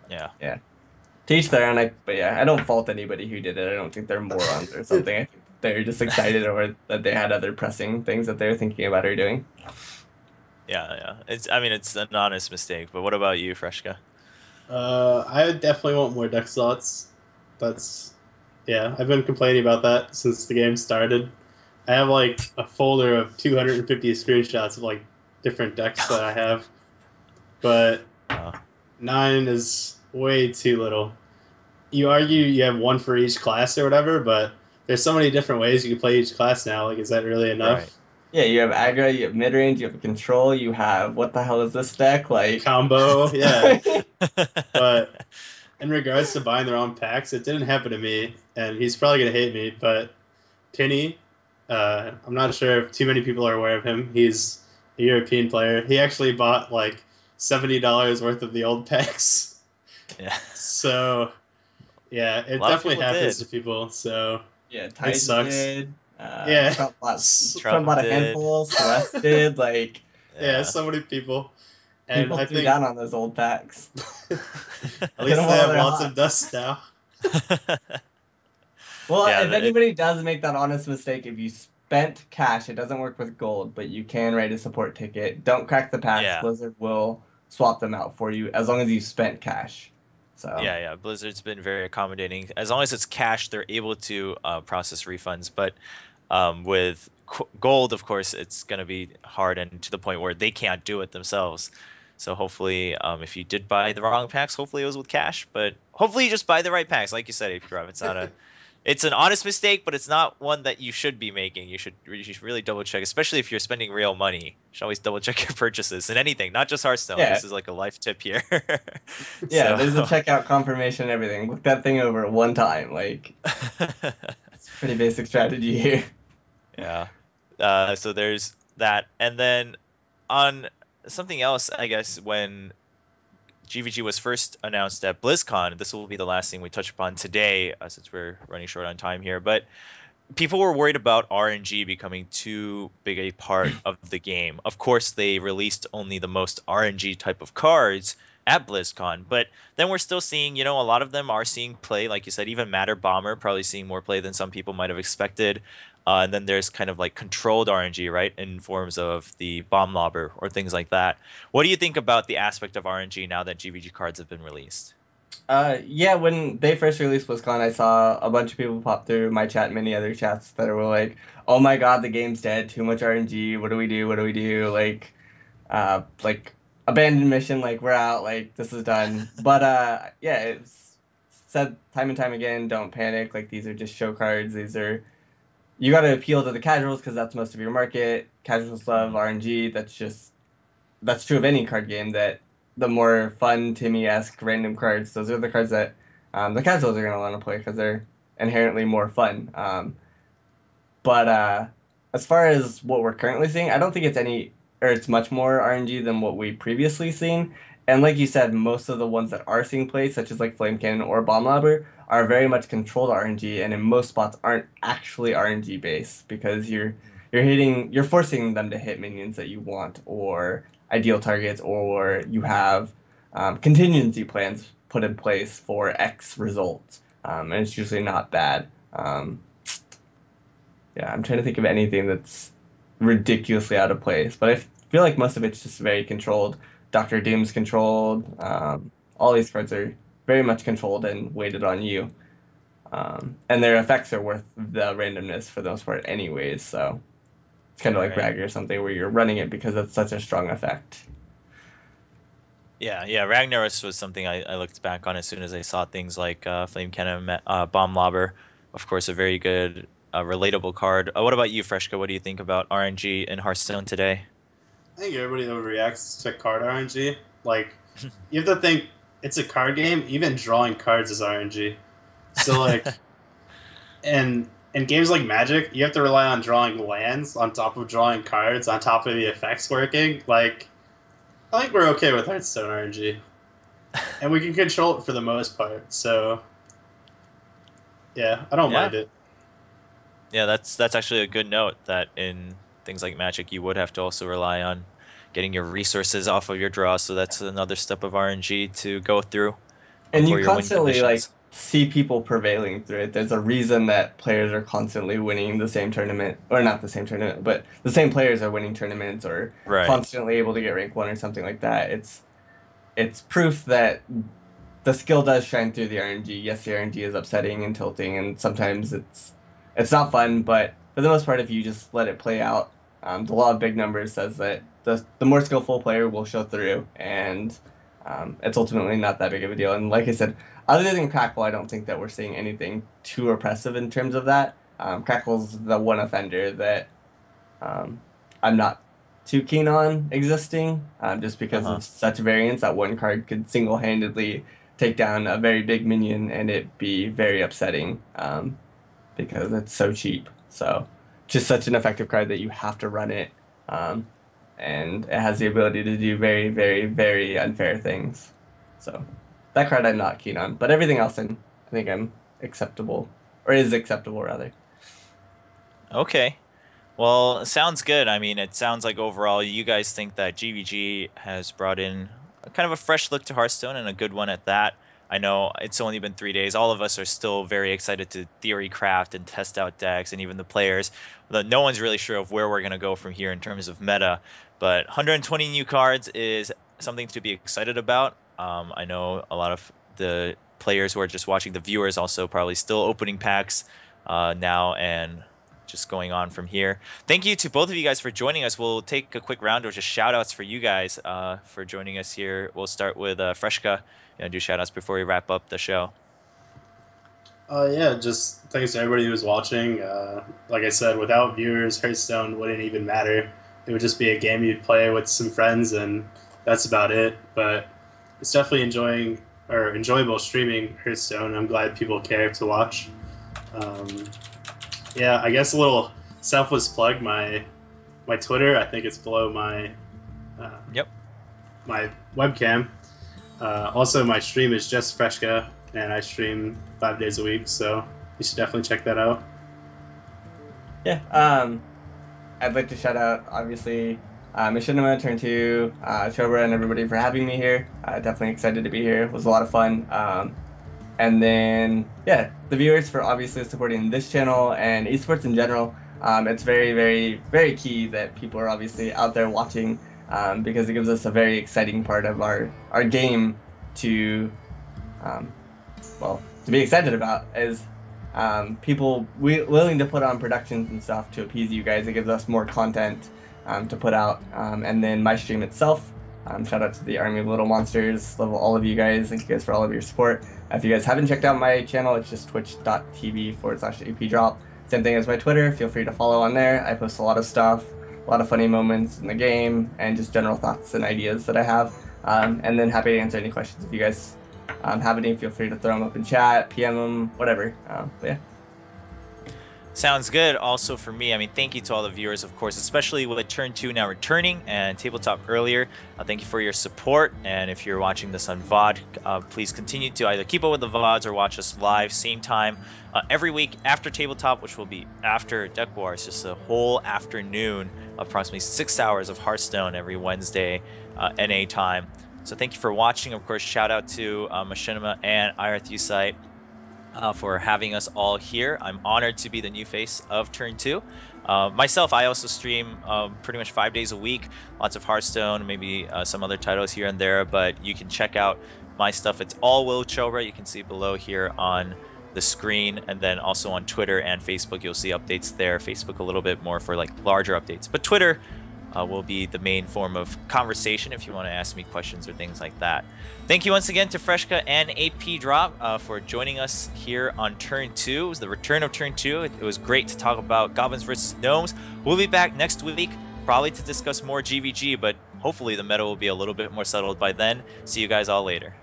Yeah. yeah, teach their own. But yeah, I don't fault anybody who did it. I don't think they're morons or something. I think they're just excited or that they had other pressing things that they're thinking about or doing. Yeah. I mean, it's an honest mistake. But what about you, Freshka? I would definitely want more deck slots. That's yeah. I've been complaining about that since the game started. I have like a folder of 250 screenshots of like different decks that I have, but Uh, 9 is way too little. You argue you have one for each class or whatever, but there's so many different ways you can play each class now. Like, is that really right. enough? Yeah, you have aggro, you have mid range, you have control, you have what the hell is this deck like? Combo, yeah. But in regards to buying the wrong packs, it didn't happen to me, and he's probably gonna hate me. But Penny, I'm not sure if too many people are aware of him. He's a European player. He actually bought like $70 worth of the old packs. Yeah. So yeah, A it lot of definitely people happens did. to people. So Yeah, it Titan sucks. did. Yeah, Trump bought a did. handful. Celeste did. Like yeah, Yeah. so many people, and people I threw think down on those old packs. at Get least them they while have they're lots hot. of dust now. Well, Yeah. if anybody does make that honest mistake, if you spent cash, it doesn't work with gold, but you can write a support ticket. Don't crack the packs. Yeah. Blizzard will swap them out for you as long as you spent cash. So Yeah. Blizzard's been very accommodating. As long as it's cash, they're able to process refunds. But with gold, of course, it's going to be hard and to the point where they can't do it themselves. So hopefully, if you did buy the wrong packs, hopefully it was with cash. But hopefully you just buy the right packs, like you said, Apdrop. It's an honest mistake, but it's not one that you should be making. You should really double check, especially if you're spending real money. You should always double check your purchases and anything, not just Hearthstone. yeah, This is like a life tip here. yeah. So There's a checkout confirmation and everything. Look that thing over one time. Like it's pretty basic strategy here. yeah. So there's that. And then on something else, I guess, when GVG was first announced at BlizzCon, this will be the last thing we touch upon today, since we're running short on time here. But people were worried about RNG becoming too big a part of the game. Of course, they released only the most RNG type of cards at BlizzCon, but then we're still seeing, a lot of them are seeing play. Like you said, even Matter Bomber probably seeing more play than some people might have expected. And then there's kind of like controlled RNG, right, in forms of the Bomb Lobber or things like that. What do you think about the aspect of RNG now that GVG cards have been released? Yeah, when they first released BlizzCon, I saw a bunch of people pop through my chat and many other chats that were like, "Oh my God, the game's dead. Too much RNG. What do we do? What do we do?" Like abandoned mission. Like we're out. Like this is done. But yeah, it's said time and time again. Don't panic. Like these are just show cards. You got to appeal to the casuals because that's most of your market. Casuals love Mhm. RNG. That's true of any card game. That the more fun Timmy-esque random cards, those are the cards that the casuals are gonna want to play because they're inherently more fun. But as far as what we're currently seeing, I don't think it's much more RNG than what we previously seen. And like you said, most of the ones that are seeing play, such as like Flame Cannon or Bomb Lobber, are very much controlled RNG, and in most spots aren't actually RNG based because you're forcing them to hit minions that you want or ideal targets, or you have contingency plans put in place for X results, and it's usually not bad. Yeah, I'm trying to think of anything that's ridiculously out of place, but I feel like most of it's just very controlled. Doctor Doom's controlled. All these cards are very much controlled and weighted on you. And their effects are worth the randomness for the most part, anyways. So it's kind of like Right. Rag or something where you're running it because it's such a strong effect. Yeah. Ragnaros was something I looked back on as soon as I saw things like Flame Cannon, Bomb Lobber. Of course, a very good, relatable card. What about you, Freshka? What do you think about RNG in Hearthstone today? I think everybody overreacts to card RNG. Like, you have to think it's a card game. Even drawing cards is RNG. So like, and in games like Magic, you have to rely on drawing lands on top of drawing cards on top of the effects working. Like, I think we're okay with Hearthstone RNG, and we can control it for the most part. So, yeah, I don't mind it. Yeah, that's actually a good note that in things like Magic, you would have to also rely on getting your resources off of your draw. So that's another step of RNG to go through And for you your win constantly conditions. see people prevailing through it. There's a reason that players are constantly winning the same tournament, or not the same tournament, but the same players are winning tournaments or Right. constantly able to get rank 1 or something like that. It's proof that the skill does shine through the RNG. Yes, the RNG is upsetting and tilting, and sometimes it's not fun, but for the most part, if you just let it play out, the law of big numbers says that the more skillful player will show through, and it's ultimately not that big of a deal. And like I said, other than Crackle, I don't think that we're seeing anything too oppressive in terms of that. Crackle's the one offender that I'm not too keen on existing, just because of such variance that one card could single-handedly take down a very big minion and it be very upsetting, because it's so cheap. So just such an effective card that you have to run it, and it has the ability to do very, very, very unfair things. So that card I'm not keen on, but everything else I think I'm acceptable, or is acceptable rather. Okay. Well, sounds good. I mean, it sounds like overall you guys think that GVG has brought in kind of a fresh look to Hearthstone, and a good one at that. I know it's only been 3 days. All of us are still very excited to theory craft and test out decks, and even the players. No one's really sure of where we're going to go from here in terms of meta, but 120 new cards is something to be excited about. I know a lot of the players who are just watching, the viewers also probably still opening packs now, and just going on from here. Thank you to both of you guys for joining us. We'll take a quick round of just shout outs for you guys for joining us here. We'll start with Freshca. Do shout outs before we wrap up the show. Yeah, just thanks to everybody who was watching. Like I said, without viewers, Hearthstone wouldn't even matter. It would just be a game you'd play with some friends, and that's about it. But it's definitely enjoyable streaming Hearthstone. I'm glad people care to watch. Yeah, I guess a little selfless plug. My Twitter, I think it's below my my webcam. Also, my stream is just Freshca, and I stream 5 days a week, so you should definitely check that out. Yeah, I'd like to shout out, obviously, Machinima, Turn 2, Chobra, and everybody for having me here. Definitely excited to be here. It was a lot of fun. And then, yeah, the viewers for obviously supporting this channel and esports in general. It's very, very, very key that people are obviously out there watching, because it gives us a very exciting part of our game to, well, to be excited about, is people willing to put on productions and stuff to appease you guys. It gives us more content to put out. And then my stream itself, shout out to the Army of Little Monsters, love all of you guys. Thank you guys for all of your support. If you guys haven't checked out my channel, it's just twitch.tv/Apdrop. Same thing as my Twitter. Feel free to follow on there. I post a lot of stuff, a lot of funny moments in the game, and just general thoughts and ideas that I have. And then happy to answer any questions if you guys have any. Feel free to throw them up in chat, PM them, whatever. But yeah. Sounds good. Also for me, I mean, thank you to all the viewers, of course, especially with Turn 2 now returning and Tabletop earlier. Thank you for your support. And if you're watching this on VOD, please continue to either keep up with the VODs or watch us live, same time, every week after Tabletop, which will be after Deck Wars, just a whole afternoon, approximately 6 hours of Hearthstone every Wednesday, NA time. So thank you for watching. Of course, shout out to Machinima and IRThuSite for having us all here. I'm honored to be the new face of Turn 2. Myself, I also stream pretty much 5 days a week, lots of Hearthstone, maybe some other titles here and there, but you can check out my stuff. It's all Host Chobra. You can see below here on the screen, and then also on Twitter and Facebook, you'll see updates there. Facebook a little bit more for like larger updates, but Twitter will be the main form of conversation if you want to ask me questions or things like that. Thank you once again to Freshca and Apdrop for joining us here on Turn 2. It was the return of Turn 2. It was great to talk about Goblins versus Gnomes. We'll be back next week, probably to discuss more GVG, but hopefully the meta will be a little bit more settled by then. See you guys all later.